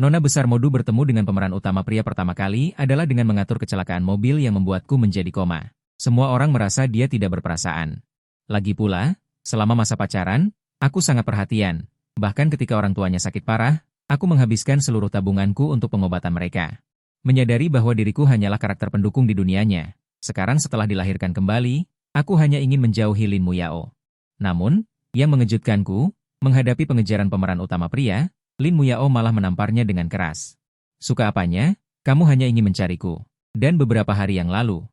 Nona besar Modu bertemu dengan pemeran utama pria pertama kali adalah dengan mengatur kecelakaan mobil yang membuatku menjadi koma. Semua orang merasa dia tidak berperasaan. Lagi pula, selama masa pacaran, aku sangat perhatian. Bahkan ketika orang tuanya sakit parah, aku menghabiskan seluruh tabunganku untuk pengobatan mereka. Menyadari bahwa diriku hanyalah karakter pendukung di dunianya. Sekarang setelah dilahirkan kembali, aku hanya ingin menjauhi Lin Muyao. Namun, yang mengejutkanku, menghadapi pengejaran pemeran utama pria, Lin Muyao malah menamparnya dengan keras. Suka apanya? Kamu hanya ingin mencariku. Dan beberapa hari yang lalu,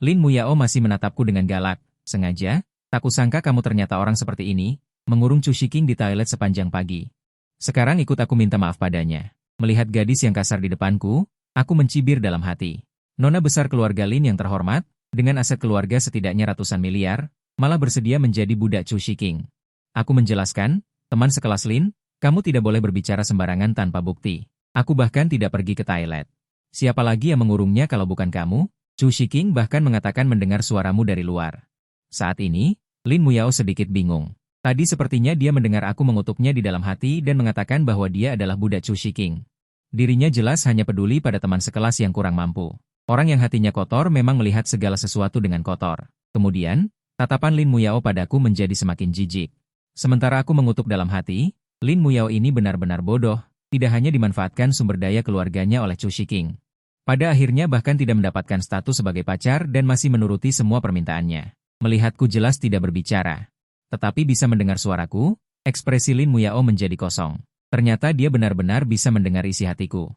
Lin Muyao masih menatapku dengan galak. Sengaja, tak kusangka kamu ternyata orang seperti ini, mengurung Chu Shiking di toilet sepanjang pagi. Sekarang ikut aku minta maaf padanya. Melihat gadis yang kasar di depanku, aku mencibir dalam hati. Nona besar keluarga Lin yang terhormat, dengan aset keluarga setidaknya ratusan miliar, malah bersedia menjadi budak Chu Shiking. Aku menjelaskan, teman sekelas Lin, kamu tidak boleh berbicara sembarangan tanpa bukti. Aku bahkan tidak pergi ke toilet. Siapa lagi yang mengurungnya kalau bukan kamu? Chu Shiking bahkan mengatakan mendengar suaramu dari luar. Saat ini, Lin Muyao sedikit bingung. Tadi sepertinya dia mendengar aku mengutuknya di dalam hati dan mengatakan bahwa dia adalah budak Chu Shiking. Dirinya jelas hanya peduli pada teman sekelas yang kurang mampu. Orang yang hatinya kotor memang melihat segala sesuatu dengan kotor. Kemudian, tatapan Lin Muyao padaku menjadi semakin jijik. Sementara aku mengutuk dalam hati, Lin Muyao ini benar-benar bodoh, tidak hanya dimanfaatkan sumber daya keluarganya oleh Chu Shiking. Pada akhirnya bahkan tidak mendapatkan status sebagai pacar dan masih menuruti semua permintaannya. Melihatku jelas tidak berbicara. Tetapi bisa mendengar suaraku, ekspresi Lin Muyao menjadi kosong. Ternyata dia benar-benar bisa mendengar isi hatiku.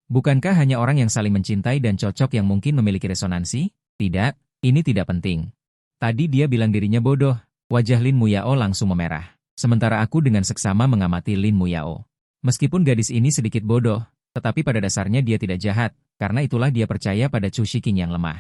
Bukankah hanya orang yang saling mencintai dan cocok yang mungkin memiliki resonansi? Tidak, ini tidak penting. Tadi dia bilang dirinya bodoh, wajah Lin Muyao langsung memerah. Sementara aku dengan seksama mengamati Lin Muyao. Meskipun gadis ini sedikit bodoh, tetapi pada dasarnya dia tidak jahat, karena itulah dia percaya pada Chu Shiking yang lemah.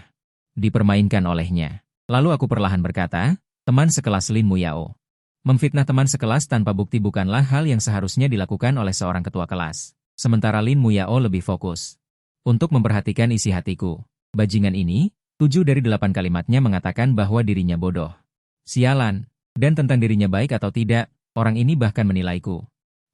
Dipermainkan olehnya. Lalu aku perlahan berkata, teman sekelas Lin Muyao. Memfitnah teman sekelas tanpa bukti bukanlah hal yang seharusnya dilakukan oleh seorang ketua kelas. Sementara Lin Muyao lebih fokus untuk memperhatikan isi hatiku. Bajingan ini, 7 dari 8 kalimatnya mengatakan bahwa dirinya bodoh. Sialan. Dan tentang dirinya baik atau tidak, orang ini bahkan menilaiku.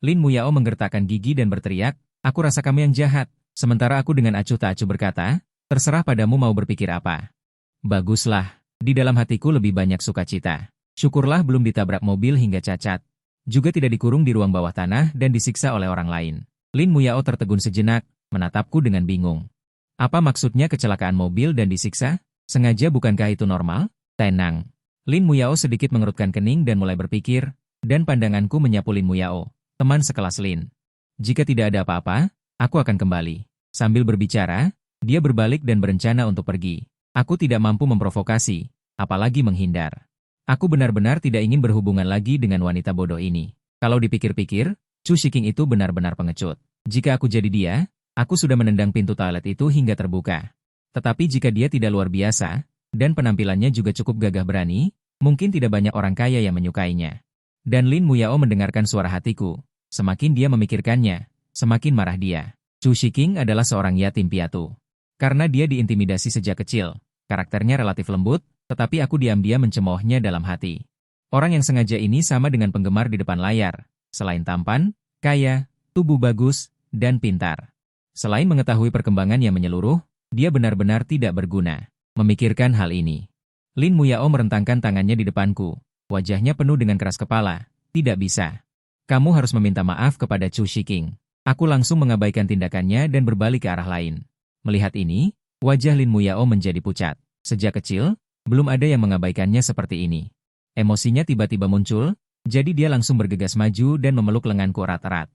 Lin Muyao menggertakkan gigi dan berteriak, aku rasa kamu yang jahat. Sementara aku dengan acuh tak acuh berkata, terserah padamu mau berpikir apa. Baguslah, di dalam hatiku lebih banyak sukacita. Syukurlah belum ditabrak mobil hingga cacat. Juga tidak dikurung di ruang bawah tanah dan disiksa oleh orang lain. Lin Muyao tertegun sejenak, menatapku dengan bingung. Apa maksudnya kecelakaan mobil dan disiksa? Sengaja bukankah itu normal? Tenang. Lin Muyao sedikit mengerutkan kening dan mulai berpikir, dan pandanganku menyapu Lin Muyao, teman sekelas Lin. Jika tidak ada apa-apa, aku akan kembali. Sambil berbicara, dia berbalik dan berencana untuk pergi. Aku tidak mampu memprovokasi, apalagi menghindar. Aku benar-benar tidak ingin berhubungan lagi dengan wanita bodoh ini. Kalau dipikir-pikir, Chu Shiking itu benar-benar pengecut. Jika aku jadi dia, aku sudah menendang pintu toilet itu hingga terbuka. Tetapi jika dia tidak luar biasa, dan penampilannya juga cukup gagah berani, mungkin tidak banyak orang kaya yang menyukainya. Dan Lin Muyao mendengarkan suara hatiku. Semakin dia memikirkannya, semakin marah dia. Chu Shiking adalah seorang yatim piatu. Karena dia diintimidasi sejak kecil, karakternya relatif lembut, tetapi aku diam-diam mencemoohnya dalam hati. Orang yang sengaja ini sama dengan penggemar di depan layar. Selain tampan, kaya, tubuh bagus, dan pintar. Selain mengetahui perkembangan yang menyeluruh, dia benar-benar tidak berguna. Memikirkan hal ini, Lin Muyao merentangkan tangannya di depanku. Wajahnya penuh dengan keras kepala. Tidak bisa. Kamu harus meminta maaf kepada Chu Shiking. Aku langsung mengabaikan tindakannya dan berbalik ke arah lain. Melihat ini, wajah Lin Muyao menjadi pucat. Sejak kecil, belum ada yang mengabaikannya seperti ini. Emosinya tiba-tiba muncul, jadi dia langsung bergegas maju dan memeluk lenganku erat-erat.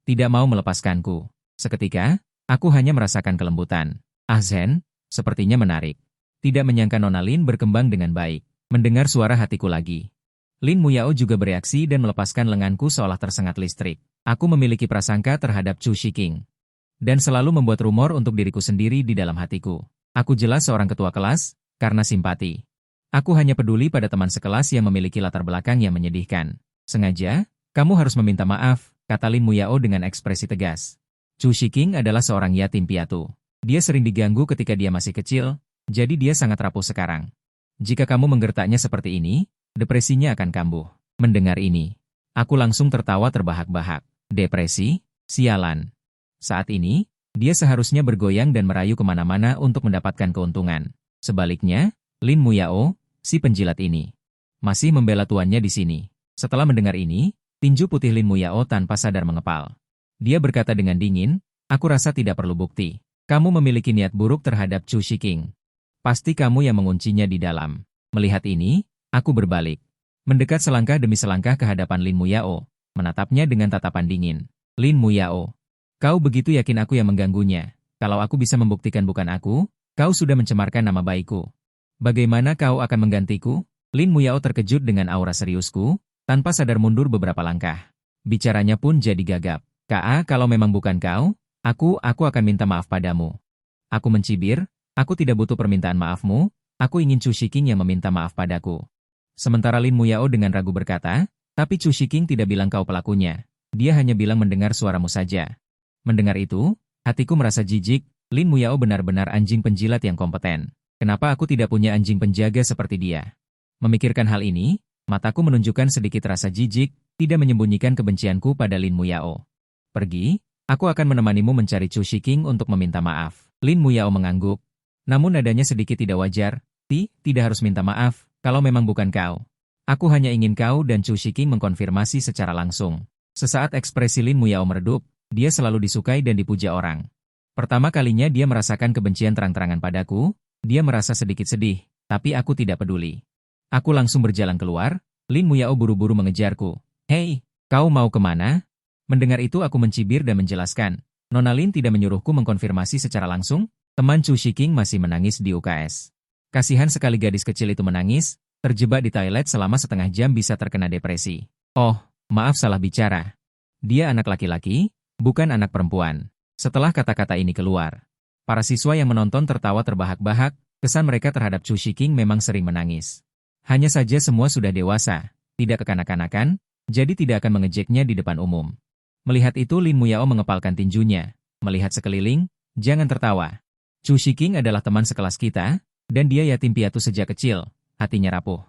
Tidak mau melepaskanku. Seketika, aku hanya merasakan kelembutan. Ah Zen, sepertinya menarik. Tidak menyangka Nona Lin berkembang dengan baik. Mendengar suara hatiku lagi. Lin Muyao juga bereaksi dan melepaskan lenganku seolah tersengat listrik. Aku memiliki prasangka terhadap Chu Shiking. Dan selalu membuat rumor untuk diriku sendiri di dalam hatiku. Aku jelas seorang ketua kelas, karena simpati. Aku hanya peduli pada teman sekelas yang memiliki latar belakang yang menyedihkan. Sengaja, kamu harus meminta maaf, kata Lin Muyao dengan ekspresi tegas. Chu Shiking adalah seorang yatim piatu. Dia sering diganggu ketika dia masih kecil, jadi dia sangat rapuh sekarang. Jika kamu menggertaknya seperti ini, depresinya akan kambuh. Mendengar ini, aku langsung tertawa terbahak-bahak. Depresi? Sialan. Saat ini, dia seharusnya bergoyang dan merayu kemana-mana untuk mendapatkan keuntungan. Sebaliknya, Lin Muyao, si penjilat ini, masih membela tuannya di sini. Setelah mendengar ini, tinju putih Lin Muyao tanpa sadar mengepal. Dia berkata dengan dingin, aku rasa tidak perlu bukti. Kamu memiliki niat buruk terhadap Chu Shiking. Pasti kamu yang menguncinya di dalam. Melihat ini, aku berbalik. Mendekat selangkah demi selangkah ke hadapan Lin Muyao, menatapnya dengan tatapan dingin. Lin Muyao, kau begitu yakin aku yang mengganggunya. Kalau aku bisa membuktikan bukan aku, kau sudah mencemarkan nama baikku. Bagaimana kau akan menggantiku? Lin Muyao terkejut dengan aura seriusku, tanpa sadar mundur beberapa langkah. Bicaranya pun jadi gagap. Ka, kalau memang bukan kau, aku akan minta maaf padamu. Aku mencibir, aku tidak butuh permintaan maafmu, aku ingin Chu Shiking yang meminta maaf padaku. Sementara Lin Muyao dengan ragu berkata, tapi Chu Shiking tidak bilang kau pelakunya. Dia hanya bilang mendengar suaramu saja. Mendengar itu, hatiku merasa jijik, Lin Muyao benar-benar anjing penjilat yang kompeten. Kenapa aku tidak punya anjing penjaga seperti dia? Memikirkan hal ini, mataku menunjukkan sedikit rasa jijik, tidak menyembunyikan kebencianku pada Lin Muyao. Pergi, aku akan menemanimu mencari Chu Shiking untuk meminta maaf. Lin Muyao mengangguk. Namun nadanya sedikit tidak wajar. Tidak harus minta maaf, kalau memang bukan kau. Aku hanya ingin kau dan Chu Shiking mengkonfirmasi secara langsung. Sesaat ekspresi Lin Muyao meredup, dia selalu disukai dan dipuja orang. Pertama kalinya dia merasakan kebencian terang-terangan padaku, dia merasa sedikit sedih, tapi aku tidak peduli. Aku langsung berjalan keluar, Lin Muyao buru-buru mengejarku. Hei, kau mau kemana? Mendengar itu aku mencibir dan menjelaskan, Nona Lin tidak menyuruhku mengkonfirmasi secara langsung, teman Chu Shiking masih menangis di UKS. Kasihan sekali gadis kecil itu menangis, terjebak di toilet selama setengah jam bisa terkena depresi. Oh, maaf salah bicara. Dia anak laki-laki, bukan anak perempuan. Setelah kata-kata ini keluar, para siswa yang menonton tertawa terbahak-bahak, kesan mereka terhadap Chu Shiking memang sering menangis. Hanya saja semua sudah dewasa, tidak kekanak-kanakan, jadi tidak akan mengejeknya di depan umum. Melihat itu Lin Muyao mengepalkan tinjunya. Melihat sekeliling, jangan tertawa. Chu Shiking adalah teman sekelas kita, dan dia yatim piatu sejak kecil, hatinya rapuh.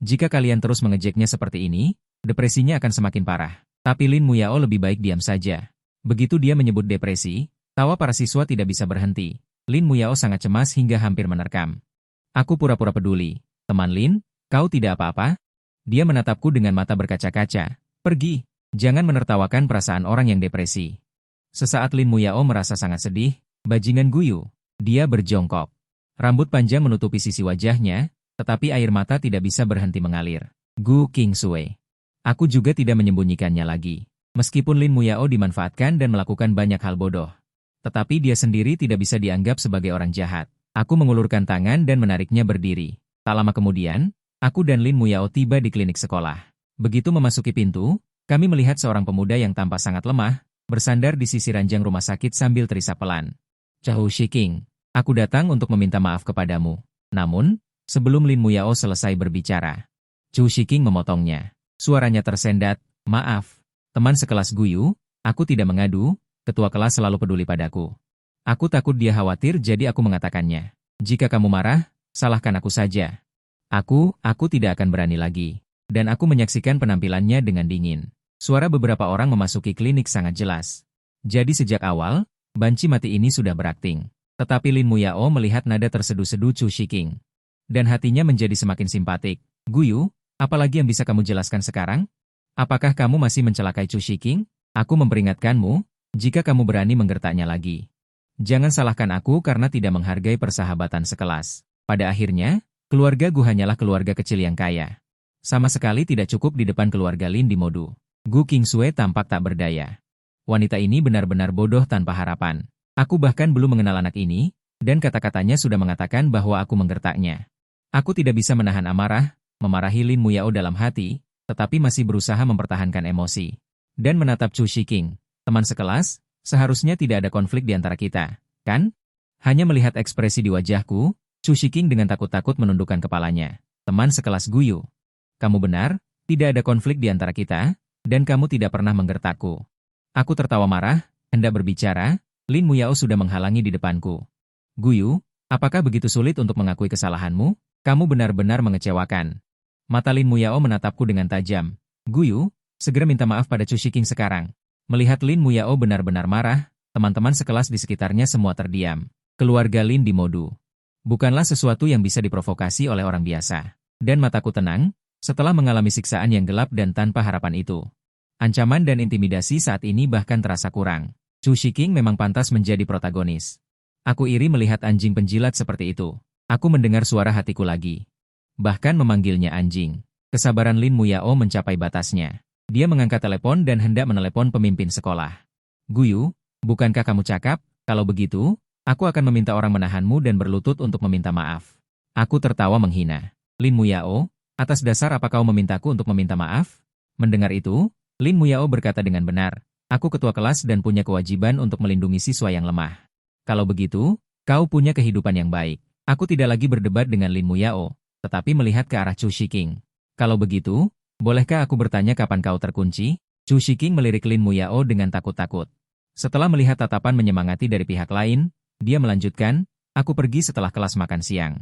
Jika kalian terus mengejeknya seperti ini, depresinya akan semakin parah. Tapi Lin Muyao lebih baik diam saja. Begitu dia menyebut depresi, tawa para siswa tidak bisa berhenti. Lin Muyao sangat cemas hingga hampir menerkam. Aku pura-pura peduli. Teman Lin, kau tidak apa-apa? Dia menatapku dengan mata berkaca-kaca. Pergi. Jangan menertawakan perasaan orang yang depresi. Sesaat Lin Muyao merasa sangat sedih, bajingan guyu. Dia berjongkok. Rambut panjang menutupi sisi wajahnya, tetapi air mata tidak bisa berhenti mengalir. Gu Qingsui. Aku juga tidak menyembunyikannya lagi. Meskipun Lin Muyao dimanfaatkan dan melakukan banyak hal bodoh. Tetapi dia sendiri tidak bisa dianggap sebagai orang jahat. Aku mengulurkan tangan dan menariknya berdiri. Tak lama kemudian, aku dan Lin Muyao tiba di klinik sekolah. Begitu memasuki pintu, kami melihat seorang pemuda yang tampak sangat lemah, bersandar di sisi ranjang rumah sakit sambil terisap pelan. Chu Shiking, aku datang untuk meminta maaf kepadamu. Namun, sebelum Lin Muyao selesai berbicara, Chu Shiking memotongnya. Suaranya tersendat, maaf, teman sekelas Guyu, aku tidak mengadu, ketua kelas selalu peduli padaku. Aku takut dia khawatir jadi aku mengatakannya. Jika kamu marah, salahkan aku saja. Aku tidak akan berani lagi. Dan aku menyaksikan penampilannya dengan dingin. Suara beberapa orang memasuki klinik sangat jelas. Jadi sejak awal, banci mati ini sudah berakting. Tetapi Lin Muyao melihat nada terseduh-seduh Chu Shiking. Dan hatinya menjadi semakin simpatik. Guyu, apalagi yang bisa kamu jelaskan sekarang? Apakah kamu masih mencelakai Chu Shiking? Aku memperingatkanmu, jika kamu berani menggertaknya lagi. Jangan salahkan aku karena tidak menghargai persahabatan sekelas. Pada akhirnya, keluarga Gu hanyalah keluarga kecil yang kaya. Sama sekali tidak cukup di depan keluarga Lin di Modu. Gu Qingsui tampak tak berdaya. Wanita ini benar-benar bodoh tanpa harapan. Aku bahkan belum mengenal anak ini, dan kata-katanya sudah mengatakan bahwa aku menggertaknya. Aku tidak bisa menahan amarah, memarahi Lin Muyao dalam hati, tetapi masih berusaha mempertahankan emosi. Dan menatap Chu Shiking, teman sekelas, seharusnya tidak ada konflik di antara kita, kan? Hanya melihat ekspresi di wajahku, Chu Shiking dengan takut-takut menundukkan kepalanya. Teman sekelas Guyu. Kamu benar, tidak ada konflik di antara kita, dan kamu tidak pernah menggertakku. Aku tertawa marah, hendak berbicara, Lin Muyao sudah menghalangi di depanku. Guyu, apakah begitu sulit untuk mengakui kesalahanmu? Kamu benar-benar mengecewakan. Mata Lin Muyao menatapku dengan tajam. Guyu, segera minta maaf pada Chu Shiking sekarang. Melihat Lin Muyao benar-benar marah, Teman-teman sekelas di sekitarnya semua terdiam. Keluarga Lin di Modu. Bukanlah sesuatu yang bisa diprovokasi oleh orang biasa. Dan mataku tenang, setelah mengalami siksaan yang gelap dan tanpa harapan itu. Ancaman dan intimidasi saat ini bahkan terasa kurang. Chu Shiking memang pantas menjadi protagonis. Aku iri melihat anjing penjilat seperti itu. Aku mendengar suara hatiku lagi. Bahkan memanggilnya anjing. Kesabaran Lin Muyao mencapai batasnya. Dia mengangkat telepon dan hendak menelepon pemimpin sekolah. Guyu, bukankah kamu cakap, kalau begitu, aku akan meminta orang menahanmu dan berlutut untuk meminta maaf. Aku tertawa menghina. Lin Muyao, atas dasar apa kau memintaku untuk meminta maaf? Mendengar itu, Lin Muyao berkata dengan benar, aku ketua kelas dan punya kewajiban untuk melindungi siswa yang lemah. Kalau begitu, kau punya kehidupan yang baik. Aku tidak lagi berdebat dengan Lin Muyao, tetapi melihat ke arah Chu Shiking. Kalau begitu, bolehkah aku bertanya kapan kau terkunci? Chu Shiking melirik Lin Muyao dengan takut-takut. Setelah melihat tatapan menyemangati dari pihak lain, dia melanjutkan, aku pergi setelah kelas makan siang.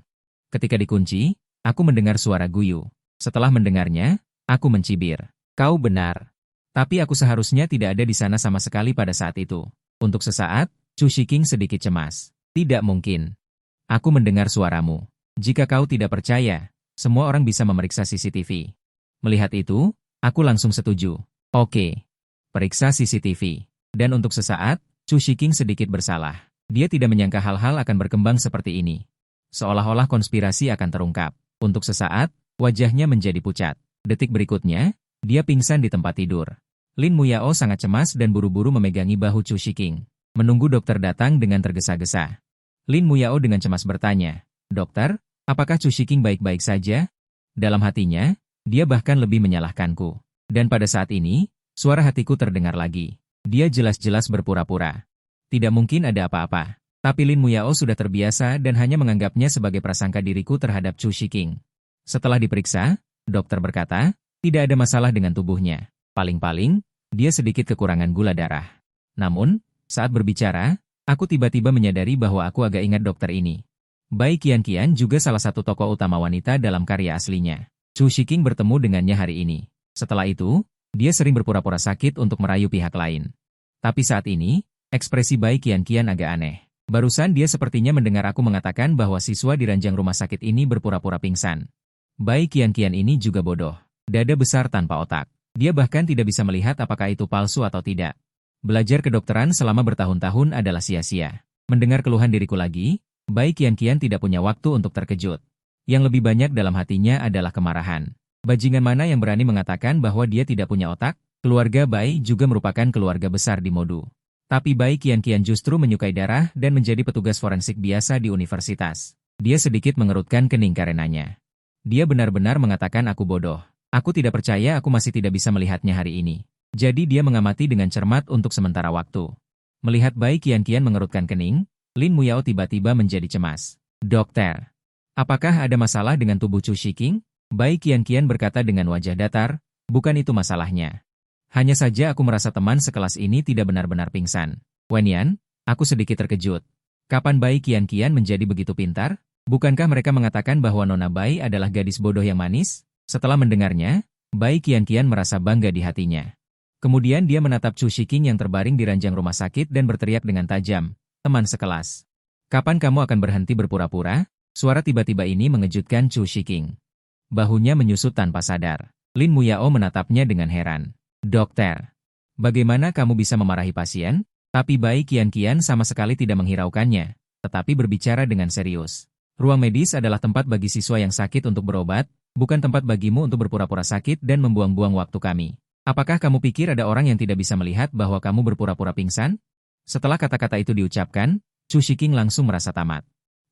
Ketika dikunci, aku mendengar suara guyu. Setelah mendengarnya, aku mencibir. Kau benar. Tapi aku seharusnya tidak ada di sana sama sekali pada saat itu. Untuk sesaat, Chu Shiking sedikit cemas. Tidak mungkin. Aku mendengar suaramu. Jika kau tidak percaya, semua orang bisa memeriksa CCTV. Melihat itu, aku langsung setuju. Oke. Periksa CCTV. Dan untuk sesaat, Chu Shiking sedikit bersalah. Dia tidak menyangka hal-hal akan berkembang seperti ini. Seolah-olah konspirasi akan terungkap. Untuk sesaat, wajahnya menjadi pucat. Detik berikutnya, dia pingsan di tempat tidur. Lin Muyao sangat cemas dan buru-buru memegangi bahu Chu Shiking. Menunggu dokter datang dengan tergesa-gesa. Lin Muyao dengan cemas bertanya, dokter, apakah Chu Shiking baik-baik saja? Dalam hatinya, dia bahkan lebih menyalahkanku. Dan pada saat ini, suara hatiku terdengar lagi. Dia jelas-jelas berpura-pura. Tidak mungkin ada apa-apa. Tapi Lin Muyao sudah terbiasa dan hanya menganggapnya sebagai prasangka diriku terhadap Chu Shiking. Setelah diperiksa, dokter berkata, tidak ada masalah dengan tubuhnya. Paling-paling, dia sedikit kekurangan gula darah. Namun, saat berbicara, aku tiba-tiba menyadari bahwa aku agak ingat dokter ini. Bai Qianqian juga salah satu tokoh utama wanita dalam karya aslinya. Chu Shiking bertemu dengannya hari ini. Setelah itu, dia sering berpura-pura sakit untuk merayu pihak lain. Tapi saat ini, ekspresi Bai Qianqian agak aneh. Barusan dia sepertinya mendengar aku mengatakan bahwa siswa di ranjang rumah sakit ini berpura-pura pingsan. Bai Qianqian ini juga bodoh. Dada besar tanpa otak. Dia bahkan tidak bisa melihat apakah itu palsu atau tidak. Belajar kedokteran selama bertahun-tahun adalah sia-sia. Mendengar keluhan diriku lagi, Bai Qianqian tidak punya waktu untuk terkejut. Yang lebih banyak dalam hatinya adalah kemarahan. Bajingan mana yang berani mengatakan bahwa dia tidak punya otak? Keluarga Bai juga merupakan keluarga besar di Modu. Tapi Bai Qianqian justru menyukai darah dan menjadi petugas forensik biasa di universitas. Dia sedikit mengerutkan kening karenanya. Dia benar-benar mengatakan aku bodoh. Aku tidak percaya aku masih tidak bisa melihatnya hari ini. Jadi dia mengamati dengan cermat untuk sementara waktu. Melihat Bai Qianqian mengerutkan kening, Lin Muyao tiba-tiba menjadi cemas. Dokter, apakah ada masalah dengan tubuh Chu Shiking? Bai Qianqian berkata dengan wajah datar, bukan itu masalahnya. Hanya saja aku merasa teman sekelas ini tidak benar-benar pingsan. Wenyan, aku sedikit terkejut. Kapan Bai Qianqian menjadi begitu pintar? Bukankah mereka mengatakan bahwa Nona Bai adalah gadis bodoh yang manis? Setelah mendengarnya, Bai Qianqian merasa bangga di hatinya. Kemudian dia menatap Chu Shiking yang terbaring di ranjang rumah sakit dan berteriak dengan tajam, teman sekelas. Kapan kamu akan berhenti berpura-pura? Suara tiba-tiba ini mengejutkan Chu Shiking. Bahunya menyusut tanpa sadar. Lin Muyao menatapnya dengan heran. Dokter, bagaimana kamu bisa memarahi pasien? Tapi Bai Qianqian sama sekali tidak menghiraukannya, tetapi berbicara dengan serius. Ruang medis adalah tempat bagi siswa yang sakit untuk berobat, bukan tempat bagimu untuk berpura-pura sakit dan membuang-buang waktu kami. Apakah kamu pikir ada orang yang tidak bisa melihat bahwa kamu berpura-pura pingsan? Setelah kata-kata itu diucapkan, Chu Shiking langsung merasa tamat.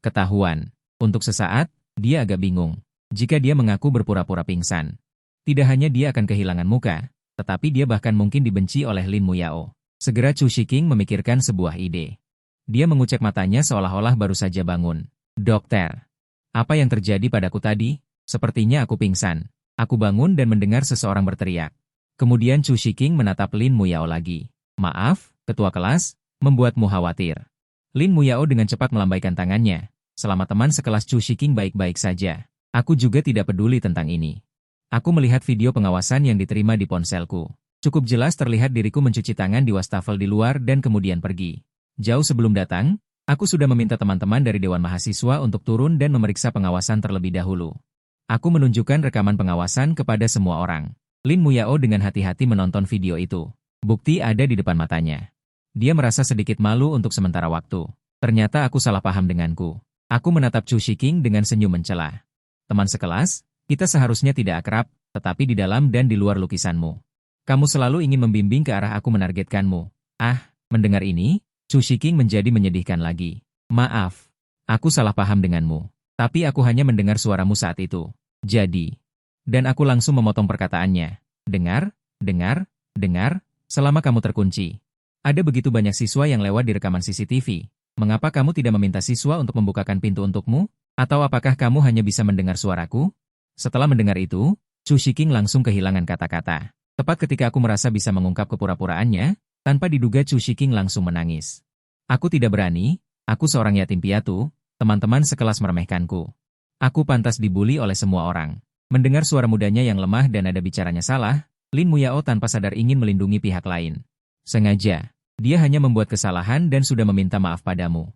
Ketahuan. Untuk sesaat, dia agak bingung. Jika dia mengaku berpura-pura pingsan, tidak hanya dia akan kehilangan muka, tetapi dia bahkan mungkin dibenci oleh Lin Muyao. Segera Chu Shiking memikirkan sebuah ide. Dia mengucek matanya seolah-olah baru saja bangun. Dokter, apa yang terjadi padaku tadi? Sepertinya aku pingsan. Aku bangun dan mendengar seseorang berteriak. Kemudian Chu Shiking menatap Lin Muyao lagi. Maaf, ketua kelas, membuatmu khawatir. Lin Muyao dengan cepat melambaikan tangannya. Selama teman sekelas Chu Shiking baik-baik saja. Aku juga tidak peduli tentang ini. Aku melihat video pengawasan yang diterima di ponselku. Cukup jelas terlihat diriku mencuci tangan di wastafel di luar dan kemudian pergi. Jauh sebelum datang, aku sudah meminta teman-teman dari Dewan Mahasiswa untuk turun dan memeriksa pengawasan terlebih dahulu. Aku menunjukkan rekaman pengawasan kepada semua orang. Lin Muyao dengan hati-hati menonton video itu. Bukti ada di depan matanya. Dia merasa sedikit malu untuk sementara waktu. Ternyata aku salah paham denganku. Aku menatap Chu Shiking dengan senyum mencela. Teman sekelas, kita seharusnya tidak akrab, tetapi di dalam dan di luar lukisanmu. Kamu selalu ingin membimbing ke arah aku menargetkanmu. Ah, mendengar ini, Chu Shiking menjadi menyedihkan lagi. Maaf, aku salah paham denganmu. Tapi aku hanya mendengar suaramu saat itu. Jadi. Dan aku langsung memotong perkataannya. Dengar, selama kamu terkunci. Ada begitu banyak siswa yang lewat di rekaman CCTV. Mengapa kamu tidak meminta siswa untuk membukakan pintu untukmu? Atau apakah kamu hanya bisa mendengar suaraku? Setelah mendengar itu, Chu Shiking langsung kehilangan kata-kata. Tepat ketika aku merasa bisa mengungkap kepura-puraannya, tanpa diduga Chu Shiking langsung menangis. Aku tidak berani, aku seorang yatim piatu, teman-teman sekelas meremehkanku. Aku pantas dibuli oleh semua orang. Mendengar suara mudanya yang lemah dan nada bicaranya salah, Lin Muyao tanpa sadar ingin melindungi pihak lain. Sengaja, dia hanya membuat kesalahan dan sudah meminta maaf padamu.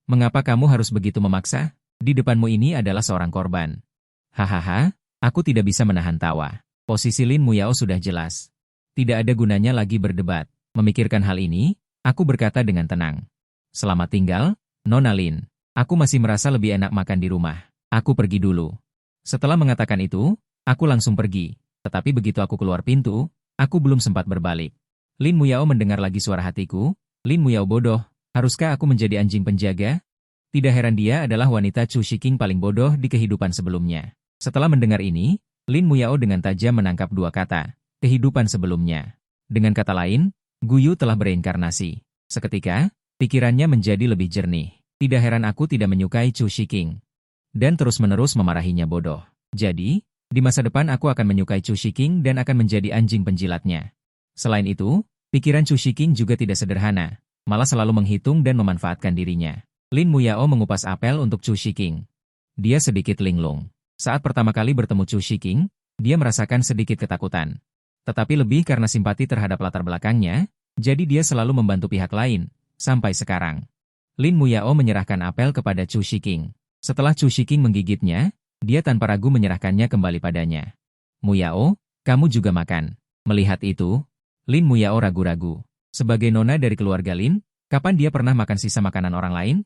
Mengapa kamu harus begitu memaksa? Di depanmu ini adalah seorang korban. Hahaha, aku tidak bisa menahan tawa. Posisi Lin Muyao sudah jelas. Tidak ada gunanya lagi berdebat. Memikirkan hal ini, aku berkata dengan tenang. Selamat tinggal, Nona Lin. Aku masih merasa lebih enak makan di rumah. Aku pergi dulu. Setelah mengatakan itu, aku langsung pergi. Tetapi begitu aku keluar pintu, aku belum sempat berbalik. Lin Muyao mendengar lagi suara hatiku. Lin Muyao bodoh, haruskah aku menjadi anjing penjaga? Tidak heran dia adalah wanita Chu Shiking paling bodoh di kehidupan sebelumnya. Setelah mendengar ini, Lin Muyao dengan tajam menangkap dua kata, kehidupan sebelumnya. Dengan kata lain, Guyu telah bereinkarnasi. Seketika, pikirannya menjadi lebih jernih. Tidak heran aku tidak menyukai Chu Shiking. Dan terus-menerus memarahinya bodoh. Jadi, di masa depan aku akan menyukai Chu Shiking dan akan menjadi anjing penjilatnya. Selain itu, pikiran Chu Shiking juga tidak sederhana, malah selalu menghitung dan memanfaatkan dirinya. Lin Muyao mengupas apel untuk Chu Shiking. Dia sedikit linglung. Saat pertama kali bertemu Chu Shiking, dia merasakan sedikit ketakutan. Tetapi lebih karena simpati terhadap latar belakangnya, jadi dia selalu membantu pihak lain, sampai sekarang. Lin Muyao menyerahkan apel kepada Chu Shiking. Setelah Chu Shiking menggigitnya, dia tanpa ragu menyerahkannya kembali padanya. Muyao, kamu juga makan. Melihat itu, Lin Muyao ragu-ragu. Sebagai nona dari keluarga Lin, kapan dia pernah makan sisa makanan orang lain?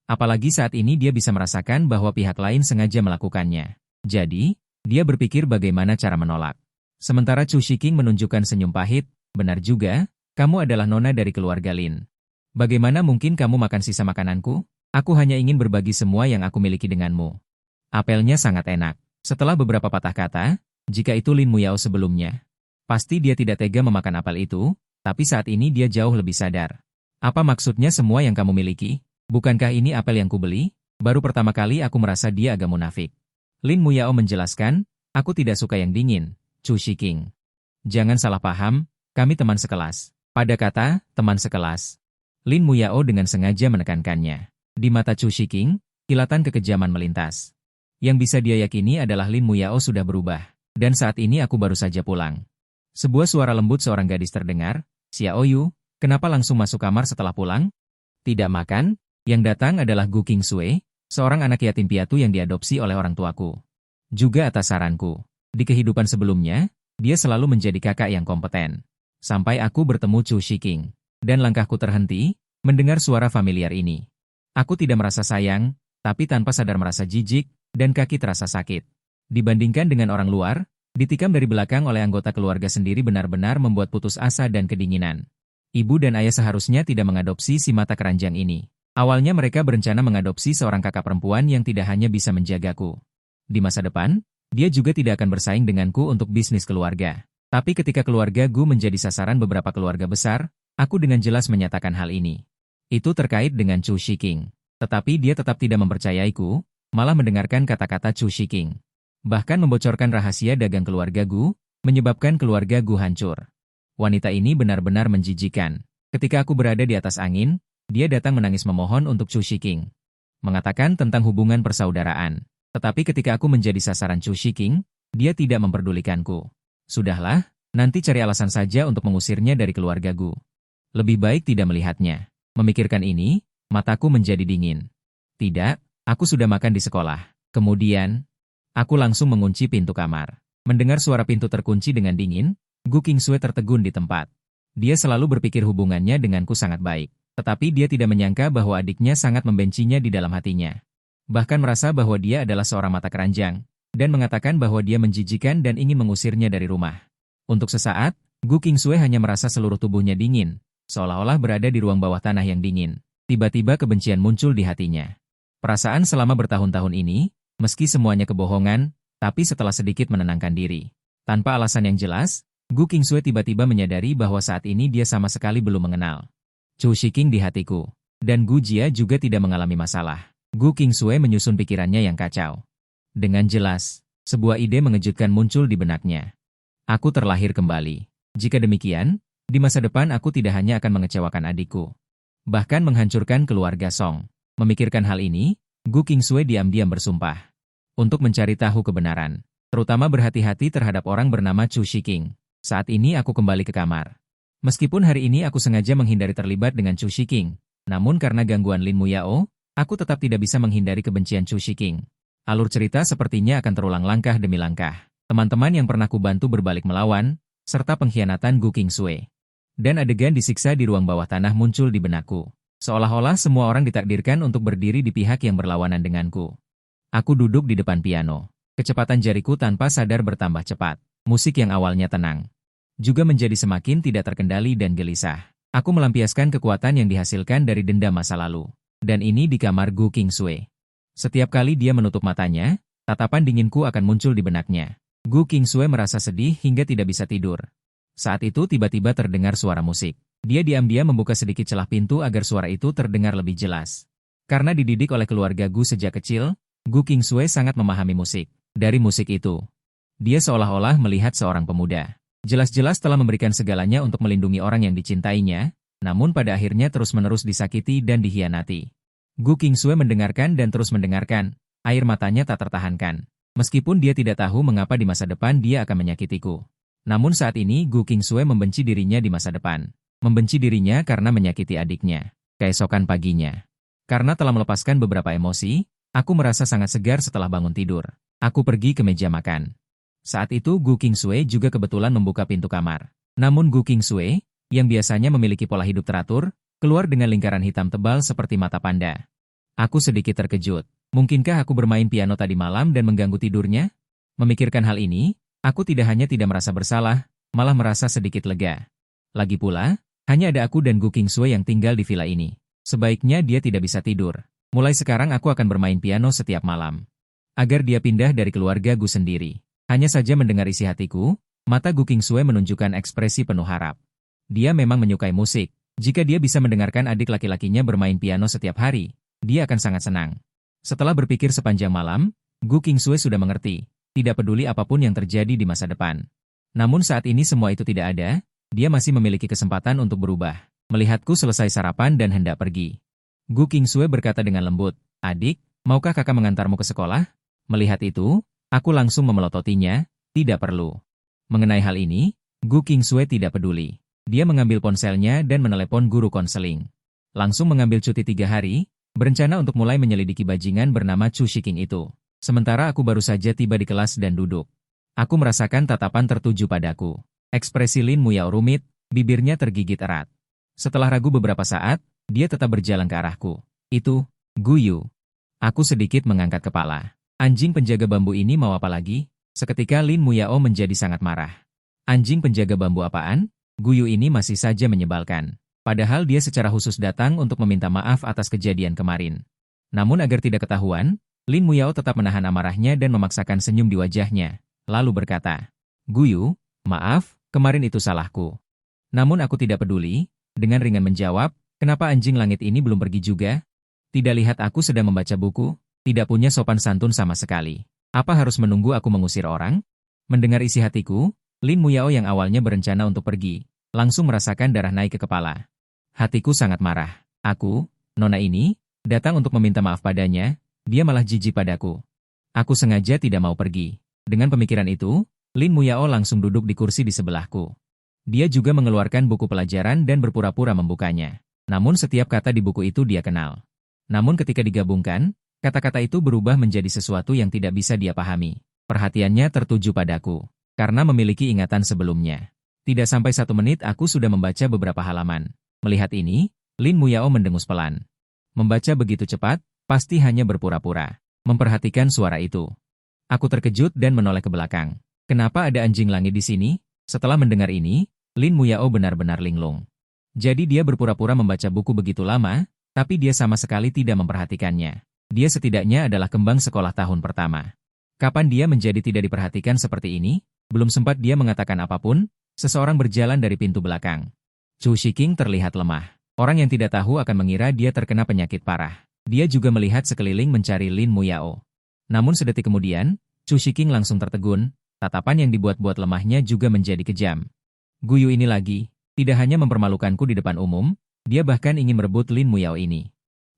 Apalagi saat ini dia bisa merasakan bahwa pihak lain sengaja melakukannya. Jadi, dia berpikir bagaimana cara menolak. Sementara Chu Shiking menunjukkan senyum pahit, benar juga, kamu adalah nona dari keluarga Lin. Bagaimana mungkin kamu makan sisa makananku? Aku hanya ingin berbagi semua yang aku miliki denganmu. Apelnya sangat enak. Setelah beberapa patah kata, jika itu Lin Muyao sebelumnya, pasti dia tidak tega memakan apel itu, tapi saat ini dia jauh lebih sadar. Apa maksudnya semua yang kamu miliki? Bukankah ini apel yang kubeli? Baru pertama kali aku merasa dia agak munafik. Lin Muyao menjelaskan, aku tidak suka yang dingin, Chu Shiking. Jangan salah paham, kami teman sekelas. Pada kata, teman sekelas. Lin Muyao dengan sengaja menekankannya. Di mata Chu Shiking, kilatan kekejaman melintas. Yang bisa dia yakini adalah Lin Muyao sudah berubah. Dan saat ini aku baru saja pulang. Sebuah suara lembut seorang gadis terdengar, Xiao Yu, kenapa langsung masuk kamar setelah pulang? Tidak makan? Yang datang adalah Gu Qingsui, seorang anak yatim piatu yang diadopsi oleh orang tuaku. Juga atas saranku. Di kehidupan sebelumnya, dia selalu menjadi kakak yang kompeten. Sampai aku bertemu Chu Shiking. Dan langkahku terhenti, mendengar suara familiar ini. Aku tidak merasa sayang, tapi tanpa sadar merasa jijik, dan kaki terasa sakit. Dibandingkan dengan orang luar, ditikam dari belakang oleh anggota keluarga sendiri benar-benar membuat putus asa dan kedinginan. Ibu dan ayah seharusnya tidak mengadopsi si mata keranjang ini. Awalnya mereka berencana mengadopsi seorang kakak perempuan yang tidak hanya bisa menjagaku. Di masa depan, dia juga tidak akan bersaing denganku untuk bisnis keluarga. Tapi ketika keluarga Gu menjadi sasaran beberapa keluarga besar, aku dengan jelas menyatakan hal ini. Itu terkait dengan Chu Shiking. Tetapi dia tetap tidak mempercayaiku, malah mendengarkan kata-kata Chu Shiking. Bahkan membocorkan rahasia dagang keluarga Gu, menyebabkan keluarga Gu hancur. Wanita ini benar-benar menjijikan. Ketika aku berada di atas angin, dia datang menangis memohon untuk Chu Shiking. Mengatakan tentang hubungan persaudaraan. Tetapi ketika aku menjadi sasaran Chu Shiking, dia tidak memperdulikanku. Sudahlah, Nanti cari alasan saja untuk mengusirnya dari keluarga Gu. Lebih baik tidak melihatnya. Memikirkan ini, mataku menjadi dingin. Tidak, aku sudah makan di sekolah. Kemudian, aku langsung mengunci pintu kamar. Mendengar suara pintu terkunci dengan dingin, Gu Qingsui tertegun di tempat. Dia selalu berpikir hubungannya denganku sangat baik. Tetapi dia tidak menyangka bahwa adiknya sangat membencinya di dalam hatinya. Bahkan merasa bahwa dia adalah seorang mata keranjang, dan mengatakan bahwa dia menjijikan dan ingin mengusirnya dari rumah. Untuk sesaat, Gu Qingsui hanya merasa seluruh tubuhnya dingin, seolah-olah berada di ruang bawah tanah yang dingin. Tiba-tiba kebencian muncul di hatinya. Perasaan selama bertahun-tahun ini, meski semuanya kebohongan, tapi setelah sedikit menenangkan diri. Tanpa alasan yang jelas, Gu Qingsui tiba-tiba menyadari bahwa saat ini dia sama sekali belum mengenal Chu Shiking di hatiku. Dan Gu Jia juga tidak mengalami masalah. Gu Qingsui menyusun pikirannya yang kacau. Dengan jelas, sebuah ide mengejutkan muncul di benaknya. Aku terlahir kembali. Jika demikian, di masa depan aku tidak hanya akan mengecewakan adikku, bahkan menghancurkan keluarga Song. Memikirkan hal ini, Gu Qingsui diam-diam bersumpah untuk mencari tahu kebenaran, terutama berhati-hati terhadap orang bernama Chu Shiking. Saat ini aku kembali ke kamar. Meskipun hari ini aku sengaja menghindari terlibat dengan Chu Shiking, namun karena gangguan Lin Muyao, aku tetap tidak bisa menghindari kebencian Chu Shiking. Alur cerita sepertinya akan terulang langkah demi langkah. Teman-teman yang pernah kubantu berbalik melawan, serta pengkhianatan Gu Qingsui. Dan adegan disiksa di ruang bawah tanah muncul di benakku. Seolah-olah semua orang ditakdirkan untuk berdiri di pihak yang berlawanan denganku. Aku duduk di depan piano. Kecepatan jariku tanpa sadar bertambah cepat. Musik yang awalnya tenang juga menjadi semakin tidak terkendali dan gelisah. Aku melampiaskan kekuatan yang dihasilkan dari dendam masa lalu. Dan ini di kamar Gu Qingsui. Setiap kali dia menutup matanya, tatapan dinginku akan muncul di benaknya. Gu Qingsui merasa sedih hingga tidak bisa tidur. Saat itu tiba-tiba terdengar suara musik. Dia diam-diam membuka sedikit celah pintu agar suara itu terdengar lebih jelas. Karena dididik oleh keluarga Gu sejak kecil, Gu Qingsui sangat memahami musik. Dari musik itu, dia seolah-olah melihat seorang pemuda. Jelas-jelas telah memberikan segalanya untuk melindungi orang yang dicintainya, namun pada akhirnya terus-menerus disakiti dan dikhianati. Gu Qingsui mendengarkan dan terus mendengarkan, air matanya tak tertahankan. Meskipun dia tidak tahu mengapa di masa depan dia akan menyakitiku. Namun saat ini Gu Qingsui membenci dirinya di masa depan. Membenci dirinya karena menyakiti adiknya. Keesokan paginya, karena telah melepaskan beberapa emosi, aku merasa sangat segar setelah bangun tidur. Aku pergi ke meja makan. Saat itu Gu Qingsui juga kebetulan membuka pintu kamar. Namun Gu Qingsui, yang biasanya memiliki pola hidup teratur, keluar dengan lingkaran hitam tebal seperti mata panda. Aku sedikit terkejut. Mungkinkah aku bermain piano tadi malam dan mengganggu tidurnya? Memikirkan hal ini, aku tidak hanya tidak merasa bersalah, malah merasa sedikit lega. Lagi pula, hanya ada aku dan Gu Qingsui yang tinggal di villa ini. Sebaiknya dia tidak bisa tidur. Mulai sekarang aku akan bermain piano setiap malam. Agar dia pindah dari keluarga Gu sendiri. Hanya saja mendengar isi hatiku, mata Gu Qingsui menunjukkan ekspresi penuh harap. Dia memang menyukai musik. Jika dia bisa mendengarkan adik laki-lakinya bermain piano setiap hari, dia akan sangat senang. Setelah berpikir sepanjang malam, Gu Qingsui sudah mengerti, tidak peduli apapun yang terjadi di masa depan. Namun saat ini semua itu tidak ada, dia masih memiliki kesempatan untuk berubah. Melihatku selesai sarapan dan hendak pergi. Gu Qingsui berkata dengan lembut, "Adik, maukah kakak mengantarmu ke sekolah?" Melihat itu, aku langsung memelototinya, "Tidak perlu." Mengenai hal ini, Gu Qingsui tidak peduli. Dia mengambil ponselnya dan menelepon guru konseling. Langsung mengambil cuti 3 hari, berencana untuk mulai menyelidiki bajingan bernama Chu Shiking itu. Sementara aku baru saja tiba di kelas dan duduk. Aku merasakan tatapan tertuju padaku. Ekspresi Lin Muyao rumit, bibirnya tergigit erat. Setelah ragu beberapa saat, dia tetap berjalan ke arahku. "Itu, Gu Yu." Aku sedikit mengangkat kepala. Anjing penjaga bambu ini mau apa lagi? Seketika Lin Muyao menjadi sangat marah. Anjing penjaga bambu apaan? Gu Yu ini masih saja menyebalkan. Padahal dia secara khusus datang untuk meminta maaf atas kejadian kemarin. Namun agar tidak ketahuan, Lin Muyao tetap menahan amarahnya dan memaksakan senyum di wajahnya. Lalu berkata, "Gu Yu, maaf, kemarin itu salahku." Namun aku tidak peduli, dengan ringan menjawab, "Kenapa anjing langit ini belum pergi juga? Tidak lihat aku sedang membaca buku? Tidak punya sopan santun sama sekali. Apa harus menunggu aku mengusir orang?" Mendengar isi hatiku, Lin Muyao yang awalnya berencana untuk pergi, langsung merasakan darah naik ke kepala. Hatiku sangat marah. Aku, nona ini, datang untuk meminta maaf padanya, dia malah jijik padaku. Aku sengaja tidak mau pergi. Dengan pemikiran itu, Lin Muyao langsung duduk di kursi di sebelahku. Dia juga mengeluarkan buku pelajaran dan berpura-pura membukanya. Namun setiap kata di buku itu dia kenal. Namun ketika digabungkan, kata-kata itu berubah menjadi sesuatu yang tidak bisa dia pahami. Perhatiannya tertuju padaku, karena memiliki ingatan sebelumnya. Tidak sampai 1 menit aku sudah membaca beberapa halaman. Melihat ini, Lin Muyao mendengus pelan. Membaca begitu cepat, pasti hanya berpura-pura. Memperhatikan suara itu. Aku terkejut dan menoleh ke belakang. Kenapa ada anjing langit di sini? Setelah mendengar ini, Lin Muyao benar-benar linglung. Jadi dia berpura-pura membaca buku begitu lama, tapi dia sama sekali tidak memperhatikannya. Dia setidaknya adalah kembang sekolah tahun pertama. Kapan dia menjadi tidak diperhatikan seperti ini? Belum sempat dia mengatakan apapun, seseorang berjalan dari pintu belakang. Chu Shiking terlihat lemah. Orang yang tidak tahu akan mengira dia terkena penyakit parah. Dia juga melihat sekeliling mencari Lin Muyao. Namun sedetik kemudian, Chu Shiking langsung tertegun. Tatapan yang dibuat-buat lemahnya juga menjadi kejam. Guyu ini lagi, tidak hanya mempermalukanku di depan umum, dia bahkan ingin merebut Lin Muyao ini.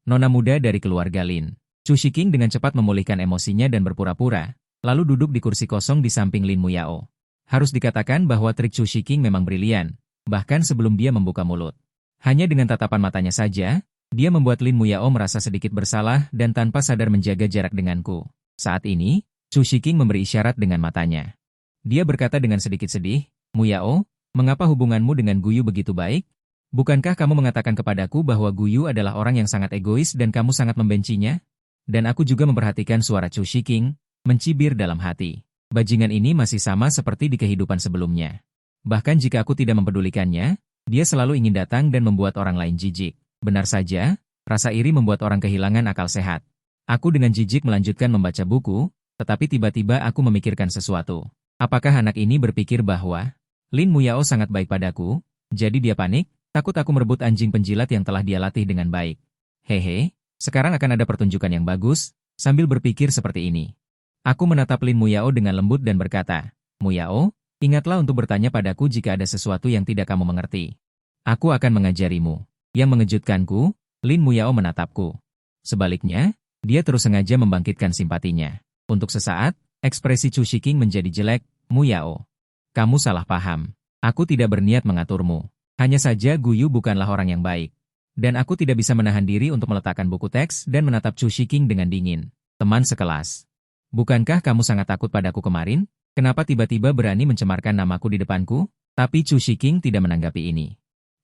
Nona muda dari keluarga Lin. Chu Shiking dengan cepat memulihkan emosinya dan berpura-pura, lalu duduk di kursi kosong di samping Lin Muyao. Harus dikatakan bahwa trik Chu Shiking memang brilian, bahkan sebelum dia membuka mulut. Hanya dengan tatapan matanya saja, dia membuat Lin Muyao merasa sedikit bersalah dan tanpa sadar menjaga jarak denganku. Saat ini, Chu Shiking memberi isyarat dengan matanya. Dia berkata dengan sedikit sedih, Muyao, mengapa hubunganmu dengan Guyu begitu baik? Bukankah kamu mengatakan kepadaku bahwa Guyu adalah orang yang sangat egois dan kamu sangat membencinya? Dan aku juga memperhatikan suara Chu Shiking, mencibir dalam hati. Bajingan ini masih sama seperti di kehidupan sebelumnya. Bahkan jika aku tidak mempedulikannya, dia selalu ingin datang dan membuat orang lain jijik. Benar saja, rasa iri membuat orang kehilangan akal sehat. Aku dengan jijik melanjutkan membaca buku, tetapi tiba-tiba aku memikirkan sesuatu. Apakah anak ini berpikir bahwa Lin Muyao sangat baik padaku, jadi dia panik, takut aku merebut anjing penjilat yang telah dia latih dengan baik. Hehe, sekarang akan ada pertunjukan yang bagus, sambil berpikir seperti ini. Aku menatap Lin Muyao dengan lembut dan berkata, Muyao, ingatlah untuk bertanya padaku jika ada sesuatu yang tidak kamu mengerti. Aku akan mengajarimu. Yang mengejutkanku, Lin Muyao menatapku. Sebaliknya, dia terus sengaja membangkitkan simpatinya. Untuk sesaat, ekspresi Chu Shiking menjadi jelek. Muyao, kamu salah paham. Aku tidak berniat mengaturmu. Hanya saja Guyu bukanlah orang yang baik. Dan aku tidak bisa menahan diri untuk meletakkan buku teks dan menatap Chu Shiking dengan dingin. Teman sekelas. Bukankah kamu sangat takut padaku kemarin? Kenapa tiba-tiba berani mencemarkan namaku di depanku? Tapi Chu Shiking tidak menanggapi ini.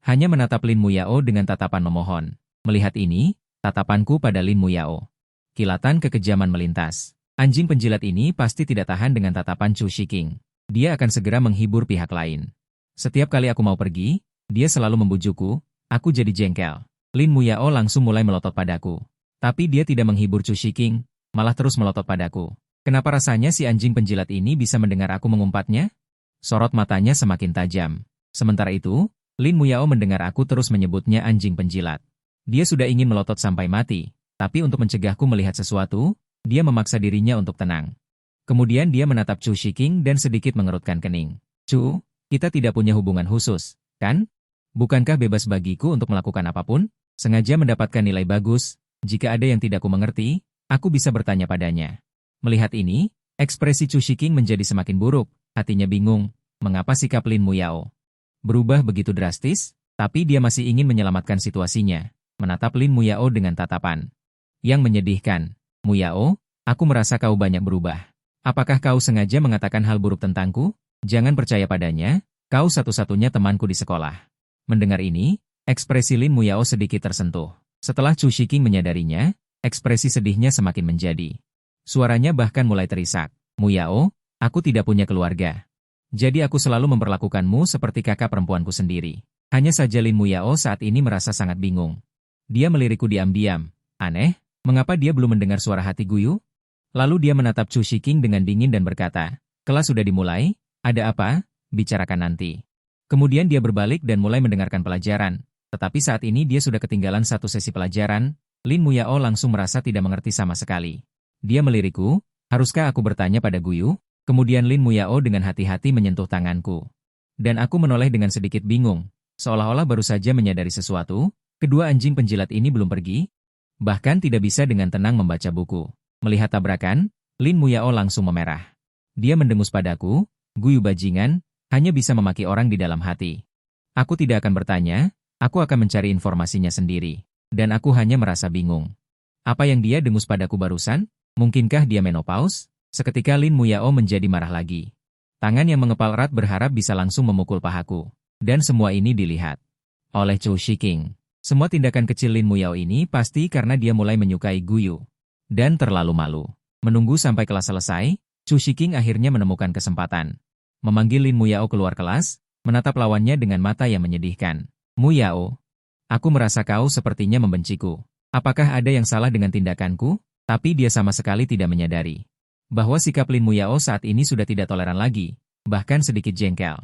Hanya menatap Lin Muyao dengan tatapan memohon. Melihat ini, tatapanku pada Lin Muyao. Kilatan kekejaman melintas. Anjing penjilat ini pasti tidak tahan dengan tatapan Chu Shiking. Dia akan segera menghibur pihak lain. Setiap kali aku mau pergi, dia selalu membujukku, aku jadi jengkel. Lin Muyao langsung mulai melotot padaku. Tapi dia tidak menghibur Chu Shiking, malah terus melotot padaku. Kenapa rasanya si anjing penjilat ini bisa mendengar aku mengumpatnya? Sorot matanya semakin tajam. Sementara itu, Lin Muyao mendengar aku terus menyebutnya anjing penjilat. Dia sudah ingin melotot sampai mati, tapi untuk mencegahku melihat sesuatu, dia memaksa dirinya untuk tenang. Kemudian dia menatap Chu Shiking dan sedikit mengerutkan kening. Chu, kita tidak punya hubungan khusus, kan? Bukankah bebas bagiku untuk melakukan apapun? Sengaja mendapatkan nilai bagus, jika ada yang tidak ku mengerti, aku bisa bertanya padanya. Melihat ini, ekspresi Chu Shiking menjadi semakin buruk, hatinya bingung, mengapa sikap Lin Muyao berubah begitu drastis, tapi dia masih ingin menyelamatkan situasinya, menatap Lin Muyao dengan tatapan yang menyedihkan. Muyao, aku merasa kau banyak berubah. Apakah kau sengaja mengatakan hal buruk tentangku? Jangan percaya padanya, kau satu-satunya temanku di sekolah. Mendengar ini, ekspresi Lin Muyao sedikit tersentuh. Setelah Chu Shiking menyadarinya, ekspresi sedihnya semakin menjadi. Suaranya bahkan mulai terisak. Muyao, aku tidak punya keluarga. Jadi aku selalu memperlakukanmu seperti kakak perempuanku sendiri. Hanya saja Lin Muyao saat ini merasa sangat bingung. Dia melirikku diam-diam. Aneh. Mengapa dia belum mendengar suara hati Guyu? Lalu dia menatap Chu Shiking dengan dingin dan berkata, kelas sudah dimulai, ada apa? Bicarakan nanti. Kemudian dia berbalik dan mulai mendengarkan pelajaran. Tetapi saat ini dia sudah ketinggalan satu sesi pelajaran, Lin Muyao langsung merasa tidak mengerti sama sekali. Dia melirikku, haruskah aku bertanya pada Guyu? Kemudian Lin Muyao dengan hati-hati menyentuh tanganku. Dan aku menoleh dengan sedikit bingung, seolah-olah baru saja menyadari sesuatu, kedua anjing penjilat ini belum pergi. Bahkan tidak bisa dengan tenang membaca buku. Melihat tabrakan, Lin Muyao langsung memerah. Dia mendengus padaku, Guyu bajingan, hanya bisa memaki orang di dalam hati. Aku tidak akan bertanya, aku akan mencari informasinya sendiri. Dan aku hanya merasa bingung. Apa yang dia dengus padaku barusan? Mungkinkah dia menopause? Seketika Lin Muyao menjadi marah lagi. Tangan yang mengepal erat berharap bisa langsung memukul pahaku. Dan semua ini dilihat oleh Chu Shiking. Semua tindakan kecil Lin Muyao ini pasti karena dia mulai menyukai Guyu. Dan terlalu malu. Menunggu sampai kelas selesai, Chu Shiking akhirnya menemukan kesempatan. Memanggil Lin Muyao keluar kelas, menatap lawannya dengan mata yang menyedihkan. Muyao, aku merasa kau sepertinya membenciku. Apakah ada yang salah dengan tindakanku? Tapi dia sama sekali tidak menyadari bahwa sikap Lin Muyao saat ini sudah tidak toleran lagi, bahkan sedikit jengkel.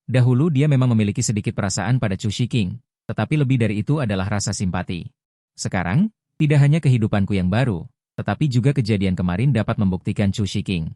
Dahulu dia memang memiliki sedikit perasaan pada Chu Shiking, tetapi lebih dari itu adalah rasa simpati. Sekarang, tidak hanya kehidupanku yang baru, tetapi juga kejadian kemarin dapat membuktikan Chu Shiking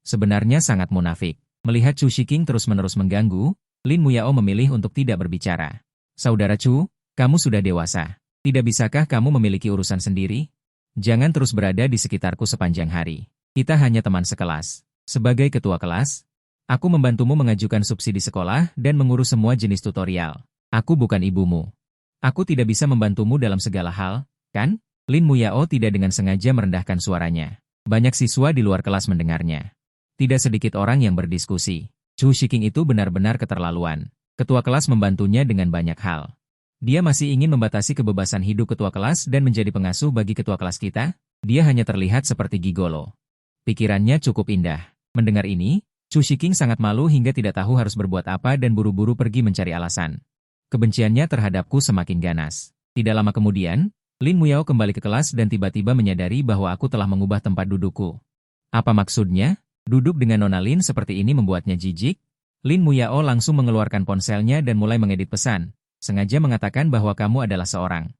sebenarnya sangat munafik. Melihat Chu Shiking terus-menerus mengganggu, Lin Muyao memilih untuk tidak berbicara. Saudara Chu, kamu sudah dewasa. Tidak bisakah kamu memiliki urusan sendiri? Jangan terus berada di sekitarku sepanjang hari. Kita hanya teman sekelas. Sebagai ketua kelas, aku membantumu mengajukan subsidi sekolah dan mengurus semua jenis tutorial. Aku bukan ibumu. Aku tidak bisa membantumu dalam segala hal, kan? Lin Muyao tidak dengan sengaja merendahkan suaranya. Banyak siswa di luar kelas mendengarnya. Tidak sedikit orang yang berdiskusi. Chu Shiking itu benar-benar keterlaluan. Ketua kelas membantunya dengan banyak hal. Dia masih ingin membatasi kebebasan hidup ketua kelas dan menjadi pengasuh bagi ketua kelas kita? Dia hanya terlihat seperti gigolo. Pikirannya cukup indah. Mendengar ini, Chu Shiking sangat malu hingga tidak tahu harus berbuat apa dan buru-buru pergi mencari alasan. Kebenciannya terhadapku semakin ganas. Tidak lama kemudian, Lin Muyao kembali ke kelas dan tiba-tiba menyadari bahwa aku telah mengubah tempat dudukku. Apa maksudnya? Duduk dengan Nona Lin seperti ini membuatnya jijik? Lin Muyao langsung mengeluarkan ponselnya dan mulai mengedit pesan, sengaja mengatakan bahwa kamu adalah seorang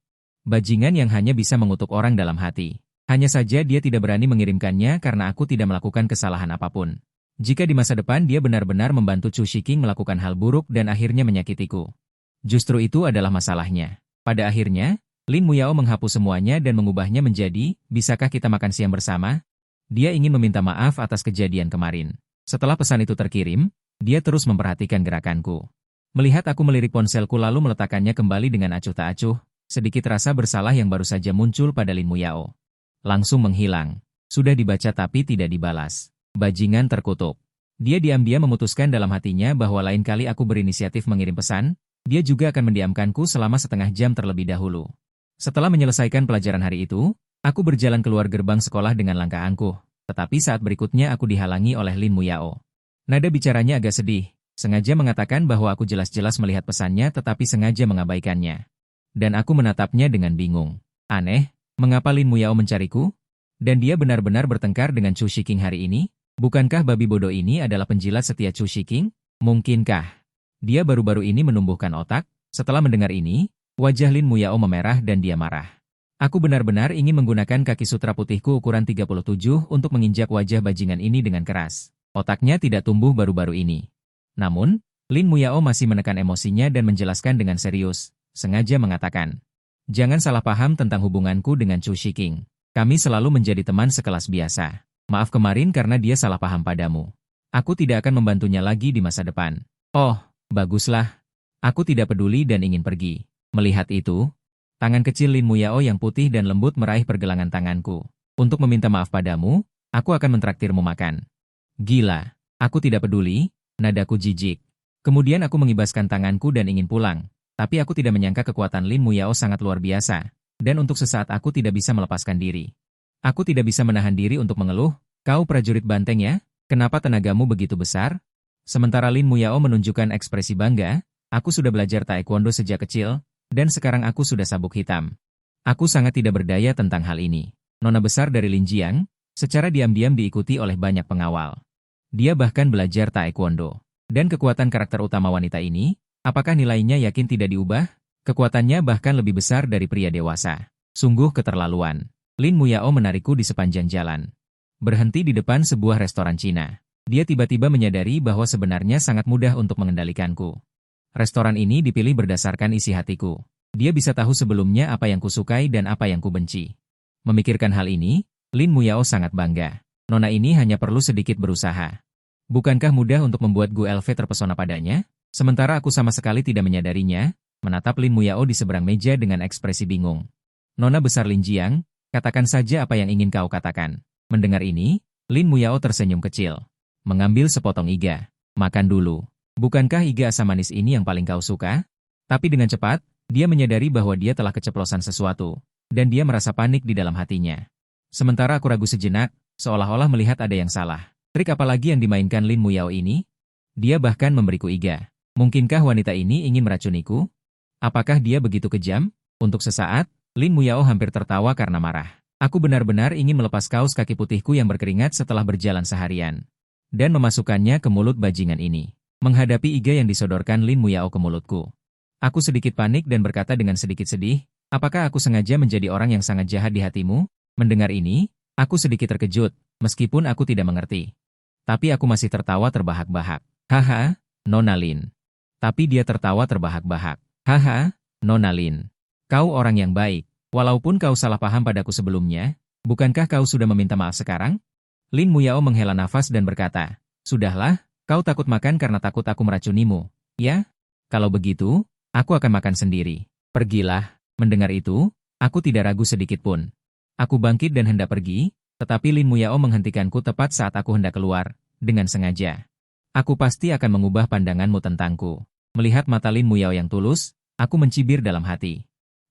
bajingan yang hanya bisa mengutuk orang dalam hati. Hanya saja dia tidak berani mengirimkannya karena aku tidak melakukan kesalahan apapun. Jika di masa depan dia benar-benar membantu Chu Shiking melakukan hal buruk dan akhirnya menyakitiku. Justru itu adalah masalahnya. Pada akhirnya, Lin Muyao menghapus semuanya dan mengubahnya menjadi, bisakah kita makan siang bersama? Dia ingin meminta maaf atas kejadian kemarin. Setelah pesan itu terkirim, dia terus memperhatikan gerakanku. Melihat aku melirik ponselku lalu meletakkannya kembali dengan acuh tak acuh, sedikit rasa bersalah yang baru saja muncul pada Lin Muyao langsung menghilang. Sudah dibaca tapi tidak dibalas. Bajingan terkutuk. Dia diam-diam memutuskan dalam hatinya bahwa lain kali aku berinisiatif mengirim pesan, dia juga akan mendiamkanku selama setengah jam terlebih dahulu. Setelah menyelesaikan pelajaran hari itu, aku berjalan keluar gerbang sekolah dengan langkah angkuh, tetapi saat berikutnya aku dihalangi oleh Lin Muyao. Nada bicaranya agak sedih, sengaja mengatakan bahwa aku jelas-jelas melihat pesannya tetapi sengaja mengabaikannya. Dan aku menatapnya dengan bingung. Aneh, mengapa Lin Muyao mencariku? Dan dia benar-benar bertengkar dengan Chu Shiking hari ini? Bukankah babi bodoh ini adalah penjilat setia Chu Shiking? Mungkinkah dia baru-baru ini menumbuhkan otak? Setelah mendengar ini, wajah Lin Muyao memerah dan dia marah. Aku benar-benar ingin menggunakan kaki sutra putihku ukuran 37 untuk menginjak wajah bajingan ini dengan keras. Otaknya tidak tumbuh baru-baru ini. Namun, Lin Muyao masih menekan emosinya dan menjelaskan dengan serius, sengaja mengatakan, jangan salah paham tentang hubunganku dengan Chu Shiking. Kami selalu menjadi teman sekelas biasa. Maaf kemarin karena dia salah paham padamu. Aku tidak akan membantunya lagi di masa depan. Oh, baguslah. Aku tidak peduli dan ingin pergi. Melihat itu, tangan kecil Lin Muyao yang putih dan lembut meraih pergelangan tanganku. Untuk meminta maaf padamu, aku akan mentraktirmu makan. Gila, aku tidak peduli, nadaku jijik. Kemudian aku mengibaskan tanganku dan ingin pulang. Tapi aku tidak menyangka kekuatan Lin Muyao sangat luar biasa. Dan untuk sesaat aku tidak bisa melepaskan diri. Aku tidak bisa menahan diri untuk mengeluh, kau prajurit banteng ya? Kenapa tenagamu begitu besar? Sementara Lin Muyao menunjukkan ekspresi bangga, aku sudah belajar taekwondo sejak kecil, dan sekarang aku sudah sabuk hitam. Aku sangat tidak berdaya tentang hal ini. Nona besar dari Lin Jiang, secara diam-diam diikuti oleh banyak pengawal. Dia bahkan belajar taekwondo. Dan kekuatan karakter utama wanita ini, apakah nilainya yakin tidak diubah? Kekuatannya bahkan lebih besar dari pria dewasa. Sungguh keterlaluan. Lin Muyao menarikku di sepanjang jalan. Berhenti di depan sebuah restoran Cina. Dia tiba-tiba menyadari bahwa sebenarnya sangat mudah untuk mengendalikanku. Restoran ini dipilih berdasarkan isi hatiku. Dia bisa tahu sebelumnya apa yang kusukai dan apa yang kubenci. Memikirkan hal ini, Lin Muyao sangat bangga. Nona ini hanya perlu sedikit berusaha. Bukankah mudah untuk membuat Gu Elve terpesona padanya? Sementara aku sama sekali tidak menyadarinya, menatap Lin Muyao di seberang meja dengan ekspresi bingung. Nona besar Lin Jiang, katakan saja apa yang ingin kau katakan. Mendengar ini, Lin Muyao tersenyum kecil. Mengambil sepotong iga. Makan dulu. Bukankah iga asam manis ini yang paling kau suka? Tapi dengan cepat, dia menyadari bahwa dia telah keceplosan sesuatu, dan dia merasa panik di dalam hatinya. Sementara aku ragu sejenak, seolah-olah melihat ada yang salah. Trik apa lagi yang dimainkan Lin Muyao ini? Dia bahkan memberiku iga. Mungkinkah wanita ini ingin meracuniku? Apakah dia begitu kejam? Untuk sesaat, Lin Muyao hampir tertawa karena marah. Aku benar-benar ingin melepas kaos kaki putihku yang berkeringat setelah berjalan seharian, dan memasukkannya ke mulut bajingan ini. Menghadapi iga yang disodorkan Lin Muyao ke mulutku, aku sedikit panik dan berkata dengan sedikit sedih, apakah aku sengaja menjadi orang yang sangat jahat di hatimu? Mendengar ini, aku sedikit terkejut, meskipun aku tidak mengerti. Tapi aku masih tertawa terbahak-bahak. Haha, Nona Lin. Tapi dia tertawa terbahak-bahak. Haha, Nona Lin. Kau orang yang baik, walaupun kau salah paham padaku sebelumnya, bukankah kau sudah meminta maaf sekarang? Lin Muyao menghela nafas dan berkata, sudahlah, kau takut makan karena takut aku meracunimu, ya? Kalau begitu, aku akan makan sendiri. Pergilah. Mendengar itu, aku tidak ragu sedikit pun. Aku bangkit dan hendak pergi, tetapi Lin Muyao menghentikanku tepat saat aku hendak keluar, dengan sengaja. Aku pasti akan mengubah pandanganmu tentangku. Melihat mata Lin Muyao yang tulus, aku mencibir dalam hati.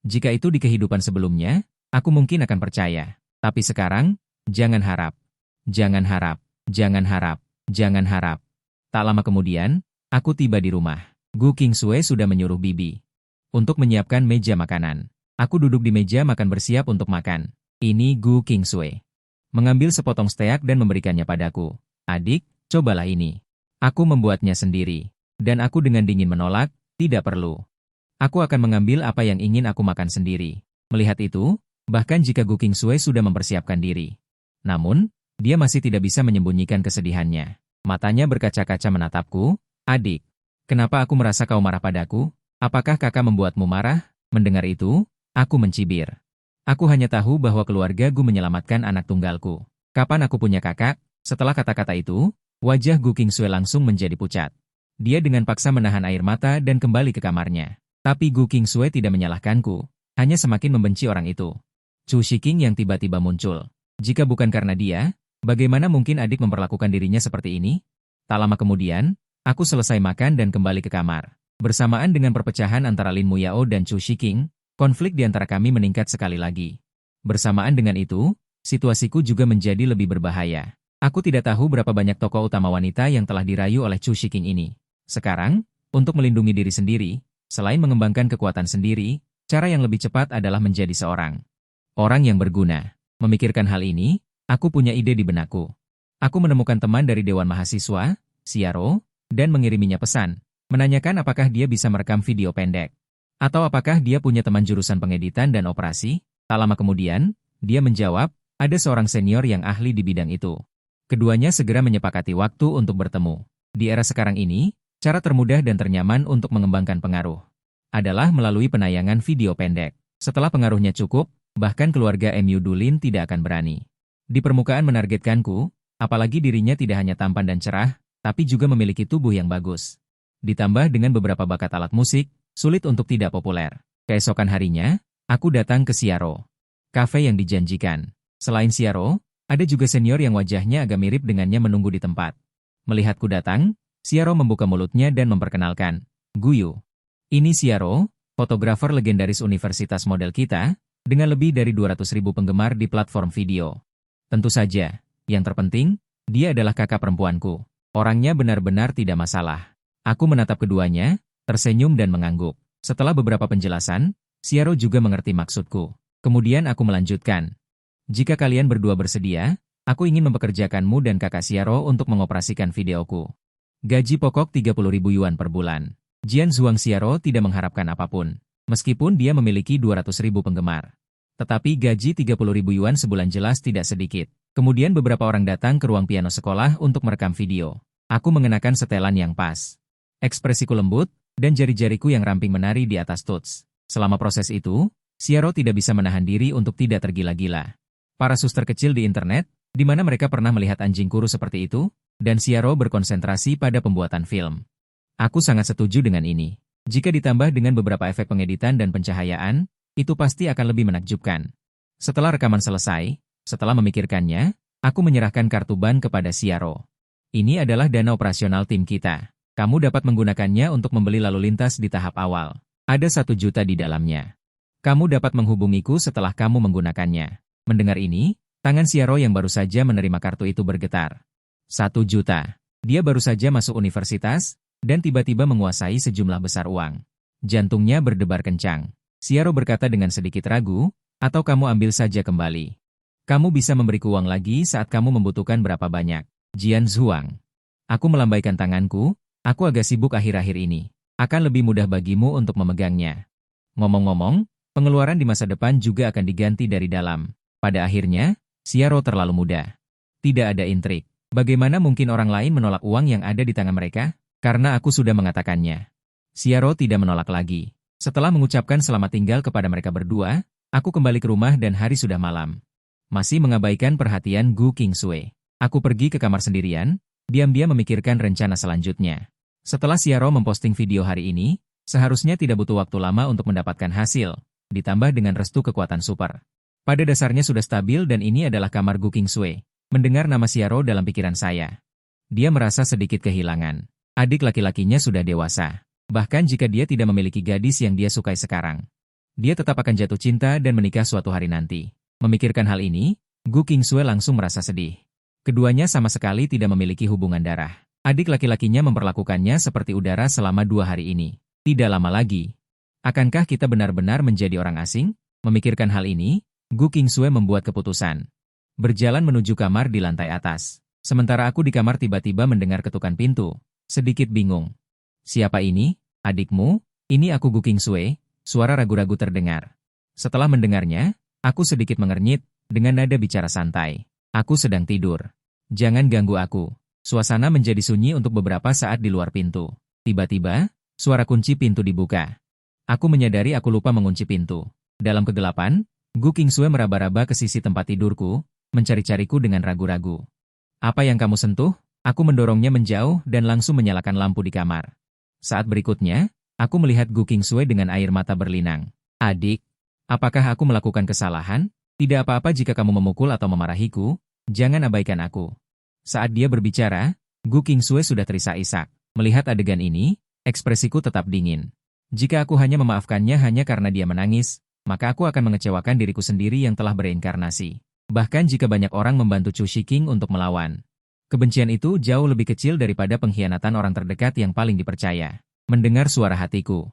Jika itu di kehidupan sebelumnya, aku mungkin akan percaya. Tapi sekarang, jangan harap. Jangan harap. Jangan harap. Jangan harap. Tak lama kemudian, aku tiba di rumah. Gu Qingsui sudah menyuruh bibi untuk menyiapkan meja makanan. Aku duduk di meja makan bersiap untuk makan. Ini Gu Qingsui mengambil sepotong steak dan memberikannya padaku. Adik, cobalah ini. Aku membuatnya sendiri. Dan aku dengan dingin menolak, tidak perlu. Aku akan mengambil apa yang ingin aku makan sendiri. Melihat itu, bahkan jika Gu Qingsui sudah mempersiapkan diri. Namun, dia masih tidak bisa menyembunyikan kesedihannya. Matanya berkaca-kaca menatapku. Adik, kenapa aku merasa kau marah padaku? Apakah kakak membuatmu marah? Mendengar itu, aku mencibir. Aku hanya tahu bahwa keluarga Gu menyelamatkan anak tunggalku. Kapan aku punya kakak? Setelah kata-kata itu, wajah Gu Qingsui langsung menjadi pucat. Dia dengan paksa menahan air mata dan kembali ke kamarnya. Tapi Gu Qingsui tidak menyalahkanku, hanya semakin membenci orang itu. Chu Shiking yang tiba-tiba muncul. Jika bukan karena dia, bagaimana mungkin adik memperlakukan dirinya seperti ini? Tak lama kemudian, aku selesai makan dan kembali ke kamar. Bersamaan dengan perpecahan antara Lin Muyao dan Chu Shiking, konflik di antara kami meningkat sekali lagi. Bersamaan dengan itu, situasiku juga menjadi lebih berbahaya. Aku tidak tahu berapa banyak tokoh utama wanita yang telah dirayu oleh Chu Shiking ini. Sekarang, untuk melindungi diri sendiri, selain mengembangkan kekuatan sendiri, cara yang lebih cepat adalah menjadi seorang orang yang berguna. Memikirkan hal ini, aku punya ide di benakku. Aku menemukan teman dari Dewan Mahasiswa, Xiaro, dan mengiriminya pesan, menanyakan apakah dia bisa merekam video pendek. Atau apakah dia punya teman jurusan pengeditan dan operasi. Tak lama kemudian, dia menjawab, ada seorang senior yang ahli di bidang itu. Keduanya segera menyepakati waktu untuk bertemu. Di era sekarang ini, cara termudah dan ternyaman untuk mengembangkan pengaruh adalah melalui penayangan video pendek. Setelah pengaruhnya cukup, bahkan keluarga MU Dulin tidak akan berani. Di permukaan menargetkanku, apalagi dirinya tidak hanya tampan dan cerah, tapi juga memiliki tubuh yang bagus. Ditambah dengan beberapa bakat alat musik, sulit untuk tidak populer. Keesokan harinya, aku datang ke Xiaro, kafe yang dijanjikan. Selain Xiaro, ada juga senior yang wajahnya agak mirip dengannya menunggu di tempat. Melihatku datang, Xiaro membuka mulutnya dan memperkenalkan, Guyu. Ini Xiaro, fotografer legendaris universitas model kita, dengan lebih dari 200.000 penggemar di platform video. Tentu saja, yang terpenting, dia adalah kakak perempuanku. Orangnya benar-benar tidak masalah. Aku menatap keduanya, tersenyum dan mengangguk. Setelah beberapa penjelasan, Xiaro juga mengerti maksudku. Kemudian aku melanjutkan. Jika kalian berdua bersedia, aku ingin mempekerjakanmu dan kakak Xiaro untuk mengoperasikan videoku. Gaji pokok 30.000 yuan per bulan. Jian Zhuang Xiaro tidak mengharapkan apapun, meskipun dia memiliki 200.000 penggemar. Tetapi gaji 30.000 yuan sebulan jelas tidak sedikit. Kemudian beberapa orang datang ke ruang piano sekolah untuk merekam video. Aku mengenakan setelan yang pas. Ekspresiku lembut, dan jari-jariku yang ramping menari di atas tuts. Selama proses itu, Xiaro tidak bisa menahan diri untuk tidak tergila-gila. Para suster kecil di internet, di mana mereka pernah melihat anjing kurus seperti itu? dan Xiaro berkonsentrasi pada pembuatan film. Aku sangat setuju dengan ini. Jika ditambah dengan beberapa efek pengeditan dan pencahayaan, itu pasti akan lebih menakjubkan. Setelah rekaman selesai, setelah memikirkannya, aku menyerahkan kartu ban kepada Xiaro. Ini adalah dana operasional tim kita. Kamu dapat menggunakannya untuk membeli lalu lintas di tahap awal. Ada 1 juta di dalamnya. Kamu dapat menghubungiku setelah kamu menggunakannya. Mendengar ini, tangan Xiaro yang baru saja menerima kartu itu bergetar. 1 juta. Dia baru saja masuk universitas, dan tiba-tiba menguasai sejumlah besar uang. Jantungnya berdebar kencang. Xiaro berkata dengan sedikit ragu, atau kamu ambil saja kembali. Kamu bisa memberiku uang lagi saat kamu membutuhkan berapa banyak. Jian Zhuang. Aku melambaikan tanganku, aku agak sibuk akhir-akhir ini. Akan lebih mudah bagimu untuk memegangnya. Ngomong-ngomong, pengeluaran di masa depan juga akan diganti dari dalam. Pada akhirnya, Xiaro terlalu muda. Tidak ada intrik. Bagaimana mungkin orang lain menolak uang yang ada di tangan mereka? Karena aku sudah mengatakannya. Xiaro tidak menolak lagi. Setelah mengucapkan selamat tinggal kepada mereka berdua, aku kembali ke rumah dan hari sudah malam. Masih mengabaikan perhatian Gu Qingsui. Aku pergi ke kamar sendirian, diam-diam memikirkan rencana selanjutnya. Setelah Xiaro memposting video hari ini, seharusnya tidak butuh waktu lama untuk mendapatkan hasil, ditambah dengan restu kekuatan super. Pada dasarnya sudah stabil dan ini adalah kamar Gu Qingsui. Mendengar nama Xiaro dalam pikiran saya. Dia merasa sedikit kehilangan. Adik laki-lakinya sudah dewasa. Bahkan jika dia tidak memiliki gadis yang dia sukai sekarang. Dia tetap akan jatuh cinta dan menikah suatu hari nanti. Memikirkan hal ini, Gu Qingsui langsung merasa sedih. Keduanya sama sekali tidak memiliki hubungan darah. Adik laki-lakinya memperlakukannya seperti udara selama 2 hari ini. Tidak lama lagi. Akankah kita benar-benar menjadi orang asing? Memikirkan hal ini, Gu Qingsui membuat keputusan. Berjalan menuju kamar di lantai atas. Sementara aku di kamar tiba-tiba mendengar ketukan pintu. Sedikit bingung. Siapa ini? Adikmu? Ini aku Gu Qingsui. Suara ragu-ragu terdengar. Setelah mendengarnya, aku sedikit mengernyit, dengan nada bicara santai. Aku sedang tidur. Jangan ganggu aku. Suasana menjadi sunyi untuk beberapa saat di luar pintu. Tiba-tiba, suara kunci pintu dibuka. Aku menyadari aku lupa mengunci pintu. Dalam kegelapan, Gu Qingsui meraba-raba ke sisi tempat tidurku, mencari-cariku dengan ragu-ragu. Apa yang kamu sentuh? Aku mendorongnya menjauh dan langsung menyalakan lampu di kamar. Saat berikutnya, aku melihat Gu Qingsui dengan air mata berlinang. Adik, apakah aku melakukan kesalahan? Tidak apa-apa jika kamu memukul atau memarahiku, jangan abaikan aku. Saat dia berbicara, Gu Qingsui sudah terisak-isak. Melihat adegan ini, ekspresiku tetap dingin. Jika aku hanya memaafkannya hanya karena dia menangis, maka aku akan mengecewakan diriku sendiri yang telah bereinkarnasi. Bahkan jika banyak orang membantu Chu Shiking untuk melawan. Kebencian itu jauh lebih kecil daripada pengkhianatan orang terdekat yang paling dipercaya. Mendengar suara hatiku,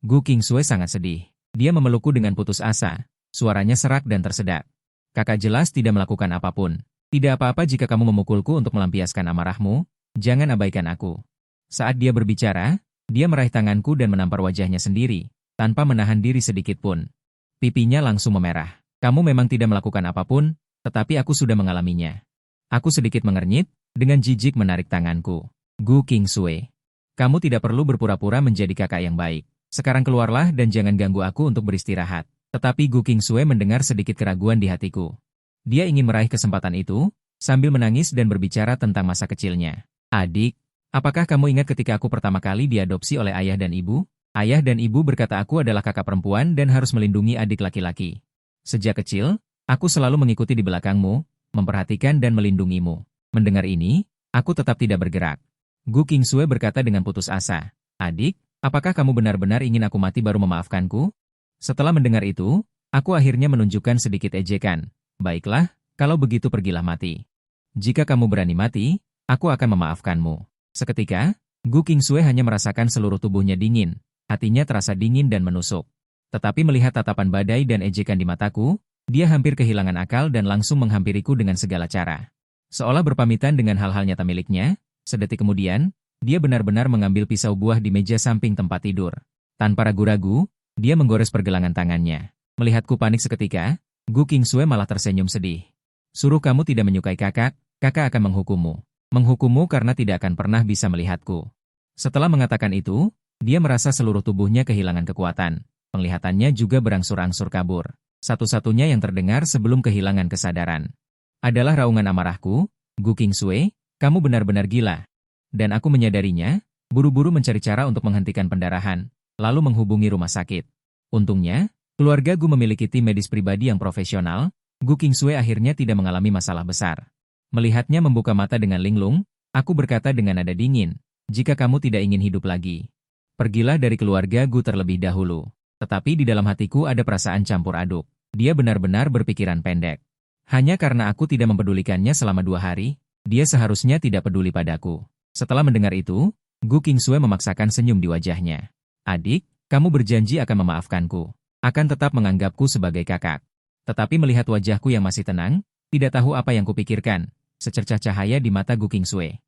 Gu Qingsui sangat sedih. Dia memelukku dengan putus asa. Suaranya serak dan tersedak. Kakak jelas tidak melakukan apapun. Tidak apa-apa jika kamu memukulku untuk melampiaskan amarahmu, jangan abaikan aku. Saat dia berbicara, dia meraih tanganku dan menampar wajahnya sendiri, tanpa menahan diri sedikit pun. Pipinya langsung memerah. Kamu memang tidak melakukan apapun, tetapi aku sudah mengalaminya. Aku sedikit mengernyit, dengan jijik menarik tanganku. Gu Qingsui, kamu tidak perlu berpura-pura menjadi kakak yang baik. Sekarang keluarlah dan jangan ganggu aku untuk beristirahat. Tetapi Gu Qingsui mendengar sedikit keraguan di hatiku. Dia ingin meraih kesempatan itu, sambil menangis dan berbicara tentang masa kecilnya. Adik, apakah kamu ingat ketika aku pertama kali diadopsi oleh ayah dan ibu? Ayah dan ibu berkata aku adalah kakak perempuan dan harus melindungi adik laki-laki. Sejak kecil, aku selalu mengikuti di belakangmu, memperhatikan dan melindungimu. Mendengar ini, aku tetap tidak bergerak. Gu Qingsui berkata dengan putus asa. Adik, apakah kamu benar-benar ingin aku mati baru memaafkanku? Setelah mendengar itu, aku akhirnya menunjukkan sedikit ejekan. Baiklah, kalau begitu pergilah mati. Jika kamu berani mati, aku akan memaafkanmu. Seketika, Gu Qingsui hanya merasakan seluruh tubuhnya dingin, hatinya terasa dingin dan menusuk. Tetapi melihat tatapan badai dan ejekan di mataku, dia hampir kehilangan akal dan langsung menghampiriku dengan segala cara. Seolah berpamitan dengan hal-hal nyata miliknya, sedetik kemudian, dia benar-benar mengambil pisau buah di meja samping tempat tidur. Tanpa ragu-ragu, dia menggores pergelangan tangannya. Melihatku panik seketika, Gu Qingsui malah tersenyum sedih. Suruh kamu tidak menyukai kakak, kakak akan menghukummu. Menghukummu karena tidak akan pernah bisa melihatku. Setelah mengatakan itu, dia merasa seluruh tubuhnya kehilangan kekuatan. Penglihatannya juga berangsur-angsur kabur. Satu-satunya yang terdengar sebelum kehilangan kesadaran adalah raungan amarahku. Gu Qingsui, Kamu benar-benar gila. Dan aku menyadarinya, buru-buru mencari cara untuk menghentikan pendarahan, lalu menghubungi rumah sakit. Untungnya, keluarga Gu memiliki tim medis pribadi yang profesional. Gu Qingsui akhirnya tidak mengalami masalah besar. Melihatnya membuka mata dengan linglung, aku berkata dengan nada dingin, jika kamu tidak ingin hidup lagi, pergilah dari keluarga Gu terlebih dahulu. Tetapi di dalam hatiku ada perasaan campur aduk. Dia benar-benar berpikiran pendek. Hanya karena aku tidak mempedulikannya selama 2 hari, dia seharusnya tidak peduli padaku. Setelah mendengar itu, Gu Qingsui memaksakan senyum di wajahnya. Adik, kamu berjanji akan memaafkanku. Akan tetap menganggapku sebagai kakak. Tetapi melihat wajahku yang masih tenang, tidak tahu apa yang kupikirkan. Secercah cahaya di mata Gu Qingsui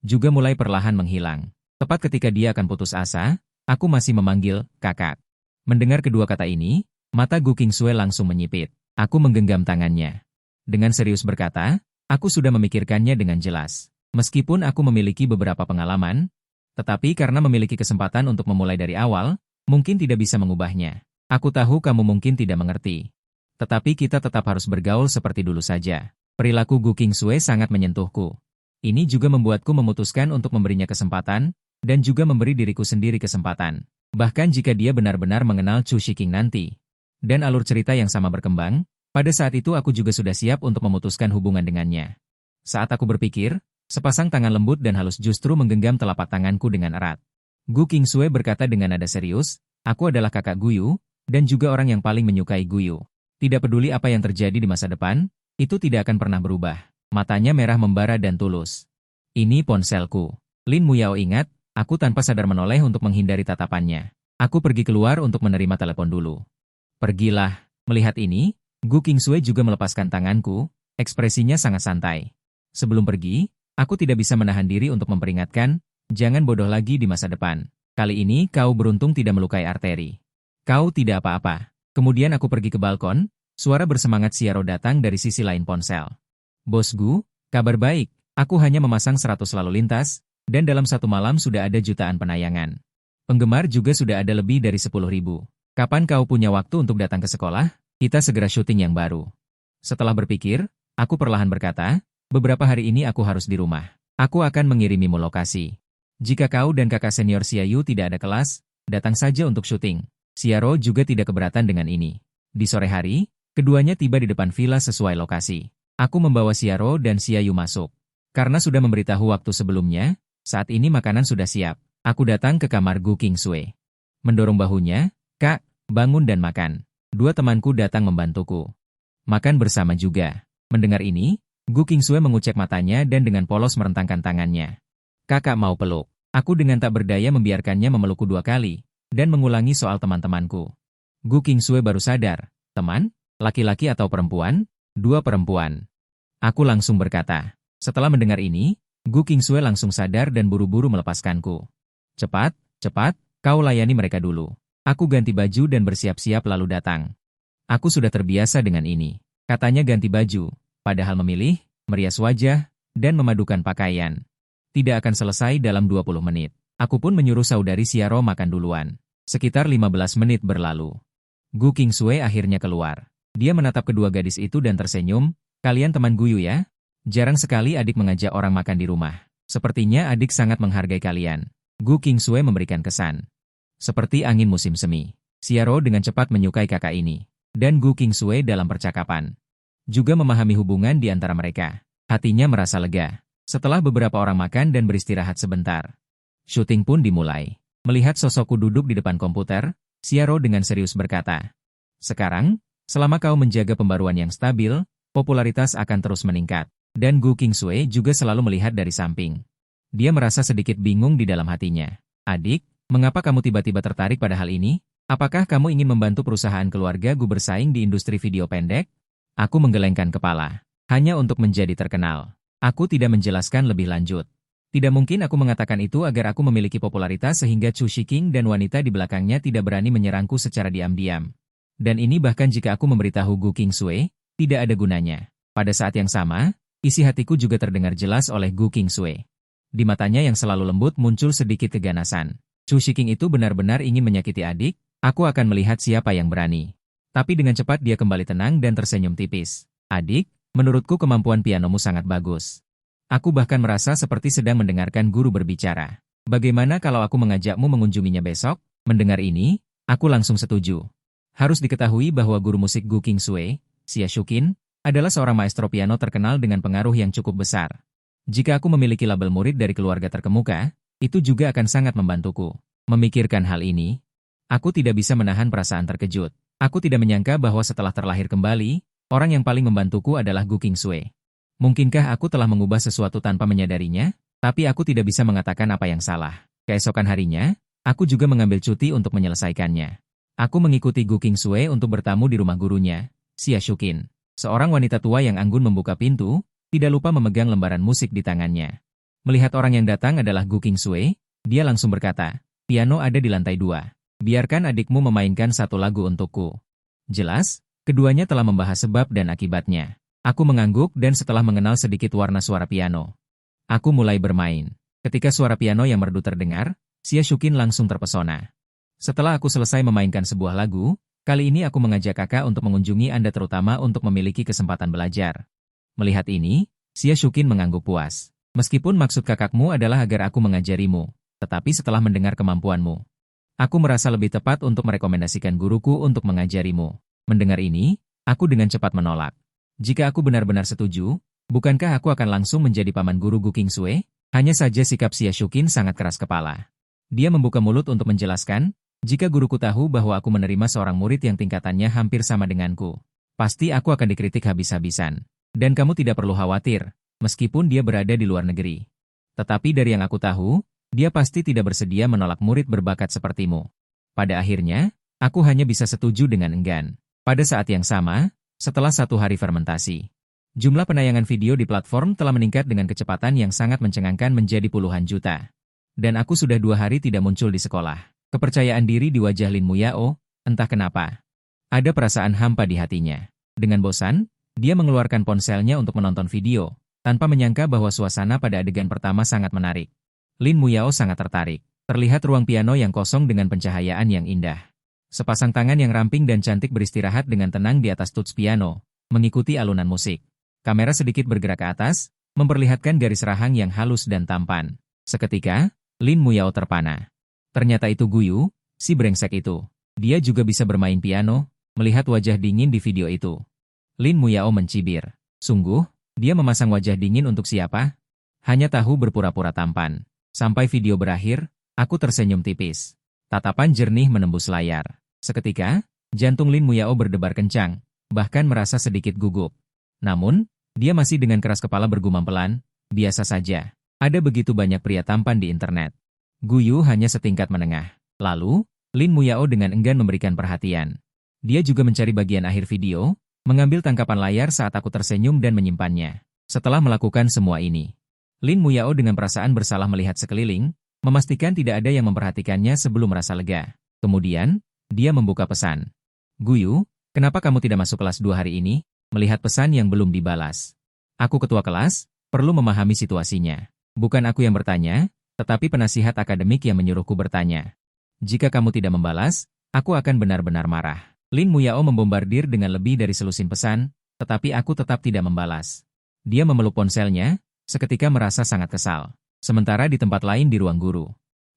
juga mulai perlahan menghilang. Tepat ketika dia akan putus asa, aku masih memanggil kakak. Mendengar kedua kata ini, mata Gu Qingsui langsung menyipit. Aku menggenggam tangannya. Dengan serius berkata, aku sudah memikirkannya dengan jelas. Meskipun aku memiliki beberapa pengalaman, tetapi karena memiliki kesempatan untuk memulai dari awal, mungkin tidak bisa mengubahnya. Aku tahu kamu mungkin tidak mengerti. Tetapi kita tetap harus bergaul seperti dulu saja. Perilaku Gu Qingsui sangat menyentuhku. Ini juga membuatku memutuskan untuk memberinya kesempatan, dan juga memberi diriku sendiri kesempatan. Bahkan jika dia benar-benar mengenal Chu Shiking nanti. Dan alur cerita yang sama berkembang, pada saat itu aku juga sudah siap untuk memutuskan hubungan dengannya. Saat aku berpikir, sepasang tangan lembut dan halus justru menggenggam telapak tanganku dengan erat. Gu Qingsui berkata dengan nada serius, aku adalah kakak Guyu, dan juga orang yang paling menyukai Guyu. Tidak peduli apa yang terjadi di masa depan, itu tidak akan pernah berubah. Matanya merah membara dan tulus. Ini ponselku. Lin Muyao ingat, aku tanpa sadar menoleh untuk menghindari tatapannya. Aku pergi keluar untuk menerima telepon dulu. Pergilah. Melihat ini, Gu Qingsui juga melepaskan tanganku, ekspresinya sangat santai. Sebelum pergi, aku tidak bisa menahan diri untuk memperingatkan, jangan bodoh lagi di masa depan. Kali ini kau beruntung tidak melukai arteri. Kau tidak apa-apa. Kemudian aku pergi ke balkon, suara bersemangat Xiaro datang dari sisi lain ponsel. Bos Gu, kabar baik, aku hanya memasang 100 lalu lintas, dan dalam satu malam sudah ada jutaan penayangan. Penggemar juga sudah ada lebih dari 10.000. Kapan kau punya waktu untuk datang ke sekolah? Kita segera syuting yang baru. Setelah berpikir, aku perlahan berkata, beberapa hari ini aku harus di rumah. Aku akan mengirimimu lokasi. Jika kau dan kakak senior Xiaoyu tidak ada kelas, datang saja untuk syuting. Xiaro juga tidak keberatan dengan ini. Di sore hari, keduanya tiba di depan villa sesuai lokasi. Aku membawa Xiaro dan Xiaoyu masuk. Karena sudah memberitahu waktu sebelumnya, saat ini makanan sudah siap. Aku datang ke kamar Gu Qingsui. Mendorong bahunya, Kak, bangun dan makan. Dua temanku datang membantuku. Makan bersama juga. Mendengar ini, Gu Qingsui mengucek matanya dan dengan polos merentangkan tangannya. Kakak mau peluk. Aku dengan tak berdaya membiarkannya memelukku 2 kali, dan mengulangi soal teman-temanku. Gu Qingsui baru sadar, teman, laki-laki atau perempuan? 2 perempuan. Aku langsung berkata. Setelah mendengar ini, Gu Qingsui langsung sadar dan buru-buru melepaskanku. Cepat, cepat, kau layani mereka dulu. Aku ganti baju dan bersiap-siap lalu datang. Aku sudah terbiasa dengan ini. Katanya ganti baju, padahal memilih, merias wajah, dan memadukan pakaian. Tidak akan selesai dalam 20 menit. Aku pun menyuruh saudari Xiaro makan duluan. Sekitar 15 menit berlalu. Gu Qingsui akhirnya keluar. Dia menatap kedua gadis itu dan tersenyum, kalian teman Guyu ya? Jarang sekali adik mengajak orang makan di rumah. Sepertinya adik sangat menghargai kalian. Gu Qingsui memberikan kesan. Seperti angin musim semi. Xiaro dengan cepat menyukai kakak ini. Dan Gu Qingsui dalam percakapan. Juga memahami hubungan di antara mereka. Hatinya merasa lega. Setelah beberapa orang makan dan beristirahat sebentar. Syuting pun dimulai. Melihat sosokku duduk di depan komputer, Xiaro dengan serius berkata. Sekarang, selama kau menjaga pembaruan yang stabil, popularitas akan terus meningkat. Dan Gu Qingsui juga selalu melihat dari samping. Dia merasa sedikit bingung di dalam hatinya. Adik, mengapa kamu tiba-tiba tertarik pada hal ini? Apakah kamu ingin membantu perusahaan keluarga Gu bersaing di industri video pendek? Aku menggelengkan kepala. Hanya untuk menjadi terkenal. Aku tidak menjelaskan lebih lanjut. Tidak mungkin aku mengatakan itu agar aku memiliki popularitas sehingga Chu Shiking dan wanita di belakangnya tidak berani menyerangku secara diam-diam. Dan ini bahkan jika aku memberitahu Gu Qingsui, tidak ada gunanya. Pada saat yang sama, isi hatiku juga terdengar jelas oleh Gu Qingsui. Di matanya yang selalu lembut muncul sedikit keganasan. Chu Shiking itu benar-benar ingin menyakiti adik, aku akan melihat siapa yang berani. Tapi dengan cepat dia kembali tenang dan tersenyum tipis. Adik, menurutku kemampuan pianomu sangat bagus. Aku bahkan merasa seperti sedang mendengarkan guru berbicara. Bagaimana kalau aku mengajakmu mengunjunginya besok? Mendengar ini, aku langsung setuju. Harus diketahui bahwa guru musik Gu Qingsui, Xia Shuqin, adalah seorang maestro piano terkenal dengan pengaruh yang cukup besar. Jika aku memiliki label murid dari keluarga terkemuka, itu juga akan sangat membantuku. Memikirkan hal ini, aku tidak bisa menahan perasaan terkejut. Aku tidak menyangka bahwa setelah terlahir kembali, orang yang paling membantuku adalah Gu Qingsui. Mungkinkah aku telah mengubah sesuatu tanpa menyadarinya? Tapi aku tidak bisa mengatakan apa yang salah. Keesokan harinya, aku juga mengambil cuti untuk menyelesaikannya. Aku mengikuti Gu Qingsui untuk bertamu di rumah gurunya, Xia Shuqin. Seorang wanita tua yang anggun membuka pintu, tidak lupa memegang lembaran musik di tangannya. Melihat orang yang datang adalah Gu Qingsui, dia langsung berkata, "Piano ada di lantai 2. Biarkan adikmu memainkan satu lagu untukku." Jelas, keduanya telah membahas sebab dan akibatnya. Aku mengangguk dan setelah mengenal sedikit warna suara piano, aku mulai bermain. Ketika suara piano yang merdu terdengar, Xia Shuqin langsung terpesona. Setelah aku selesai memainkan sebuah lagu, kali ini aku mengajak kakak untuk mengunjungi Anda terutama untuk memiliki kesempatan belajar. Melihat ini, Xia Shuqin mengangguk puas. Meskipun maksud kakakmu adalah agar aku mengajarimu, tetapi setelah mendengar kemampuanmu, aku merasa lebih tepat untuk merekomendasikan guruku untuk mengajarimu. Mendengar ini, aku dengan cepat menolak. Jika aku benar-benar setuju, bukankah aku akan langsung menjadi paman guru Gu Qingsui? Hanya saja sikap Xia Shuqin sangat keras kepala. Dia membuka mulut untuk menjelaskan, jika guruku tahu bahwa aku menerima seorang murid yang tingkatannya hampir sama denganku, pasti aku akan dikritik habis-habisan. Dan kamu tidak perlu khawatir, meskipun dia berada di luar negeri. Tetapi dari yang aku tahu, dia pasti tidak bersedia menolak murid berbakat sepertimu. Pada akhirnya, aku hanya bisa setuju dengan enggan. Pada saat yang sama, setelah 1 hari fermentasi, jumlah penayangan video di platform telah meningkat dengan kecepatan yang sangat mencengangkan menjadi puluhan juta. Dan aku sudah 2 hari tidak muncul di sekolah. Kepercayaan diri di wajah Lin Muyao, entah kenapa. Ada perasaan hampa di hatinya. Dengan bosan, dia mengeluarkan ponselnya untuk menonton video, tanpa menyangka bahwa suasana pada adegan pertama sangat menarik. Lin Muyao sangat tertarik. Terlihat ruang piano yang kosong dengan pencahayaan yang indah. Sepasang tangan yang ramping dan cantik beristirahat dengan tenang di atas tuts piano, mengikuti alunan musik. Kamera sedikit bergerak ke atas, memperlihatkan garis rahang yang halus dan tampan. Seketika, Lin Muyao terpana. Ternyata itu Guyu, si brengsek itu. Dia juga bisa bermain piano, melihat wajah dingin di video itu. Lin Muyao mencibir. Sungguh, dia memasang wajah dingin untuk siapa? Hanya tahu berpura-pura tampan. Sampai video berakhir, aku tersenyum tipis. Tatapan jernih menembus layar. Seketika, jantung Lin Muyao berdebar kencang, bahkan merasa sedikit gugup. Namun, dia masih dengan keras kepala bergumam pelan, biasa saja. Ada begitu banyak pria tampan di internet. Guyu hanya setingkat menengah. Lalu, Lin Muyao dengan enggan memberikan perhatian. Dia juga mencari bagian akhir video, mengambil tangkapan layar saat aku tersenyum dan menyimpannya. Setelah melakukan semua ini, Lin Muyao dengan perasaan bersalah melihat sekeliling, memastikan tidak ada yang memperhatikannya sebelum merasa lega. Kemudian, dia membuka pesan. Guyu, kenapa kamu tidak masuk kelas 2 hari ini? Melihat pesan yang belum dibalas. Aku ketua kelas, perlu memahami situasinya. Bukan aku yang bertanya, tetapi penasihat akademik yang menyuruhku bertanya. Jika kamu tidak membalas, aku akan benar-benar marah. Lin Muyao membombardir dengan lebih dari selusin pesan, tetapi aku tetap tidak membalas. Dia memeluk ponselnya, seketika merasa sangat kesal. Sementara di tempat lain di ruang guru,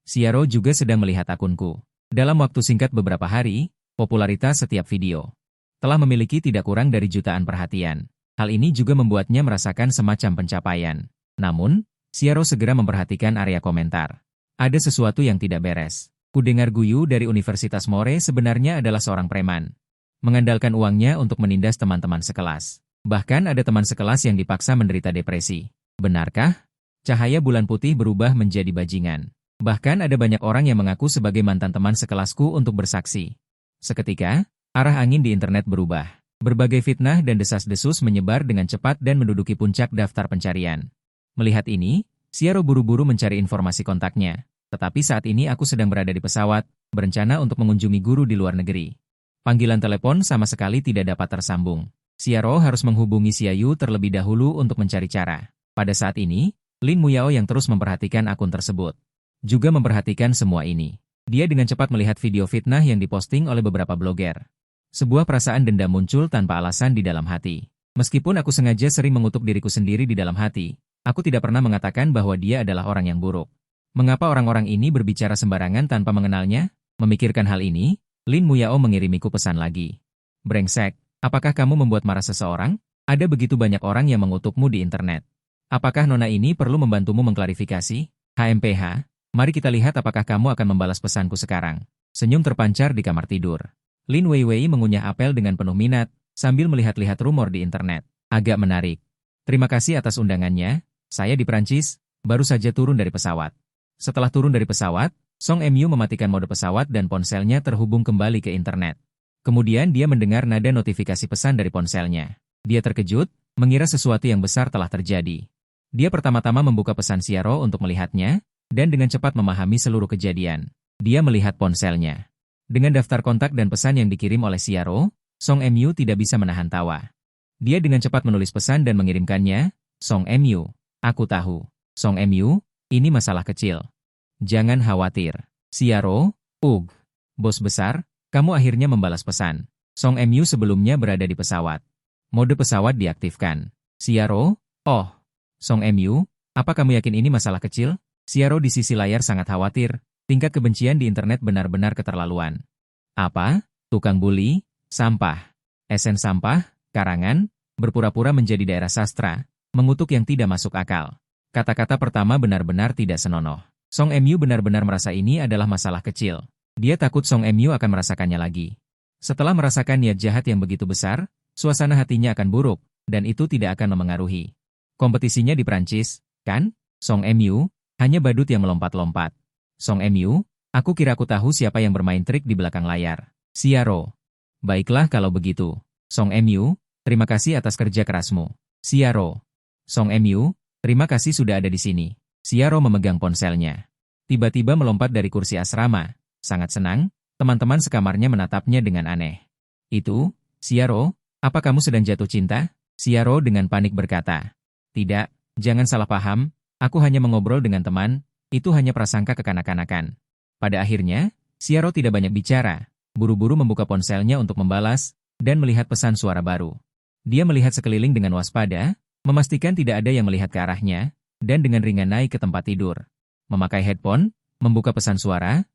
Xiaro juga sedang melihat akunku. Dalam waktu singkat beberapa hari, popularitas setiap video telah memiliki tidak kurang dari jutaan perhatian. Hal ini juga membuatnya merasakan semacam pencapaian. Namun, Xiaro segera memperhatikan area komentar. Ada sesuatu yang tidak beres. Kudengar Guyu dari Universitas More sebenarnya adalah seorang preman. Mengandalkan uangnya untuk menindas teman-teman sekelas. Bahkan ada teman sekelas yang dipaksa menderita depresi. Benarkah? Cahaya bulan putih berubah menjadi bajingan. Bahkan ada banyak orang yang mengaku sebagai mantan teman sekelasku untuk bersaksi. Seketika, arah angin di internet berubah. Berbagai fitnah dan desas-desus menyebar dengan cepat dan menduduki puncak daftar pencarian. Melihat ini, Xiaro buru-buru mencari informasi kontaknya. Tetapi saat ini aku sedang berada di pesawat, berencana untuk mengunjungi guru di luar negeri. Panggilan telepon sama sekali tidak dapat tersambung. Xiaro harus menghubungi Xiaoyu terlebih dahulu untuk mencari cara. Pada saat ini, Lin Muyao yang terus memperhatikan akun tersebut juga memperhatikan semua ini. Dia dengan cepat melihat video fitnah yang diposting oleh beberapa blogger. Sebuah perasaan dendam muncul tanpa alasan di dalam hati. Meskipun aku sengaja sering mengutuk diriku sendiri di dalam hati, Aku tidak pernah mengatakan bahwa dia adalah orang yang buruk. Mengapa orang-orang ini berbicara sembarangan tanpa mengenalnya? Memikirkan hal ini, Lin Muyao mengirimiku pesan lagi. Brengsek, apakah kamu membuat marah seseorang? Ada begitu banyak orang yang mengutukmu di internet. Apakah nona ini perlu membantumu mengklarifikasi? HMPH, mari kita lihat apakah kamu akan membalas pesanku sekarang. Senyum terpancar di kamar tidur. Lin Weiwei mengunyah apel dengan penuh minat, sambil melihat-lihat rumor di internet. Agak menarik. Terima kasih atas undangannya, saya di Prancis, baru saja turun dari pesawat. Setelah turun dari pesawat, Song Mu mematikan mode pesawat dan ponselnya terhubung kembali ke internet. Kemudian dia mendengar nada notifikasi pesan dari ponselnya. Dia terkejut, mengira sesuatu yang besar telah terjadi. Dia pertama-tama membuka pesan Xiaro untuk melihatnya, dan dengan cepat memahami seluruh kejadian. Dia melihat ponselnya. Dengan daftar kontak dan pesan yang dikirim oleh Xiaro, Song Mu tidak bisa menahan tawa. Dia dengan cepat menulis pesan dan mengirimkannya. Song Mu, aku tahu. Song Mu, ini masalah kecil. Jangan khawatir. Xiaro, bos besar, kamu akhirnya membalas pesan. Song Mu sebelumnya berada di pesawat. Mode pesawat diaktifkan. Xiaro, Song Mu, apa kamu yakin ini masalah kecil? Xiaro di sisi layar sangat khawatir, tingkat kebencian di internet benar-benar keterlaluan. Apa? Tukang bully? Sampah. Esen sampah, karangan, berpura-pura menjadi daerah sastra, mengutuk yang tidak masuk akal. Kata-kata pertama benar-benar tidak senonoh. Song Mu benar-benar merasa ini adalah masalah kecil. Dia takut Song Mu akan merasakannya lagi. Setelah merasakan niat jahat yang begitu besar, suasana hatinya akan buruk, dan itu tidak akan memengaruhi. Kompetisinya di Prancis, kan? Song Mu, hanya badut yang melompat-lompat. Song Mu, aku kira aku tahu siapa yang bermain trik di belakang layar. Xiaro. Baiklah kalau begitu. Song Mu, terima kasih atas kerja kerasmu. Xiaro. Song Mu, terima kasih sudah ada di sini. Xiaro memegang ponselnya. Tiba-tiba melompat dari kursi asrama. Sangat senang, teman-teman sekamarnya menatapnya dengan aneh. Itu, Xiaro, apa kamu sedang jatuh cinta? Xiaro dengan panik berkata. Tidak, jangan salah paham, aku hanya mengobrol dengan teman, itu hanya prasangka kekanak-kanakan. Pada akhirnya, Xiaro tidak banyak bicara, buru-buru membuka ponselnya untuk membalas, dan melihat pesan suara baru. Dia melihat sekeliling dengan waspada, memastikan tidak ada yang melihat ke arahnya, dan dengan ringan naik ke tempat tidur. Memakai headphone, membuka pesan suara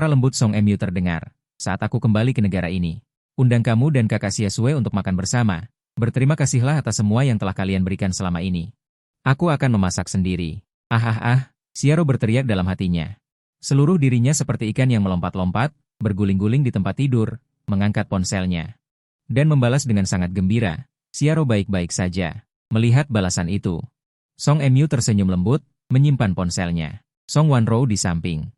lembut Song Mu terdengar. Saat aku kembali ke negara ini, undang kamu dan kakak Xiasue untuk makan bersama. Berterima kasihlah atas semua yang telah kalian berikan selama ini. Aku akan memasak sendiri. Xiaro berteriak dalam hatinya. Seluruh dirinya seperti ikan yang melompat-lompat, berguling-guling di tempat tidur, mengangkat ponselnya. Dan membalas dengan sangat gembira. Xiaro baik-baik saja. Melihat balasan itu, Song Mu tersenyum lembut, menyimpan ponselnya. Song Wanrou di samping.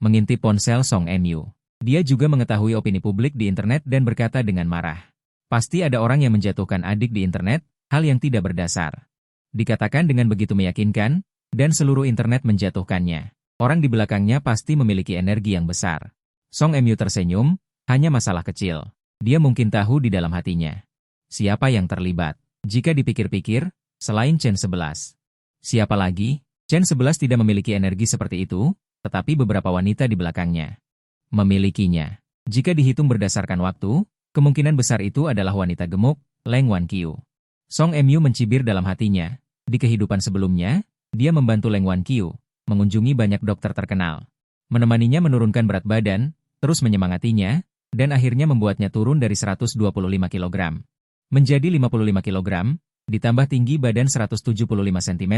Mengintip ponsel Song Mu. Dia juga mengetahui opini publik di internet dan berkata dengan marah. Pasti ada orang yang menjatuhkan adik di internet, hal yang tidak berdasar. Dikatakan dengan begitu meyakinkan, dan seluruh internet menjatuhkannya. Orang di belakangnya pasti memiliki energi yang besar. Song Mu tersenyum, hanya masalah kecil. Dia mungkin tahu di dalam hatinya. Siapa yang terlibat? Jika dipikir-pikir, selain Chen 11. Siapa lagi? Chen 11 tidak memiliki energi seperti itu, tetapi beberapa wanita di belakangnya memilikinya. Jika dihitung berdasarkan waktu, kemungkinan besar itu adalah wanita gemuk, Leng Wanqiu. Song Mu mencibir dalam hatinya. Di kehidupan sebelumnya, dia membantu Leng Wanqiu, mengunjungi banyak dokter terkenal. Menemaninya menurunkan berat badan, terus menyemangatinya, dan akhirnya membuatnya turun dari 125 kg menjadi 55 kg, ditambah tinggi badan 175 cm,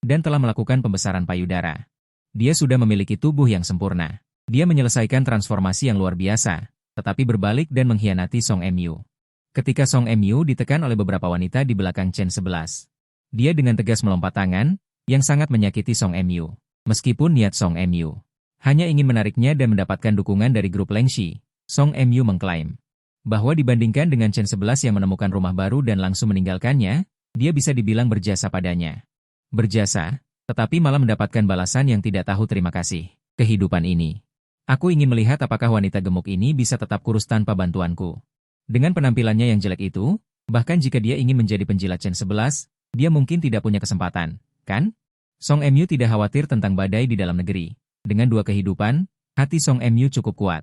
dan telah melakukan pembesaran payudara. Dia sudah memiliki tubuh yang sempurna. Dia menyelesaikan transformasi yang luar biasa, tetapi berbalik dan mengkhianati Song Mu. Ketika Song Mu ditekan oleh beberapa wanita di belakang Chen 11, dia dengan tegas melompat tangan, yang sangat menyakiti Song Mu. Meskipun niat Song Mu hanya ingin menariknya dan mendapatkan dukungan dari grup Lengxi, Song Mu mengklaim bahwa dibandingkan dengan Chen 11 yang menemukan rumah baru dan langsung meninggalkannya, dia bisa dibilang berjasa padanya. Berjasa, tetapi malah mendapatkan balasan yang tidak tahu terima kasih. Kehidupan ini. Aku ingin melihat apakah wanita gemuk ini bisa tetap kurus tanpa bantuanku. Dengan penampilannya yang jelek itu, bahkan jika dia ingin menjadi penjilat Chen 11, dia mungkin tidak punya kesempatan, kan? Song Mu tidak khawatir tentang badai di dalam negeri. Dengan dua kehidupan, hati Song Mu cukup kuat.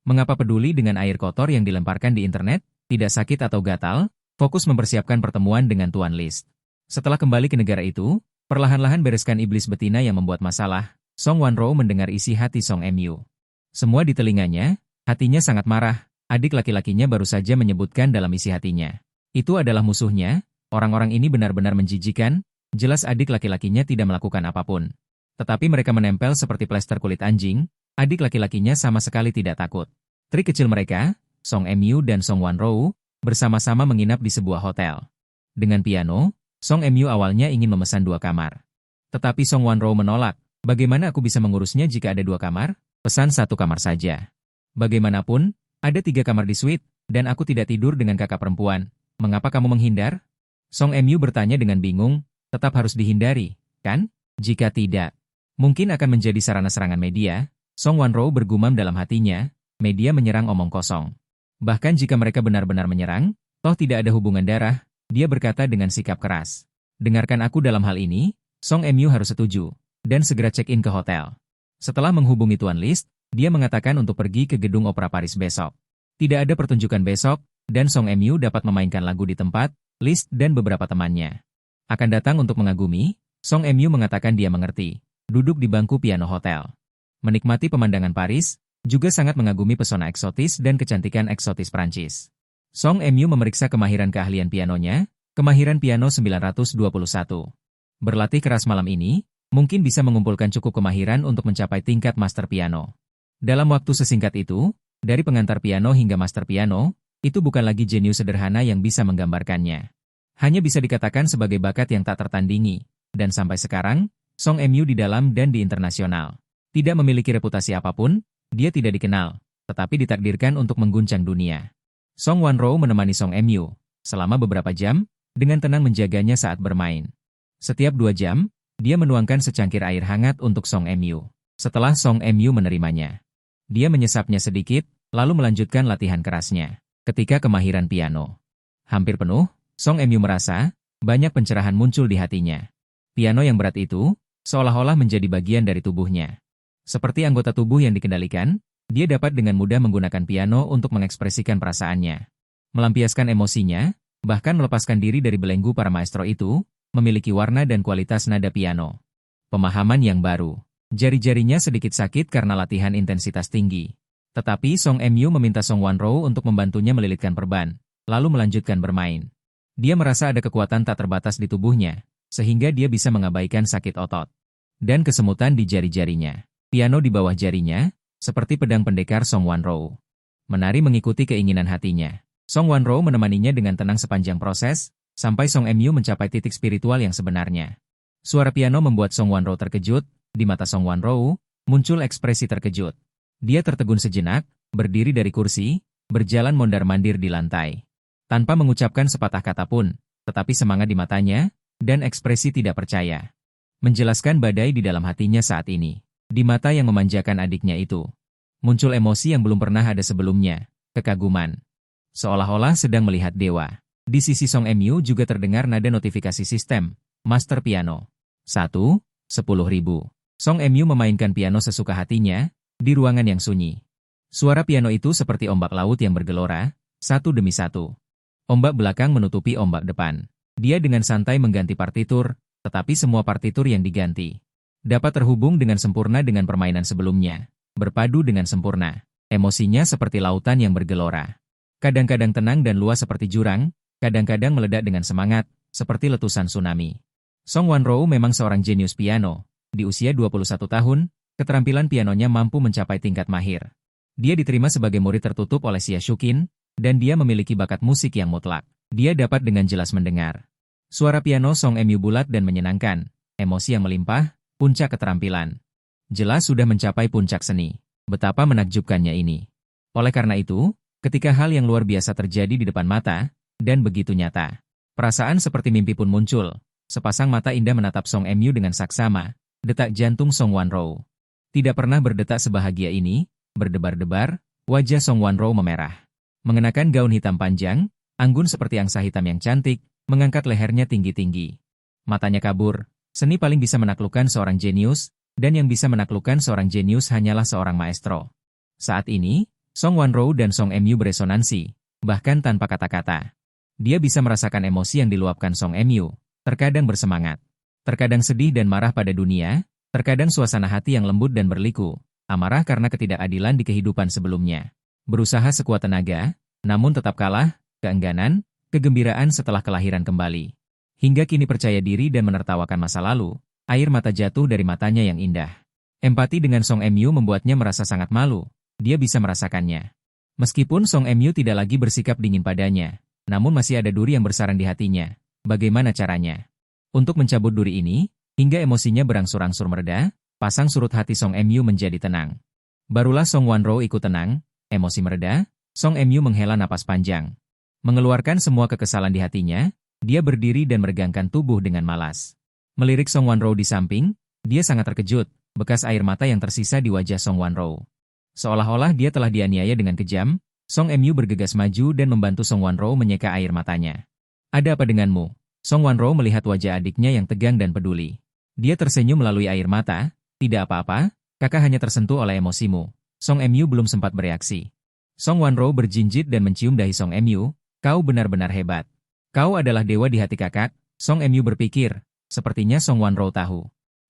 Mengapa peduli dengan air kotor yang dilemparkan di internet, tidak sakit atau gatal, fokus mempersiapkan pertemuan dengan Tuan List. Setelah kembali ke negara itu, Perlahan-lahan bereskan iblis betina yang membuat masalah, Song Wanro mendengar isi hati Song Mu. Semua di telinganya, hatinya sangat marah, adik laki-lakinya baru saja menyebutkan dalam isi hatinya. Itu adalah musuhnya, orang-orang ini benar-benar menjijikan, jelas adik laki-lakinya tidak melakukan apapun. Tetapi mereka menempel seperti plester kulit anjing, adik laki-lakinya sama sekali tidak takut. Trik kecil mereka, Song Mu dan Song Wanro, bersama-sama menginap di sebuah hotel. Dengan piano, Song Mu awalnya ingin memesan 2 kamar. Tetapi Song Wanro menolak, bagaimana aku bisa mengurusnya jika ada 2 kamar? Pesan 1 kamar saja. Bagaimanapun, ada 3 kamar di suite, dan aku tidak tidur dengan kakak perempuan. Mengapa kamu menghindar? Song Mu bertanya dengan bingung, tetap harus dihindari, kan? Jika tidak, mungkin akan menjadi sarana serangan media. Song Wanro bergumam dalam hatinya, media menyerang omong kosong. Bahkan jika mereka benar-benar menyerang, toh tidak ada hubungan darah, dia berkata dengan sikap keras. Dengarkan aku dalam hal ini, Song Mu harus setuju, dan segera check-in ke hotel. Setelah menghubungi Tuan List, dia mengatakan untuk pergi ke gedung opera Paris besok. Tidak ada pertunjukan besok, dan Song Mu dapat memainkan lagu di tempat, List dan beberapa temannya akan datang untuk mengagumi. Song Mu mengatakan dia mengerti, duduk di bangku piano hotel. Menikmati pemandangan Paris, juga sangat mengagumi pesona eksotis dan kecantikan eksotis Prancis. Song Mu memeriksa kemahiran keahlian pianonya, kemahiran piano 921. Berlatih keras malam ini, mungkin bisa mengumpulkan cukup kemahiran untuk mencapai tingkat master piano. Dalam waktu sesingkat itu, dari pengantar piano hingga master piano, itu bukan lagi jenius sederhana yang bisa menggambarkannya. Hanya bisa dikatakan sebagai bakat yang tak tertandingi, dan sampai sekarang, Song Mu di dalam dan di internasional tidak memiliki reputasi apapun, dia tidak dikenal, tetapi ditakdirkan untuk mengguncang dunia. Song Wanro menemani Song Mu selama beberapa jam, dengan tenang menjaganya saat bermain. Setiap 2 jam, dia menuangkan secangkir air hangat untuk Song Mu. Setelah Song Mu menerimanya, dia menyesapnya sedikit, lalu melanjutkan latihan kerasnya. Ketika kemahiran piano hampir penuh, Song Mu merasa banyak pencerahan muncul di hatinya. Piano yang berat itu seolah-olah menjadi bagian dari tubuhnya. Seperti anggota tubuh yang dikendalikan, dia dapat dengan mudah menggunakan piano untuk mengekspresikan perasaannya, melampiaskan emosinya, bahkan melepaskan diri dari belenggu para maestro itu, memiliki warna dan kualitas nada piano. Pemahaman yang baru. Jari-jarinya sedikit sakit karena latihan intensitas tinggi. Tetapi Song Mu meminta Song Wanro untuk membantunya melilitkan perban, lalu melanjutkan bermain. Dia merasa ada kekuatan tak terbatas di tubuhnya, sehingga dia bisa mengabaikan sakit otot dan kesemutan di jari-jarinya. Piano di bawah jarinya, seperti pedang pendekar Song Wanro. Menari mengikuti keinginan hatinya. Song Wanro menemaninya dengan tenang sepanjang proses, sampai Song Mu mencapai titik spiritual yang sebenarnya. Suara piano membuat Song Wanro terkejut, di mata Song Wanro muncul ekspresi terkejut. Dia tertegun sejenak, berdiri dari kursi, berjalan mondar-mandir di lantai. Tanpa mengucapkan sepatah kata pun, tetapi semangat di matanya, dan ekspresi tidak percaya. Menjelaskan badai di dalam hatinya saat ini. Di mata yang memanjakan adiknya itu, muncul emosi yang belum pernah ada sebelumnya, kekaguman. Seolah-olah sedang melihat dewa. Di sisi Song Mu juga terdengar nada notifikasi sistem, master piano. 1, 10.000. Song Mu memainkan piano sesuka hatinya, di ruangan yang sunyi. Suara piano itu seperti ombak laut yang bergelora, satu demi satu. Ombak belakang menutupi ombak depan. Dia dengan santai mengganti partitur, tetapi semua partitur yang diganti dapat terhubung dengan sempurna dengan permainan sebelumnya, berpadu dengan sempurna. Emosinya seperti lautan yang bergelora. Kadang-kadang tenang dan luas seperti jurang, kadang-kadang meledak dengan semangat, seperti letusan tsunami. Song Wanro memang seorang jenius piano. Di usia 21 tahun, keterampilan pianonya mampu mencapai tingkat mahir. Dia diterima sebagai murid tertutup oleh Xia Shuqin, dan dia memiliki bakat musik yang mutlak. Dia dapat dengan jelas mendengar suara piano Song Mu bulat dan menyenangkan, emosi yang melimpah, puncak keterampilan. Jelas sudah mencapai puncak seni. Betapa menakjubkannya ini. Oleh karena itu, ketika hal yang luar biasa terjadi di depan mata, dan begitu nyata, perasaan seperti mimpi pun muncul. Sepasang mata indah menatap Song Mu dengan saksama, detak jantung Song Wanro tidak pernah berdetak sebahagia ini, berdebar-debar, wajah Song Wanro memerah. Mengenakan gaun hitam panjang, anggun seperti angsa hitam yang cantik, mengangkat lehernya tinggi-tinggi. Matanya kabur. Seni paling bisa menaklukkan seorang jenius, dan yang bisa menaklukkan seorang jenius hanyalah seorang maestro. Saat ini, Song Wanro dan Song Mu beresonansi, bahkan tanpa kata-kata. Dia bisa merasakan emosi yang diluapkan Song Mu, terkadang bersemangat, Terkadang sedih dan marah pada dunia, terkadang suasana hati yang lembut dan berliku, amarah karena ketidakadilan di kehidupan sebelumnya. Berusaha sekuat tenaga, namun tetap kalah, keengganan, kegembiraan setelah kelahiran kembali. Hingga kini percaya diri dan menertawakan masa lalu, air mata jatuh dari matanya yang indah. Empati dengan Song Emyu membuatnya merasa sangat malu, dia bisa merasakannya. Meskipun Song Emyu tidak lagi bersikap dingin padanya, namun masih ada duri yang bersarang di hatinya. Bagaimana caranya? Untuk mencabut duri ini, hingga emosinya berangsur-angsur mereda, pasang surut hati Song Emyu menjadi tenang. Barulah Song Wanro ikut tenang, emosi mereda, Song Emyu menghela napas panjang. Mengeluarkan semua kekesalan di hatinya, dia berdiri dan meregangkan tubuh dengan malas. Melirik Song Wanro di samping, dia sangat terkejut, bekas air mata yang tersisa di wajah Song Wanro. Seolah-olah dia telah dianiaya dengan kejam, Song Emyu bergegas maju dan membantu Song Wanro menyeka air matanya. Ada apa denganmu? Song Wanro melihat wajah adiknya yang tegang dan peduli. Dia tersenyum melalui air mata, tidak apa-apa, kakak hanya tersentuh oleh emosimu. Song Emyu belum sempat bereaksi. Song Wanro berjinjit dan mencium dahi Song Emyu, kau benar-benar hebat. Kau adalah dewa di hati kakak, Song Emyu berpikir, sepertinya Song Wanro tahu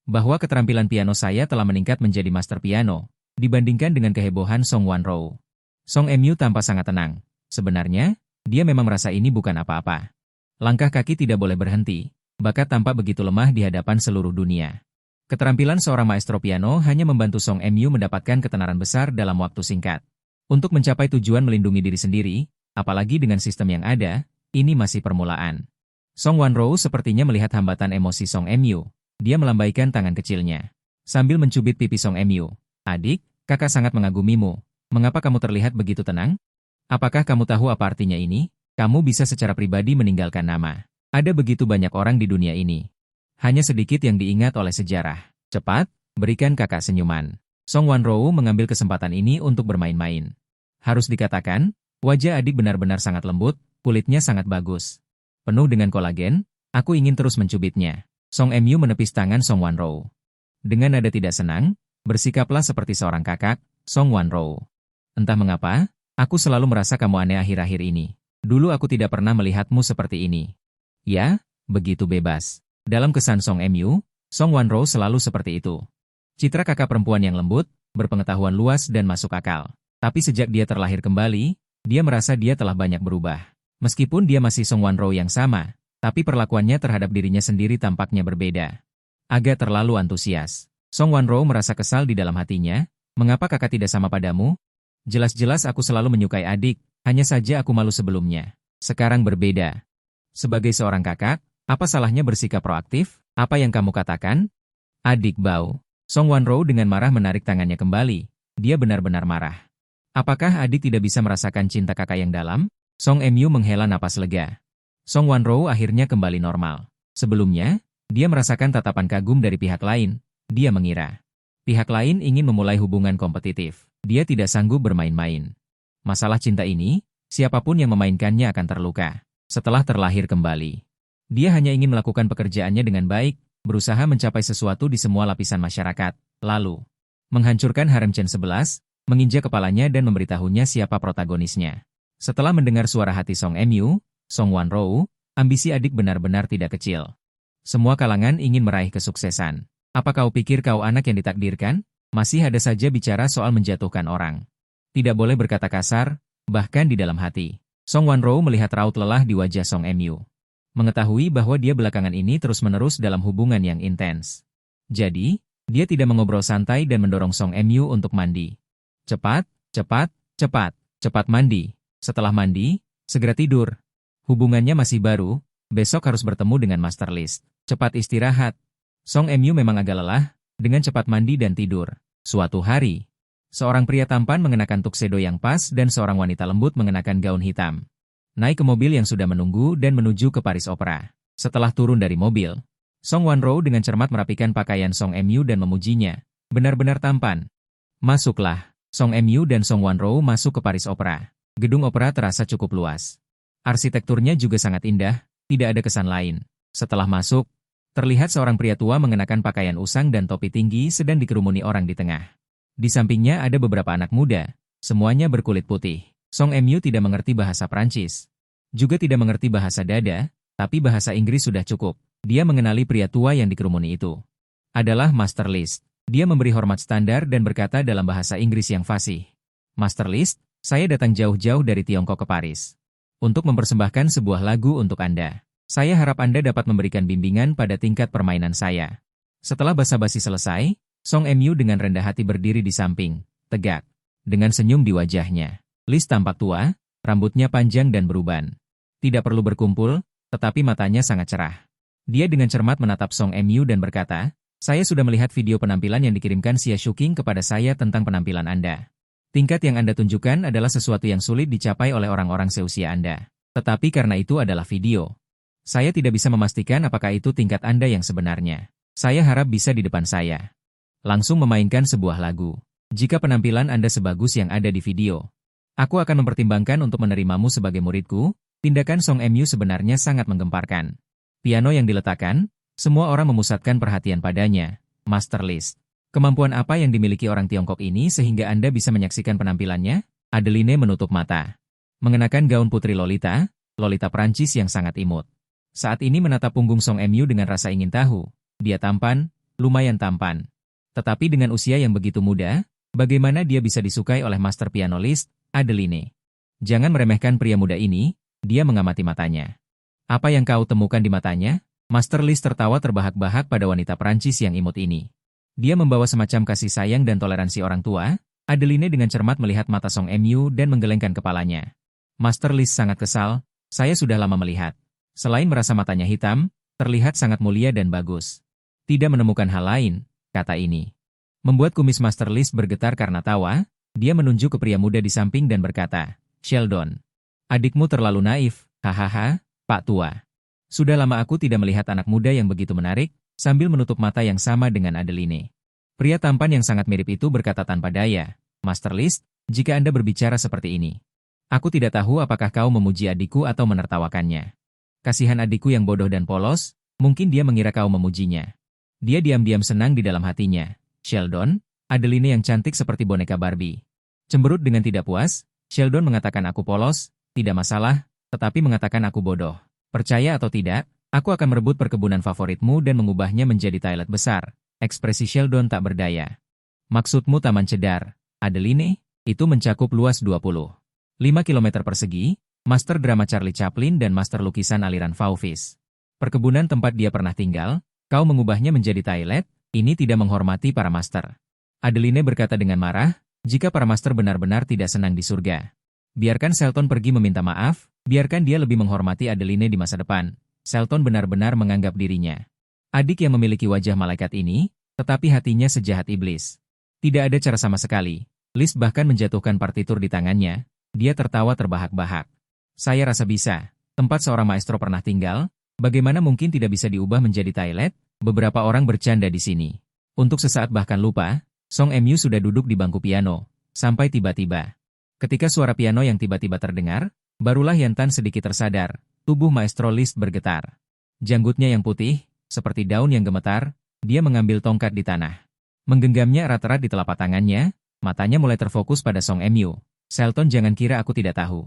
bahwa keterampilan piano saya telah meningkat menjadi master piano, dibandingkan dengan kehebohan Song Wanro. Song Emyu tampak sangat tenang. Sebenarnya, dia memang merasa ini bukan apa-apa. Langkah kaki tidak boleh berhenti, bakat tampak begitu lemah di hadapan seluruh dunia. Keterampilan seorang maestro piano hanya membantu Song Emyu mendapatkan ketenaran besar dalam waktu singkat. Untuk mencapai tujuan melindungi diri sendiri, apalagi dengan sistem yang ada, ini masih permulaan. Song Wanro sepertinya melihat hambatan emosi Song Emyu. Dia melambaikan tangan kecilnya sambil mencubit pipi Song Emyu. Adik, kakak sangat mengagumimu. Mengapa kamu terlihat begitu tenang? Apakah kamu tahu apa artinya ini? Kamu bisa secara pribadi meninggalkan nama. Ada begitu banyak orang di dunia ini. Hanya sedikit yang diingat oleh sejarah. Cepat, berikan kakak senyuman. Song Wanro mengambil kesempatan ini untuk bermain-main. Harus dikatakan, wajah adik benar-benar sangat lembut, kulitnya sangat bagus. Penuh dengan kolagen, aku ingin terus mencubitnya. Song Emyu menepis tangan Song Wanro. Dengan nada tidak senang, bersikaplah seperti seorang kakak, Song Wanro. Entah mengapa, aku selalu merasa kamu aneh akhir-akhir ini. Dulu aku tidak pernah melihatmu seperti ini. Ya, begitu bebas. Dalam kesan Song Emyu, Song Wanro selalu seperti itu. Citra kakak perempuan yang lembut, berpengetahuan luas dan masuk akal. Tapi sejak dia terlahir kembali, dia merasa dia telah banyak berubah. Meskipun dia masih Song Wanro yang sama, tapi perlakuannya terhadap dirinya sendiri tampaknya berbeda. Agak terlalu antusias. Song Wanro merasa kesal di dalam hatinya. Mengapa kakak tidak sama padamu? Jelas-jelas aku selalu menyukai adik, hanya saja aku malu sebelumnya. Sekarang berbeda. Sebagai seorang kakak, apa salahnya bersikap proaktif? Apa yang kamu katakan? Adik bau. Song Wanro dengan marah menarik tangannya kembali. Dia benar-benar marah. Apakah adik tidak bisa merasakan cinta kakak yang dalam? Song Emyu menghela napas lega. Song Wanro akhirnya kembali normal. Sebelumnya, dia merasakan tatapan kagum dari pihak lain. Dia mengira pihak lain ingin memulai hubungan kompetitif. Dia tidak sanggup bermain-main. Masalah cinta ini, siapapun yang memainkannya akan terluka. Setelah terlahir kembali, dia hanya ingin melakukan pekerjaannya dengan baik, berusaha mencapai sesuatu di semua lapisan masyarakat, lalu menghancurkan harem Chen 11, menginjak kepalanya dan memberitahunya siapa protagonisnya. Setelah mendengar suara hati Song Emyu, Song Wanro, ambisi adik benar-benar tidak kecil. Semua kalangan ingin meraih kesuksesan. Apa kau pikir kau anak yang ditakdirkan? Masih ada saja bicara soal menjatuhkan orang. Tidak boleh berkata kasar, bahkan di dalam hati. Song Wanro melihat raut lelah di wajah Song Emyu. Mengetahui bahwa dia belakangan ini terus-menerus dalam hubungan yang intens. Jadi, dia tidak mengobrol santai dan mendorong Song Emyu untuk mandi. Cepat, cepat, cepat, cepat mandi. Setelah mandi, segera tidur. Hubungannya masih baru, besok harus bertemu dengan Master List. Cepat istirahat. Song Emyu memang agak lelah, dengan cepat mandi dan tidur. Suatu hari, seorang pria tampan mengenakan tuxedo yang pas dan seorang wanita lembut mengenakan gaun hitam. Naik ke mobil yang sudah menunggu dan menuju ke Paris Opera. Setelah turun dari mobil, Song Wanro dengan cermat merapikan pakaian Song Emyu dan memujinya. Benar-benar tampan. Masuklah. Song Emyu dan Song Wanro masuk ke Paris Opera. Gedung opera terasa cukup luas. Arsitekturnya juga sangat indah, tidak ada kesan lain. Setelah masuk, terlihat seorang pria tua mengenakan pakaian usang dan topi tinggi sedang dikerumuni orang di tengah. Di sampingnya ada beberapa anak muda, semuanya berkulit putih. Song Emyu tidak mengerti bahasa Prancis. Juga tidak mengerti bahasa dada, tapi bahasa Inggris sudah cukup. Dia mengenali pria tua yang dikerumuni itu. Adalah Master List. Dia memberi hormat standar dan berkata dalam bahasa Inggris yang fasih. Master List, saya datang jauh-jauh dari Tiongkok ke Paris untuk mempersembahkan sebuah lagu untuk Anda. Saya harap Anda dapat memberikan bimbingan pada tingkat permainan saya. Setelah basa-basi selesai, Song Mu dengan rendah hati berdiri di samping, tegak, dengan senyum di wajahnya. List tampak tua, rambutnya panjang dan beruban. Tidak perlu berkumpul, tetapi matanya sangat cerah. Dia dengan cermat menatap Song Mu dan berkata, saya sudah melihat video penampilan yang dikirimkan Xia Shuking kepada saya tentang penampilan Anda. Tingkat yang Anda tunjukkan adalah sesuatu yang sulit dicapai oleh orang-orang seusia Anda. Tetapi karena itu adalah video. Saya tidak bisa memastikan apakah itu tingkat Anda yang sebenarnya. Saya harap bisa di depan saya. Langsung memainkan sebuah lagu. Jika penampilan Anda sebagus yang ada di video, aku akan mempertimbangkan untuk menerimamu sebagai muridku. Tindakan Song Mu sebenarnya sangat menggemparkan. Piano yang diletakkan, semua orang memusatkan perhatian padanya. Master List. Kemampuan apa yang dimiliki orang Tiongkok ini sehingga Anda bisa menyaksikan penampilannya? Adeline menutup mata. Mengenakan gaun putri Lolita, Lolita Prancis yang sangat imut. Saat ini menatap punggung Song Mu dengan rasa ingin tahu. Dia tampan, lumayan tampan. Tetapi dengan usia yang begitu muda, bagaimana dia bisa disukai oleh Master Pianolist, Adeline? Jangan meremehkan pria muda ini, dia mengamati matanya. Apa yang kau temukan di matanya? Master List tertawa terbahak-bahak pada wanita Prancis yang imut ini. Dia membawa semacam kasih sayang dan toleransi orang tua. Adeline dengan cermat melihat mata Song Mu dan menggelengkan kepalanya. Master List sangat kesal, saya sudah lama melihat. Selain merasa matanya hitam, terlihat sangat mulia dan bagus. Tidak menemukan hal lain, kata ini. Membuat kumis Master List bergetar karena tawa, dia menunjuk ke pria muda di samping dan berkata, Sheldon, adikmu terlalu naif, hahaha, Pak Tua. Sudah lama aku tidak melihat anak muda yang begitu menarik, sambil menutup mata yang sama dengan Adeline. Pria tampan yang sangat mirip itu berkata tanpa daya, Master List, jika Anda berbicara seperti ini, aku tidak tahu apakah kau memuji adikku atau menertawakannya. Kasihan adikku yang bodoh dan polos, mungkin dia mengira kau memujinya. Dia diam-diam senang di dalam hatinya. Sheldon, Adeline yang cantik seperti boneka Barbie. Cemberut dengan tidak puas, Sheldon mengatakan aku polos, tidak masalah, tetapi mengatakan aku bodoh. Percaya atau tidak, aku akan merebut perkebunan favoritmu dan mengubahnya menjadi toilet besar. Ekspresi Sheldon tak berdaya. Maksudmu taman cedar, Adeline? Itu mencakup luas 25 km persegi, master drama Charlie Chaplin dan master lukisan aliran Faufis. Perkebunan tempat dia pernah tinggal, kau mengubahnya menjadi toilet, ini tidak menghormati para master. Adeline berkata dengan marah, jika para master benar-benar tidak senang di surga. Biarkan Shelton pergi meminta maaf, biarkan dia lebih menghormati Adeline di masa depan. Shelton benar-benar menganggap dirinya adik yang memiliki wajah malaikat ini, tetapi hatinya sejahat iblis. Tidak ada cara sama sekali. List bahkan menjatuhkan partitur di tangannya, dia tertawa terbahak-bahak. Saya rasa bisa. Tempat seorang maestro pernah tinggal, bagaimana mungkin tidak bisa diubah menjadi toilet? Beberapa orang bercanda di sini. Untuk sesaat bahkan lupa, Song Mu sudah duduk di bangku piano, sampai tiba-tiba. Ketika suara piano yang tiba-tiba terdengar, barulah Yantan sedikit tersadar, tubuh Maestro List bergetar. Janggutnya yang putih, seperti daun yang gemetar, dia mengambil tongkat di tanah. Menggenggamnya erat-erat di telapak tangannya, matanya mulai terfokus pada Song Mu. Shelton, jangan kira aku tidak tahu.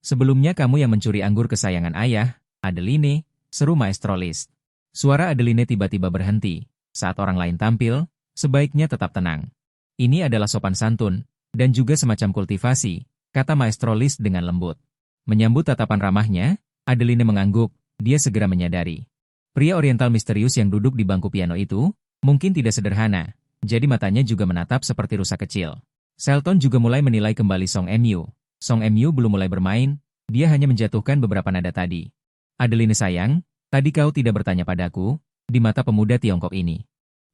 Sebelumnya kamu yang mencuri anggur kesayangan ayah, Adeline, seru Maestro List. Suara Adeline tiba-tiba berhenti. Saat orang lain tampil, sebaiknya tetap tenang. Ini adalah sopan santun, dan juga semacam kultivasi, kata Maestro List dengan lembut. Menyambut tatapan ramahnya, Adeline mengangguk, dia segera menyadari. Pria oriental misterius yang duduk di bangku piano itu, mungkin tidak sederhana, jadi matanya juga menatap seperti rusa kecil. Shelton juga mulai menilai kembali Song Mu. Song Mu belum mulai bermain, dia hanya menjatuhkan beberapa nada tadi. Adeline sayang, tadi kau tidak bertanya padaku, di mata pemuda Tiongkok ini.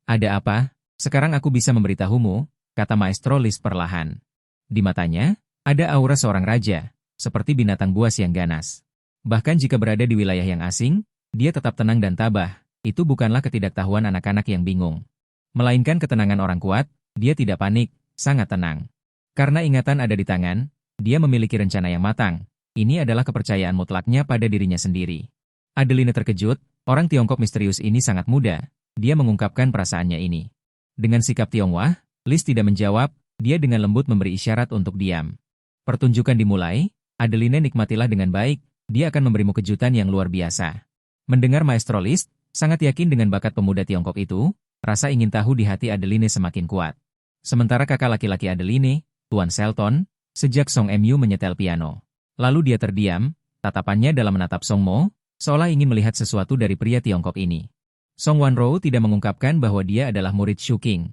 Ada apa? Sekarang aku bisa memberitahumu, kata Maestro List perlahan. Di matanya, ada aura seorang raja, seperti binatang buas yang ganas. Bahkan jika berada di wilayah yang asing, dia tetap tenang dan tabah. Itu bukanlah ketidaktahuan anak-anak yang bingung. Melainkan ketenangan orang kuat, dia tidak panik, sangat tenang. Karena ingatan ada di tangan, dia memiliki rencana yang matang. Ini adalah kepercayaan mutlaknya pada dirinya sendiri. Adeline terkejut, orang Tiongkok misterius ini sangat muda. Dia mengungkapkan perasaannya ini. Dengan sikap Tionghoa, List tidak menjawab, dia dengan lembut memberi isyarat untuk diam. Pertunjukan dimulai, Adeline nikmatilah dengan baik, dia akan memberimu kejutan yang luar biasa. Mendengar Maestro List, Sangat yakin dengan bakat pemuda Tiongkok itu, rasa ingin tahu di hati Adeline semakin kuat. Sementara kakak laki-laki Adeline, Tuan Shelton, sejak Song Mu menyetel piano. Lalu dia terdiam, tatapannya dalam menatap Song Mo, seolah ingin melihat sesuatu dari pria Tiongkok ini. Song Wanro tidak mengungkapkan bahwa dia adalah murid Shu King.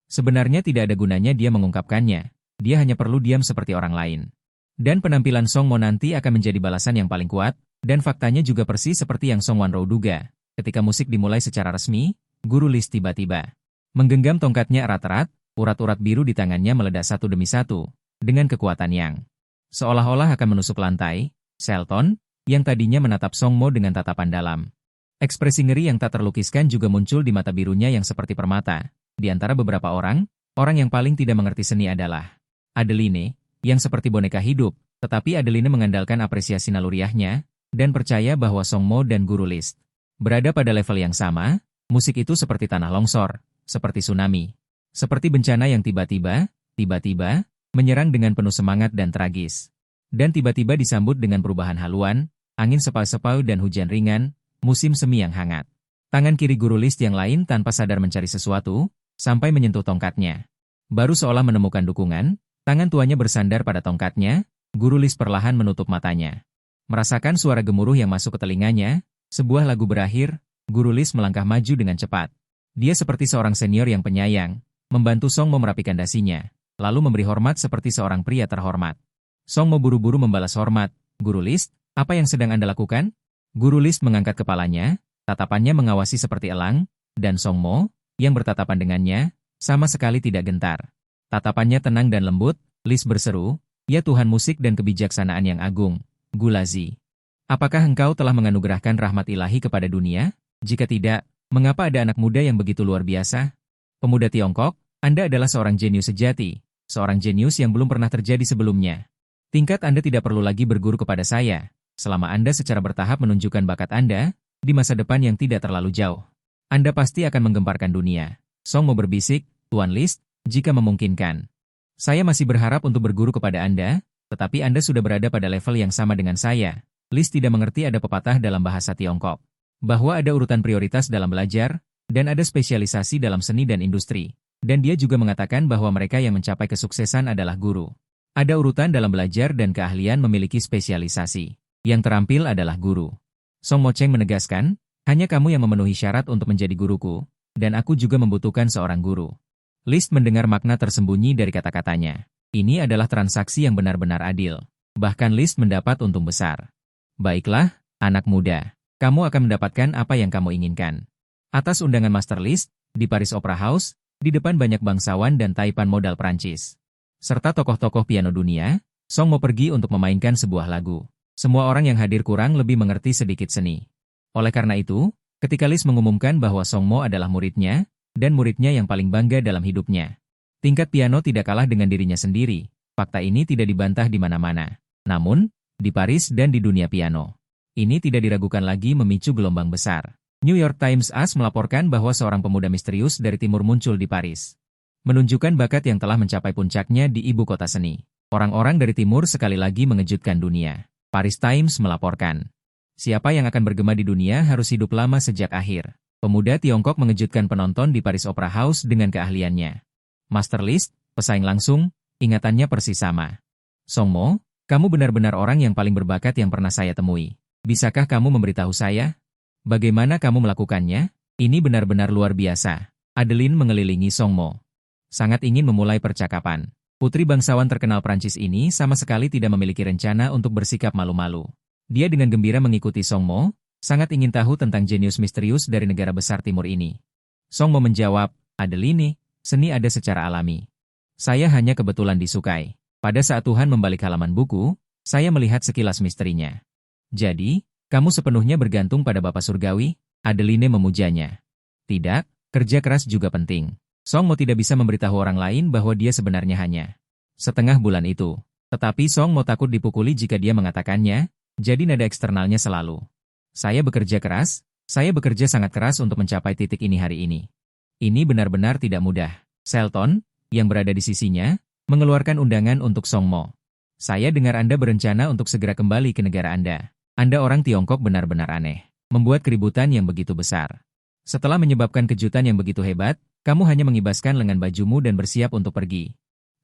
Sebenarnya tidak ada gunanya dia mengungkapkannya, dia hanya perlu diam seperti orang lain. Dan penampilan Song Mo nanti akan menjadi balasan yang paling kuat, dan faktanya juga persis seperti yang Song Wanro duga. Ketika musik dimulai secara resmi, Guru List tiba-tiba menggenggam tongkatnya erat-erat, urat-urat biru di tangannya meledak satu demi satu, dengan kekuatan yang seolah-olah akan menusuk lantai. Shelton, yang tadinya menatap Song Mo dengan tatapan dalam. Ekspresi ngeri yang tak terlukiskan juga muncul di mata birunya yang seperti permata. Di antara beberapa orang yang paling tidak mengerti seni adalah Adeline, yang seperti boneka hidup, tetapi Adeline mengandalkan apresiasi naluriahnya, dan percaya bahwa Song Mo dan Guru List berada pada level yang sama. Musik itu seperti tanah longsor, seperti tsunami, seperti bencana yang tiba-tiba menyerang dengan penuh semangat dan tragis. Dan tiba-tiba disambut dengan perubahan haluan, angin sepau-sepau dan hujan ringan, musim semi yang hangat. Tangan kiri Guru List yang lain tanpa sadar mencari sesuatu, sampai menyentuh tongkatnya. Baru seolah menemukan dukungan, tangan tuanya bersandar pada tongkatnya, Guru List perlahan menutup matanya. Merasakan suara gemuruh yang masuk ke telinganya, sebuah lagu berakhir, Guru List melangkah maju dengan cepat. Dia seperti seorang senior yang penyayang, membantu Song Mo merapikan dasinya, lalu memberi hormat seperti seorang pria terhormat. Song Mo buru-buru membalas hormat. Guru List, apa yang sedang Anda lakukan? Guru List mengangkat kepalanya, tatapannya mengawasi seperti elang, dan Song Mo, yang bertatapan dengannya, sama sekali tidak gentar. Tatapannya tenang dan lembut. List berseru, "Ya Tuhan musik dan kebijaksanaan yang agung, Gulazi. Apakah engkau telah menganugerahkan rahmat ilahi kepada dunia? Jika tidak, mengapa ada anak muda yang begitu luar biasa? Pemuda Tiongkok, Anda adalah seorang jenius sejati, seorang jenius yang belum pernah terjadi sebelumnya. Tingkat Anda tidak perlu lagi berguru kepada saya, selama Anda secara bertahap menunjukkan bakat Anda, di masa depan yang tidak terlalu jauh. Anda pasti akan menggemparkan dunia." Song Mo berbisik, "Tuan List, jika memungkinkan. Saya masih berharap untuk berguru kepada Anda, tetapi Anda sudah berada pada level yang sama dengan saya." List tidak mengerti ada pepatah dalam bahasa Tiongkok, bahwa ada urutan prioritas dalam belajar, dan ada spesialisasi dalam seni dan industri. Dan dia juga mengatakan bahwa mereka yang mencapai kesuksesan adalah guru. Ada urutan dalam belajar dan keahlian memiliki spesialisasi. Yang terampil adalah guru. Song Mo Cheng menegaskan, "Hanya kamu yang memenuhi syarat untuk menjadi guruku, dan aku juga membutuhkan seorang guru." List mendengar makna tersembunyi dari kata-katanya. Ini adalah transaksi yang benar-benar adil. Bahkan List mendapat untung besar. "Baiklah, anak muda. Kamu akan mendapatkan apa yang kamu inginkan." Atas undangan Master List, di Paris Opera House, di depan banyak bangsawan dan taipan modal Prancis, serta tokoh-tokoh piano dunia, Song Mo pergi untuk memainkan sebuah lagu. Semua orang yang hadir kurang lebih mengerti sedikit seni. Oleh karena itu, ketika List mengumumkan bahwa Song Mo adalah muridnya, dan muridnya yang paling bangga dalam hidupnya. Tingkat piano tidak kalah dengan dirinya sendiri. Fakta ini tidak dibantah di mana-mana. Namun, di Paris dan di dunia piano, ini tidak diragukan lagi memicu gelombang besar. New York Times AS melaporkan bahwa seorang pemuda misterius dari timur muncul di Paris, menunjukkan bakat yang telah mencapai puncaknya di ibu kota seni. Orang-orang dari timur sekali lagi mengejutkan dunia. Paris Times melaporkan, siapa yang akan bergema di dunia harus hidup lama sejak akhir. Pemuda Tiongkok mengejutkan penonton di Paris Opera House dengan keahliannya. Master List, pesaing langsung, ingatannya persis sama. "Song Mo, kamu benar-benar orang yang paling berbakat yang pernah saya temui. Bisakah kamu memberitahu saya? Bagaimana kamu melakukannya? Ini benar-benar luar biasa." Adeline mengelilingi Song Mo, sangat ingin memulai percakapan. Putri bangsawan terkenal Prancis ini sama sekali tidak memiliki rencana untuk bersikap malu-malu. Dia dengan gembira mengikuti Song Mo, sangat ingin tahu tentang jenius misterius dari negara besar timur ini. Song Mo menjawab, "Adeline, seni ada secara alami. Saya hanya kebetulan disukai. Pada saat Tuhan membalik halaman buku, saya melihat sekilas misterinya. Jadi, kamu sepenuhnya bergantung pada Bapa Surgawi?" Adeline memujanya. "Tidak, kerja keras juga penting." Song Mo tidak bisa memberitahu orang lain bahwa dia sebenarnya hanya setengah bulan itu. Tetapi Song Mo takut dipukuli jika dia mengatakannya, jadi nada eksternalnya selalu, saya bekerja sangat keras untuk mencapai titik ini hari ini. Ini benar-benar tidak mudah." Shelton, yang berada di sisinya, mengeluarkan undangan untuk Song Mo. "Saya dengar Anda berencana untuk segera kembali ke negara Anda. Anda orang Tiongkok benar-benar aneh. Membuat keributan yang begitu besar. Setelah menyebabkan kejutan yang begitu hebat, kamu hanya mengibaskan lengan bajumu dan bersiap untuk pergi.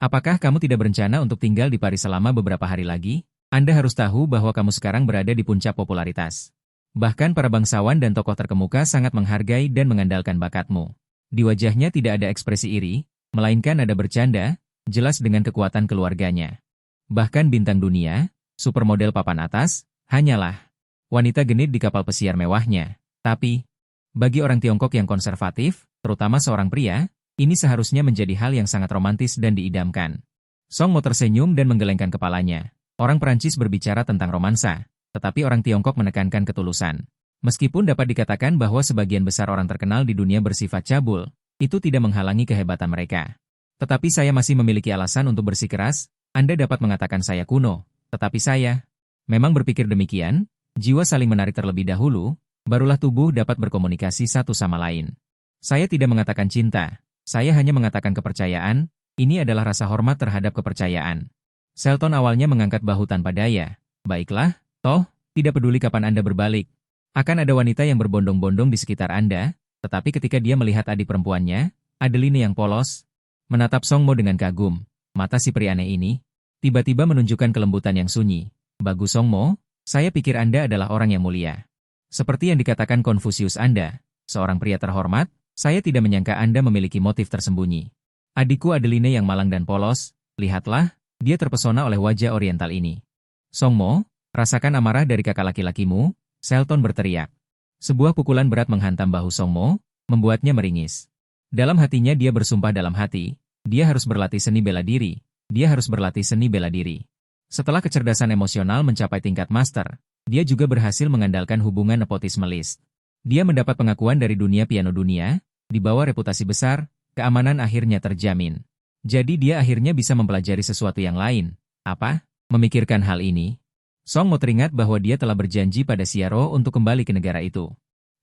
Apakah kamu tidak berencana untuk tinggal di Paris selama beberapa hari lagi? Anda harus tahu bahwa kamu sekarang berada di puncak popularitas. Bahkan para bangsawan dan tokoh terkemuka sangat menghargai dan mengandalkan bakatmu. Di wajahnya tidak ada ekspresi iri, melainkan ada bercanda, jelas dengan kekuatan keluarganya. Bahkan bintang dunia, supermodel papan atas, hanyalah wanita genit di kapal pesiar mewahnya. Tapi, bagi orang Tiongkok yang konservatif, terutama seorang pria, ini seharusnya menjadi hal yang sangat romantis dan diidamkan. Song Mo tersenyum dan menggelengkan kepalanya. Orang Perancis berbicara tentang romansa, tetapi orang Tiongkok menekankan ketulusan. Meskipun dapat dikatakan bahwa sebagian besar orang terkenal di dunia bersifat cabul, itu tidak menghalangi kehebatan mereka. Tetapi saya masih memiliki alasan untuk bersikeras. Anda dapat mengatakan saya kuno, tetapi saya memang berpikir demikian. Jiwa saling menarik terlebih dahulu, barulah tubuh dapat berkomunikasi satu sama lain. Saya tidak mengatakan cinta, saya hanya mengatakan kepercayaan. Ini adalah rasa hormat terhadap kepercayaan. Shelton awalnya mengangkat bahu tanpa daya. Baiklah, toh, tidak peduli kapan Anda berbalik. Akan ada wanita yang berbondong-bondong di sekitar Anda, tetapi ketika dia melihat adik perempuannya, Adeline yang polos, menatap Song Mo dengan kagum. Mata si pria aneh ini tiba-tiba menunjukkan kelembutan yang sunyi. Bagus Song Mo, saya pikir Anda adalah orang yang mulia. Seperti yang dikatakan Konfusius Anda, seorang pria terhormat, saya tidak menyangka Anda memiliki motif tersembunyi. Adikku Adeline yang malang dan polos, lihatlah, dia terpesona oleh wajah oriental ini. Song Mo, rasakan amarah dari kakak laki-lakimu, Shelton berteriak. Sebuah pukulan berat menghantam bahu Song Mo, membuatnya meringis. Dalam hatinya dia bersumpah dalam hati, dia harus berlatih seni bela diri, dia harus berlatih seni bela diri. Setelah kecerdasan emosional mencapai tingkat master, dia juga berhasil mengandalkan hubungan nepotisme list. Dia mendapat pengakuan dari dunia piano dunia, di bawah reputasi besar, keamanan akhirnya terjamin. Jadi dia akhirnya bisa mempelajari sesuatu yang lain. Apa? Memikirkan hal ini, Song Mo teringat bahwa dia telah berjanji pada Xiaro untuk kembali ke negara itu.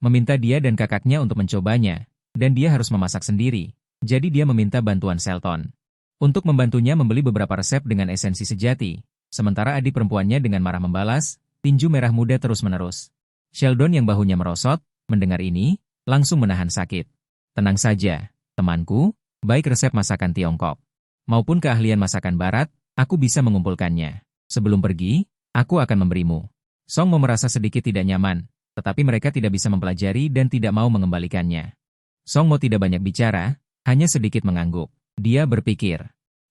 Meminta dia dan kakaknya untuk mencobanya, dan dia harus memasak sendiri. Jadi dia meminta bantuan Shelton untuk membantunya membeli beberapa resep dengan esensi sejati. Sementara adik perempuannya dengan marah membalas, tinju merah muda terus-menerus. Sheldon yang bahunya merosot, mendengar ini, langsung menahan sakit. Tenang saja, temanku, baik resep masakan Tiongkok maupun keahlian masakan Barat, aku bisa mengumpulkannya. Sebelum pergi, aku akan memberimu. Song Mo merasa sedikit tidak nyaman, tetapi mereka tidak bisa mempelajari dan tidak mau mengembalikannya. Song Mo tidak banyak bicara, hanya sedikit mengangguk. Dia berpikir,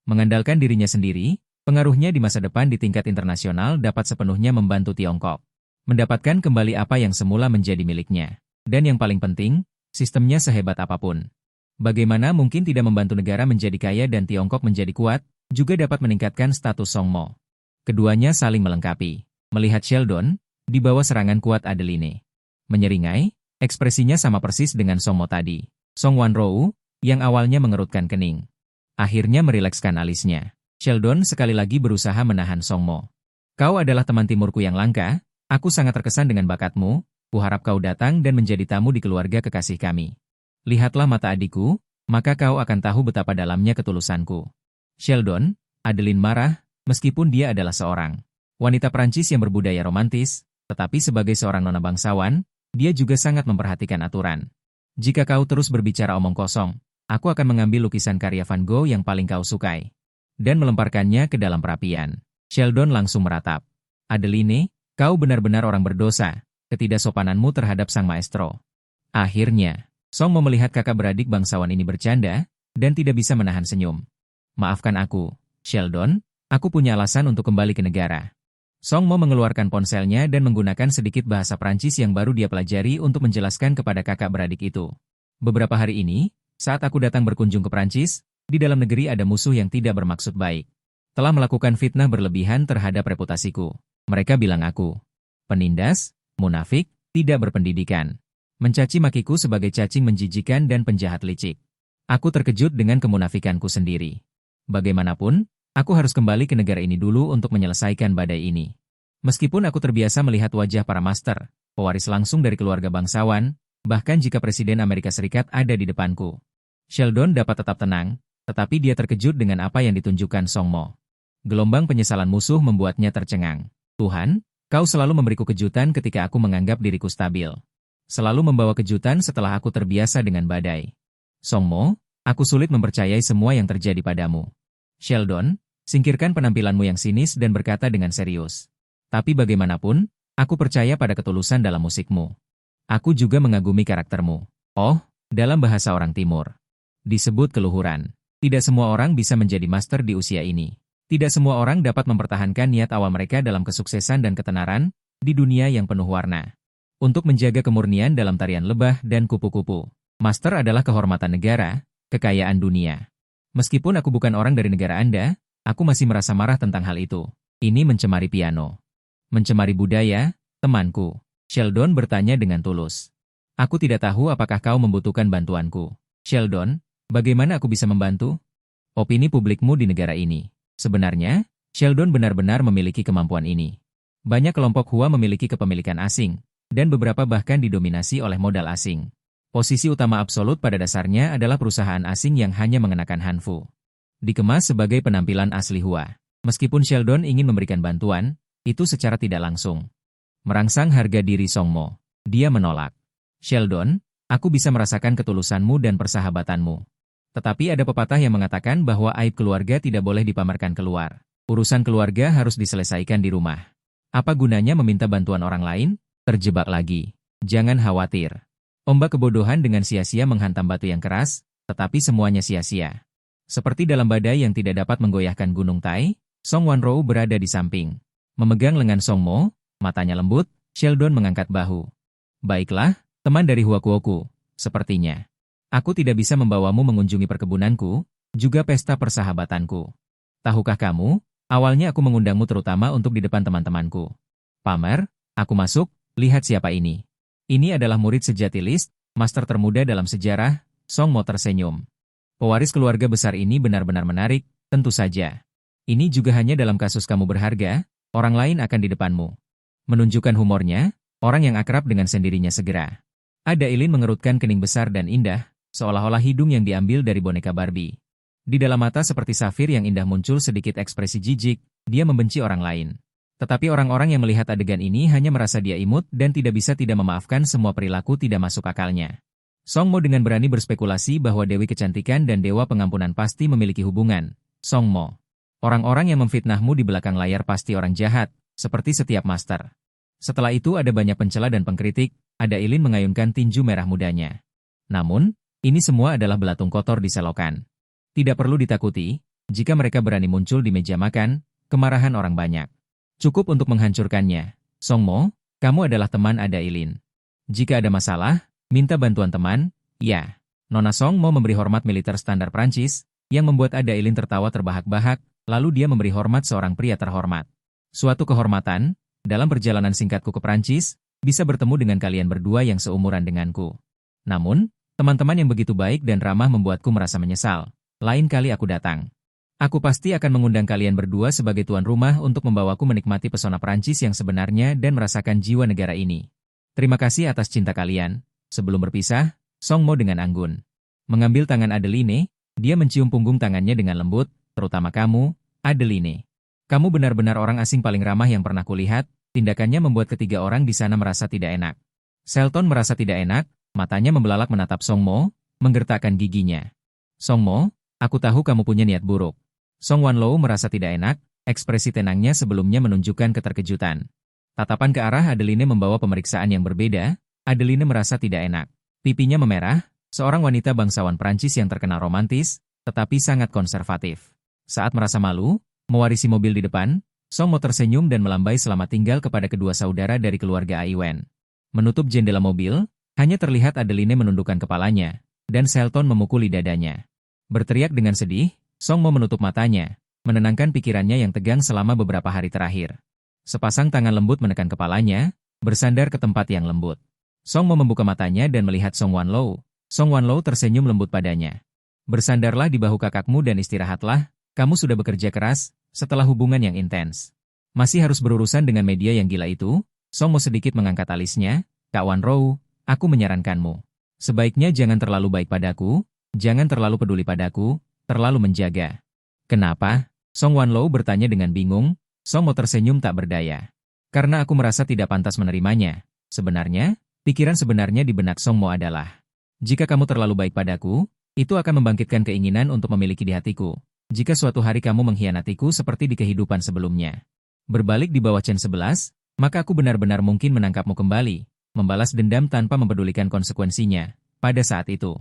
mengandalkan dirinya sendiri, pengaruhnya di masa depan di tingkat internasional dapat sepenuhnya membantu Tiongkok mendapatkan kembali apa yang semula menjadi miliknya. Dan yang paling penting, sistemnya sehebat apapun. Bagaimana mungkin tidak membantu negara menjadi kaya dan Tiongkok menjadi kuat, juga dapat meningkatkan status Song Mo. Keduanya saling melengkapi. Melihat Sheldon, di bawah serangan kuat Adeline menyeringai, ekspresinya sama persis dengan Song Mo tadi. Song Wanrou, yang awalnya mengerutkan kening, akhirnya merilekskan alisnya. Sheldon sekali lagi berusaha menahan Song Mo. Kau adalah teman timurku yang langka, aku sangat terkesan dengan bakatmu, kuharap kau datang dan menjadi tamu di keluarga kekasih kami. Lihatlah mata adikku, maka kau akan tahu betapa dalamnya ketulusanku. Sheldon, Adeline marah, meskipun dia adalah seorang wanita Prancis yang berbudaya romantis, tetapi sebagai seorang nona bangsawan, dia juga sangat memperhatikan aturan. Jika kau terus berbicara omong kosong, aku akan mengambil lukisan karya Van Gogh yang paling kau sukai dan melemparkannya ke dalam perapian. Sheldon langsung meratap. Adeline, kau benar-benar orang berdosa, ketidaksopananmu terhadap sang maestro. Akhirnya, Song Mo melihat kakak beradik bangsawan ini bercanda, dan tidak bisa menahan senyum. Maafkan aku, Sheldon, aku punya alasan untuk kembali ke negara. Song Mo mengeluarkan ponselnya dan menggunakan sedikit bahasa Prancis yang baru dia pelajari untuk menjelaskan kepada kakak beradik itu. Beberapa hari ini, saat aku datang berkunjung ke Prancis, di dalam negeri ada musuh yang tidak bermaksud baik. Telah melakukan fitnah berlebihan terhadap reputasiku. Mereka bilang aku penindas, munafik, tidak berpendidikan. Mencaci makiku sebagai cacing menjijikan dan penjahat licik. Aku terkejut dengan kemunafikanku sendiri. Bagaimanapun, aku harus kembali ke negara ini dulu untuk menyelesaikan badai ini. Meskipun aku terbiasa melihat wajah para master, pewaris langsung dari keluarga bangsawan, bahkan jika Presiden Amerika Serikat ada di depanku. Sheldon dapat tetap tenang, tetapi dia terkejut dengan apa yang ditunjukkan Song Mo. Gelombang penyesalan musuh membuatnya tercengang. Tuhan, kau selalu memberiku kejutan ketika aku menganggap diriku stabil. Selalu membawa kejutan setelah aku terbiasa dengan badai. Songmo, aku sulit mempercayai semua yang terjadi padamu. Sheldon, singkirkan penampilanmu yang sinis dan berkata dengan serius. Tapi bagaimanapun, aku percaya pada ketulusan dalam musikmu. Aku juga mengagumi karaktermu. Oh, dalam bahasa orang Timur disebut keluhuran. Tidak semua orang bisa menjadi master di usia ini. Tidak semua orang dapat mempertahankan niat awal mereka dalam kesuksesan dan ketenaran di dunia yang penuh warna. Untuk menjaga kemurnian dalam tarian lebah dan kupu-kupu, master adalah kehormatan negara, kekayaan dunia. Meskipun aku bukan orang dari negara Anda, aku masih merasa marah tentang hal itu. Ini mencemari piano. Mencemari budaya, temanku. Sheldon bertanya dengan tulus. Aku tidak tahu apakah kau membutuhkan bantuanku. Sheldon, bagaimana aku bisa membantu? Opini publikmu di negara ini. Sebenarnya, Sheldon benar-benar memiliki kemampuan ini. Banyak kelompok Hua memiliki kepemilikan asing, dan beberapa bahkan didominasi oleh modal asing. Posisi utama absolut pada dasarnya adalah perusahaan asing yang hanya mengenakan hanfu. Dikemas sebagai penampilan asli Hua. Meskipun Sheldon ingin memberikan bantuan, itu secara tidak langsung merangsang harga diri Songmo. Dia menolak. Sheldon, aku bisa merasakan ketulusanmu dan persahabatanmu. Tetapi ada pepatah yang mengatakan bahwa aib keluarga tidak boleh dipamerkan keluar. Urusan keluarga harus diselesaikan di rumah. Apa gunanya meminta bantuan orang lain? Terjebak lagi. Jangan khawatir. Ombak kebodohan dengan sia-sia menghantam batu yang keras, tetapi semuanya sia-sia. Seperti dalam badai yang tidak dapat menggoyahkan gunung Tai, Song Wanrou berada di samping. Memegang lengan Songmo, matanya lembut, Sheldon mengangkat bahu. Baiklah, teman dari Huakuoku, sepertinya. Aku tidak bisa membawamu mengunjungi perkebunanku, juga pesta persahabatanku. Tahukah kamu, awalnya aku mengundangmu terutama untuk di depan teman-temanku. Pamer, aku masuk. Lihat siapa ini. Ini adalah murid sejati List, master termuda dalam sejarah. Songmo tersenyum. Pewaris keluarga besar ini benar-benar menarik, tentu saja. Ini juga hanya dalam kasus kamu berharga, orang lain akan di depanmu. Menunjukkan humornya, orang yang akrab dengan sendirinya segera. Ada Eileen mengerutkan kening besar dan indah, seolah-olah hidung yang diambil dari boneka Barbie. Di dalam mata seperti safir yang indah muncul sedikit ekspresi jijik, dia membenci orang lain. Tetapi orang-orang yang melihat adegan ini hanya merasa dia imut dan tidak bisa tidak memaafkan semua perilaku tidak masuk akalnya. Songmo dengan berani berspekulasi bahwa Dewi Kecantikan dan Dewa Pengampunan pasti memiliki hubungan. Songmo, orang-orang yang memfitnahmu di belakang layar pasti orang jahat, seperti setiap master. Setelah itu ada banyak pencela dan pengkritik, ada Eileen mengayunkan tinju merah mudanya. Namun, ini semua adalah belatung kotor di selokan. Tidak perlu ditakuti, jika mereka berani muncul di meja makan, kemarahan orang banyak. Cukup untuk menghancurkannya. Songmo, kamu adalah teman Ada Eileen. Jika ada masalah, minta bantuan teman, ya. Nona Songmo memberi hormat militer standar Prancis, yang membuat Ada Eileen tertawa terbahak-bahak, lalu dia memberi hormat seorang pria terhormat. Suatu kehormatan, dalam perjalanan singkatku ke Prancis, bisa bertemu dengan kalian berdua yang seumuran denganku. Namun, teman-teman yang begitu baik dan ramah membuatku merasa menyesal. Lain kali aku datang. Aku pasti akan mengundang kalian berdua sebagai tuan rumah untuk membawaku menikmati pesona Prancis yang sebenarnya dan merasakan jiwa negara ini. Terima kasih atas cinta kalian. Sebelum berpisah, Songmo dengan anggun mengambil tangan Adeline, dia mencium punggung tangannya dengan lembut, terutama kamu, Adeline. Kamu benar-benar orang asing paling ramah yang pernah kulihat, tindakannya membuat ketiga orang di sana merasa tidak enak. Shelton merasa tidak enak, matanya membelalak menatap Songmo, menggertakkan giginya. Songmo, aku tahu kamu punya niat buruk. Song Wanlou merasa tidak enak, ekspresi tenangnya sebelumnya menunjukkan keterkejutan. Tatapan ke arah Adeline membawa pemeriksaan yang berbeda, Adeline merasa tidak enak. Pipinya memerah, seorang wanita bangsawan Prancis yang terkenal romantis, tetapi sangat konservatif. Saat merasa malu, mewarisi mobil di depan, Songmo tersenyum dan melambai selamat tinggal kepada kedua saudara dari keluarga Aiwen. Menutup jendela mobil, hanya terlihat Adeline menundukkan kepalanya, dan Shelton memukuli dadanya. Berteriak dengan sedih, Songmo menutup matanya, menenangkan pikirannya yang tegang selama beberapa hari terakhir. Sepasang tangan lembut menekan kepalanya, bersandar ke tempat yang lembut. Songmo membuka matanya dan melihat Song Wanlou. Song Wanlou tersenyum lembut padanya. Bersandarlah di bahu kakakmu dan istirahatlah, kamu sudah bekerja keras, setelah hubungan yang intens. Masih harus berurusan dengan media yang gila itu? Songmo sedikit mengangkat alisnya. Kak Wanrou, aku menyarankanmu. Sebaiknya jangan terlalu baik padaku, jangan terlalu peduli padaku, terlalu menjaga. Kenapa? Song Wanlou bertanya dengan bingung. Songmo tersenyum tak berdaya. Karena aku merasa tidak pantas menerimanya. Sebenarnya, Pikiran sebenarnya di benak Song Mo adalah, jika kamu terlalu baik padaku, itu akan membangkitkan keinginan untuk memiliki di hatiku. Jika suatu hari kamu mengkhianatiku seperti di kehidupan sebelumnya. Berbalik di bawah Chen 11, maka aku benar-benar mungkin menangkapmu kembali, membalas dendam tanpa mempedulikan konsekuensinya. Pada saat itu,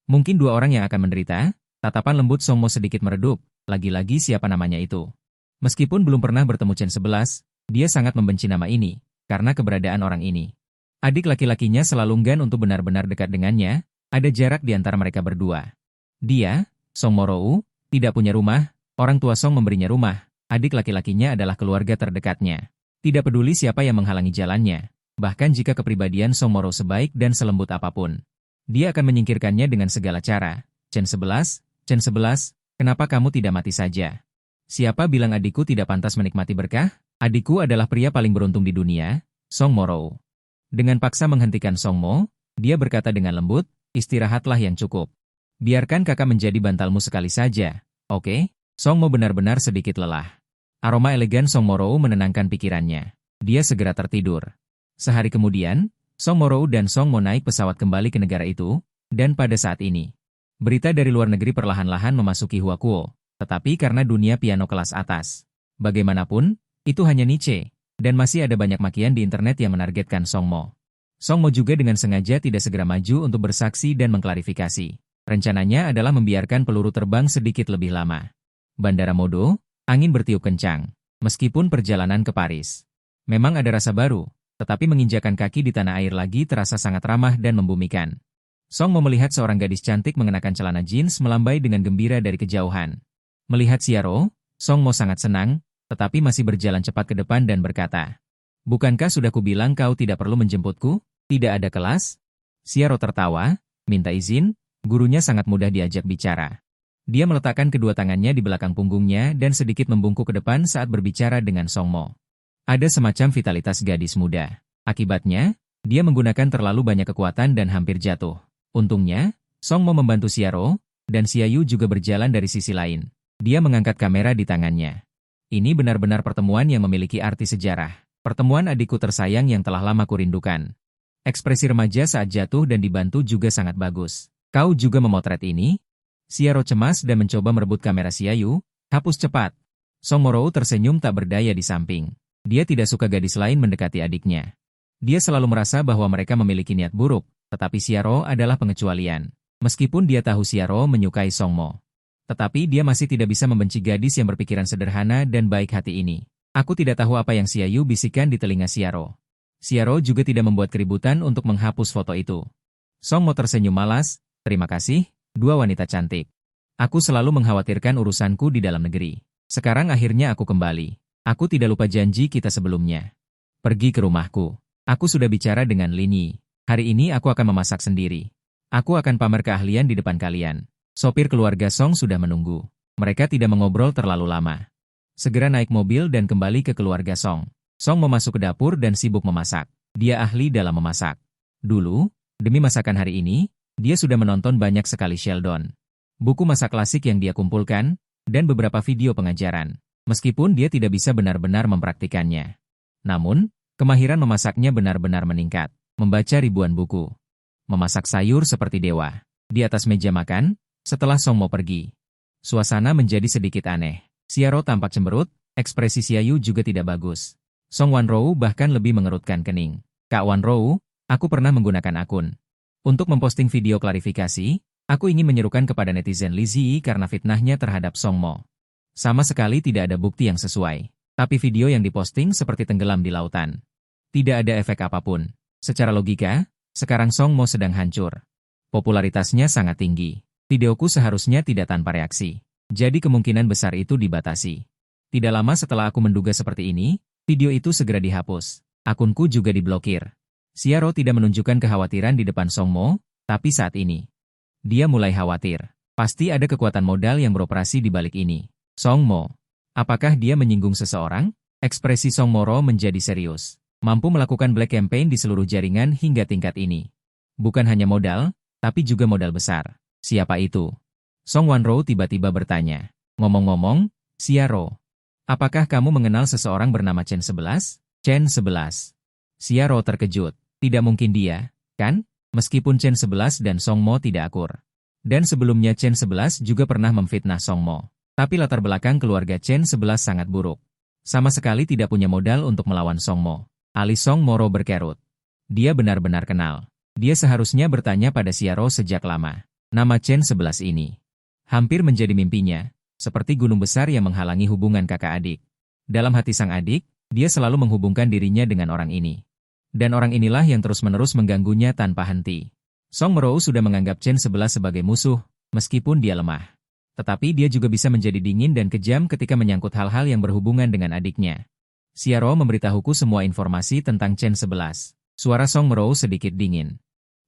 mungkin dua orang yang akan menderita. Tatapan lembut Song Mo sedikit meredup, lagi-lagi siapa namanya itu. Meskipun belum pernah bertemu Chen 11, dia sangat membenci nama ini, karena keberadaan orang ini. Adik laki-lakinya selalu enggan untuk benar-benar dekat dengannya, ada jarak di antara mereka berdua. Dia, Song Morou, tidak punya rumah, orang tua Song memberinya rumah, adik laki-lakinya adalah keluarga terdekatnya. Tidak peduli siapa yang menghalangi jalannya, bahkan jika kepribadian Song Morou sebaik dan selembut apapun. Dia akan menyingkirkannya dengan segala cara. Chen 11, kenapa kamu tidak mati saja? Siapa bilang adikku tidak pantas menikmati berkah? Adikku adalah pria paling beruntung di dunia, Song Morou. Dengan paksa menghentikan Song Mo, dia berkata dengan lembut, istirahatlah yang cukup. Biarkan kakak menjadi bantalmu sekali saja, oke? Song Mo benar-benar sedikit lelah. Aroma elegan Song Morou menenangkan pikirannya. Dia segera tertidur. Sehari kemudian, Song Morou dan Song Mo naik pesawat kembali ke negara itu, dan pada saat ini, berita dari luar negeri perlahan-lahan memasuki Huakuo, tetapi karena dunia piano kelas atas. Bagaimanapun, itu hanya niche, dan masih ada banyak makian di internet yang menargetkan Song Mo. Song Mo juga dengan sengaja tidak segera maju untuk bersaksi dan mengklarifikasi. Rencananya adalah membiarkan peluru terbang sedikit lebih lama. Bandara Modo, angin bertiup kencang, meskipun perjalanan ke Paris. Memang ada rasa baru, tetapi menginjakan kaki di tanah air lagi terasa sangat ramah dan membumikan. Song Mo melihat seorang gadis cantik mengenakan celana jeans melambai dengan gembira dari kejauhan. Melihat Xiaro, Song Mo sangat senang, tetapi masih berjalan cepat ke depan dan berkata, bukankah sudah kubilang kau tidak perlu menjemputku? Tidak ada kelas? Xiaro tertawa, minta izin, gurunya sangat mudah diajak bicara. Dia meletakkan kedua tangannya di belakang punggungnya dan sedikit membungkuk ke depan saat berbicara dengan Song Mo. Ada semacam vitalitas gadis muda. Akibatnya, dia menggunakan terlalu banyak kekuatan dan hampir jatuh. Untungnya, Song Mo membantu Xiaro, dan Xiaoyu juga berjalan dari sisi lain. Dia mengangkat kamera di tangannya. Ini benar-benar pertemuan yang memiliki arti sejarah. Pertemuan adikku tersayang yang telah lama kurindukan. Ekspresi remaja saat jatuh dan dibantu juga sangat bagus. Kau juga memotret ini? Xiaro cemas dan mencoba merebut kamera Xiaoyu. Hapus cepat. Song Morou tersenyum tak berdaya di samping. Dia tidak suka gadis lain mendekati adiknya. Dia selalu merasa bahwa mereka memiliki niat buruk, tetapi Xiaro adalah pengecualian. Meskipun dia tahu Xiaro menyukai Song Mo. Tetapi dia masih tidak bisa membenci gadis yang berpikiran sederhana dan baik hati ini. Aku tidak tahu apa yang Xiaoyu bisikan di telinga Xiaro. Xiaro juga tidak membuat keributan untuk menghapus foto itu. Song Mo tersenyum malas, terima kasih, dua wanita cantik. Aku selalu mengkhawatirkan urusanku di dalam negeri. Sekarang akhirnya aku kembali. Aku tidak lupa janji kita sebelumnya. Pergi ke rumahku. Aku sudah bicara dengan Lini. Hari ini aku akan memasak sendiri. Aku akan pamer keahlian di depan kalian. Sopir keluarga Song sudah menunggu. Mereka tidak mengobrol terlalu lama. Segera naik mobil dan kembali ke keluarga Song. Song memasuk ke dapur dan sibuk memasak. Dia ahli dalam memasak. Dulu, demi masakan hari ini, dia sudah menonton banyak sekali Sheldon. Buku masak klasik yang dia kumpulkan, dan beberapa video pengajaran. Meskipun dia tidak bisa benar-benar mempraktikannya. Namun, kemahiran memasaknya benar-benar meningkat. Membaca ribuan buku. Memasak sayur seperti dewa. Di atas meja makan, setelah Song Mo pergi. Suasana menjadi sedikit aneh. Xiaro tampak cemberut, ekspresi Xiaoyu juga tidak bagus. Song Wanrou bahkan lebih mengerutkan kening. Kak Wanrou, aku pernah menggunakan akun. Untuk memposting video klarifikasi, aku ingin menyerukan kepada netizen Li Ziyi karena fitnahnya terhadap Song Mo. Sama sekali tidak ada bukti yang sesuai. Tapi video yang diposting seperti tenggelam di lautan. Tidak ada efek apapun. Secara logika, sekarang Song Mo sedang hancur. Popularitasnya sangat tinggi. Videoku seharusnya tidak tanpa reaksi. Jadi kemungkinan besar itu dibatasi. Tidak lama setelah aku menduga seperti ini, video itu segera dihapus. Akunku juga diblokir. Xiaro tidak menunjukkan kekhawatiran di depan Song Mo, tapi saat ini, dia mulai khawatir. Pasti ada kekuatan modal yang beroperasi di balik ini. Song Mo. Apakah dia menyinggung seseorang? Ekspresi Song Moro menjadi serius. Mampu melakukan black campaign di seluruh jaringan hingga tingkat ini. Bukan hanya modal, tapi juga modal besar. Siapa itu? Song Wanrou tiba-tiba bertanya. Ngomong-ngomong, Xiaro, apakah kamu mengenal seseorang bernama Chen 11? Chen 11. Xiaro terkejut. Tidak mungkin dia. kan? Meskipun Chen 11 dan Song Mo tidak akur. Dan sebelumnya Chen 11 juga pernah memfitnah Song Mo. Tapi latar belakang keluarga Chen 11 sangat buruk. Sama sekali tidak punya modal untuk melawan Song Mo. Alis Song Moro berkerut. Dia benar-benar kenal. Dia seharusnya bertanya pada Xiaro sejak lama. Nama Chen 11 ini hampir menjadi mimpinya, seperti gunung besar yang menghalangi hubungan kakak adik. Dalam hati sang adik, dia selalu menghubungkan dirinya dengan orang ini. Dan orang inilah yang terus-menerus mengganggunya tanpa henti. Song Moro sudah menganggap Chen 11 sebagai musuh, meskipun dia lemah. Tetapi dia juga bisa menjadi dingin dan kejam ketika menyangkut hal-hal yang berhubungan dengan adiknya. Xiaro memberitahuku semua informasi tentang Chen 11. Suara Song Moro sedikit dingin.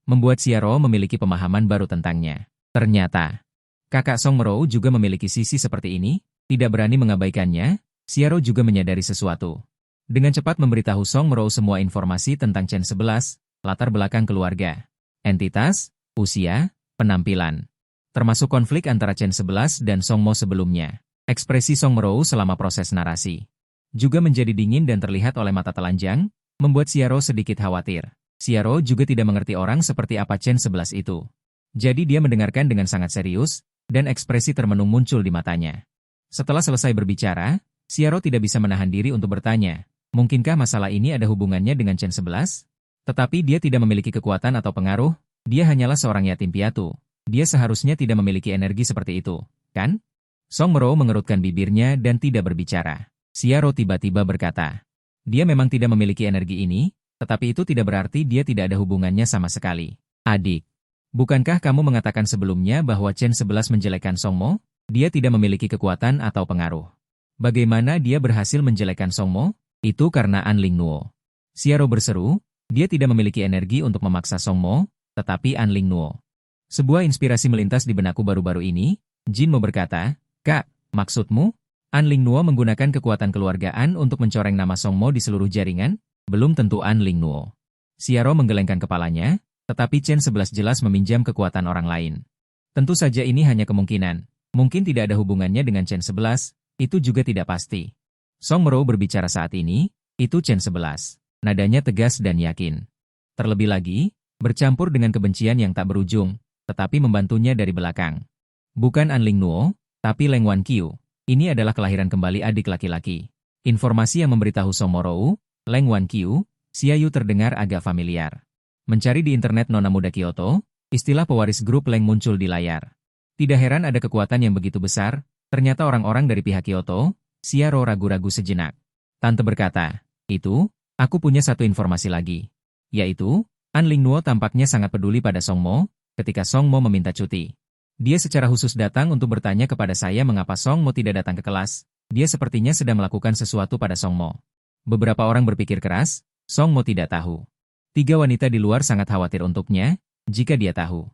Membuat Xiaro memiliki pemahaman baru tentangnya. Ternyata, kakak Song Moro juga memiliki sisi seperti ini, tidak berani mengabaikannya. Xiaro juga menyadari sesuatu. Dengan cepat memberitahu Song Moro semua informasi tentang Chen 11, latar belakang keluarga, entitas, usia, penampilan. Termasuk konflik antara Chen 11 dan Song Mo sebelumnya. Ekspresi Song Moro selama proses narasi juga menjadi dingin dan terlihat oleh mata telanjang, membuat Xiaro sedikit khawatir. Xiaro juga tidak mengerti orang seperti apa Chen 11 itu. Jadi dia mendengarkan dengan sangat serius, dan ekspresi termenung muncul di matanya. Setelah selesai berbicara, Xiaro tidak bisa menahan diri untuk bertanya, mungkinkah masalah ini ada hubungannya dengan Chen 11? Tetapi dia tidak memiliki kekuatan atau pengaruh, dia hanyalah seorang yatim piatu. Dia seharusnya tidak memiliki energi seperti itu, kan? Song Moro mengerutkan bibirnya dan tidak berbicara. Xiaro tiba-tiba berkata, dia memang tidak memiliki energi ini, tetapi itu tidak berarti dia tidak ada hubungannya sama sekali. Adik, bukankah kamu mengatakan sebelumnya bahwa Chen 11 menjelekkan Song Mo? Dia tidak memiliki kekuatan atau pengaruh. Bagaimana dia berhasil menjelekkan Song Mo? Itu karena An Ling Nuo. Xiaro berseru, dia tidak memiliki energi untuk memaksa Song Mo, tetapi An Ling Nuo. Sebuah inspirasi melintas di benakku baru-baru ini. Jin Mo berkata, Kak, maksudmu? An Ling Nuo menggunakan kekuatan keluargaan untuk mencoreng nama Song Mo di seluruh jaringan? Belum tentu An Ling Nuo. Xiaro menggelengkan kepalanya, tetapi Chen 11 jelas meminjam kekuatan orang lain. Tentu saja ini hanya kemungkinan. Mungkin tidak ada hubungannya dengan Chen 11, itu juga tidak pasti. Song Moro berbicara saat ini, itu Chen 11. Nadanya tegas dan yakin. Terlebih lagi, bercampur dengan kebencian yang tak berujung, tetapi membantunya dari belakang. Bukan An Ling Nuo, tapi Leng Wanqiu. Ini adalah kelahiran kembali adik laki-laki. Informasi yang memberitahu Song Moro, Leng Wanqiu, Xiaoyu terdengar agak familiar. Mencari di internet Nona Muda Kyoto, istilah pewaris grup Leng muncul di layar. Tidak heran ada kekuatan yang begitu besar, ternyata orang-orang dari pihak Kyoto. Xiaro ragu-ragu sejenak. Tante berkata, itu, aku punya satu informasi lagi. Yaitu, An Ling Nuo tampaknya sangat peduli pada Song Mo, ketika Song Mo meminta cuti. Dia secara khusus datang untuk bertanya kepada saya mengapa Song Mo tidak datang ke kelas. Dia sepertinya sedang melakukan sesuatu pada Song Mo. Beberapa orang berpikir keras, Song Mo tidak tahu. 3 wanita di luar sangat khawatir untuknya, jika dia tahu.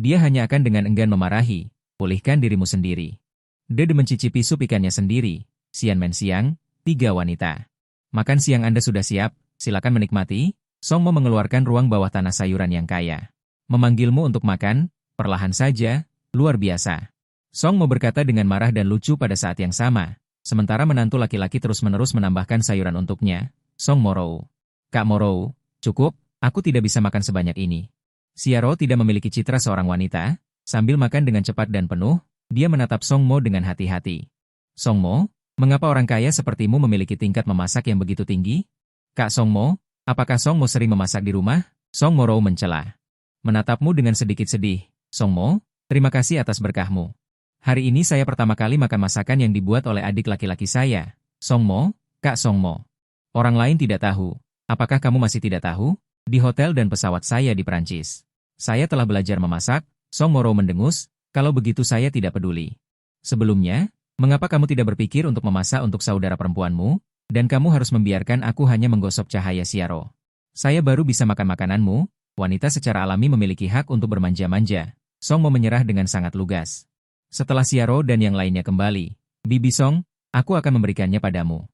Dia hanya akan dengan enggan memarahi, pulihkan dirimu sendiri. Dede mencicipi sup ikannya sendiri. Sian men siang, 3 wanita. Makan siang Anda sudah siap, silakan menikmati. Song Mo mengeluarkan ruang bawah tanah sayuran yang kaya. Memanggilmu untuk makan, perlahan saja, luar biasa. Song Mo berkata dengan marah dan lucu pada saat yang sama, sementara menantu laki-laki terus-menerus menambahkan sayuran untuknya. Song Moro. Kak Moro, cukup, aku tidak bisa makan sebanyak ini. Xiaro tidak memiliki citra seorang wanita, sambil makan dengan cepat dan penuh, dia menatap Song Mo dengan hati-hati. Song Mo, mengapa orang kaya sepertimu memiliki tingkat memasak yang begitu tinggi? Kak Song Mo, apakah Song Mo sering memasak di rumah? Song Moro mencela. Menatapmu dengan sedikit sedih. Song Mo, terima kasih atas berkahmu. Hari ini saya pertama kali makan masakan yang dibuat oleh adik laki-laki saya. Song Mo, Kak Song Mo. Orang lain tidak tahu. Apakah kamu masih tidak tahu? Di hotel dan pesawat saya di Prancis. Saya telah belajar memasak. Song Moro mendengus, kalau begitu saya tidak peduli. Sebelumnya, mengapa kamu tidak berpikir untuk memasak untuk saudara perempuanmu, dan kamu harus membiarkan aku hanya menggosok cahaya Xiaro? Saya baru bisa makan makananmu. Wanita secara alami memiliki hak untuk bermanja-manja. Song Mo menyerah dengan sangat lugas. Setelah Xiaro dan yang lainnya kembali, Bibi Song, aku akan memberikannya padamu.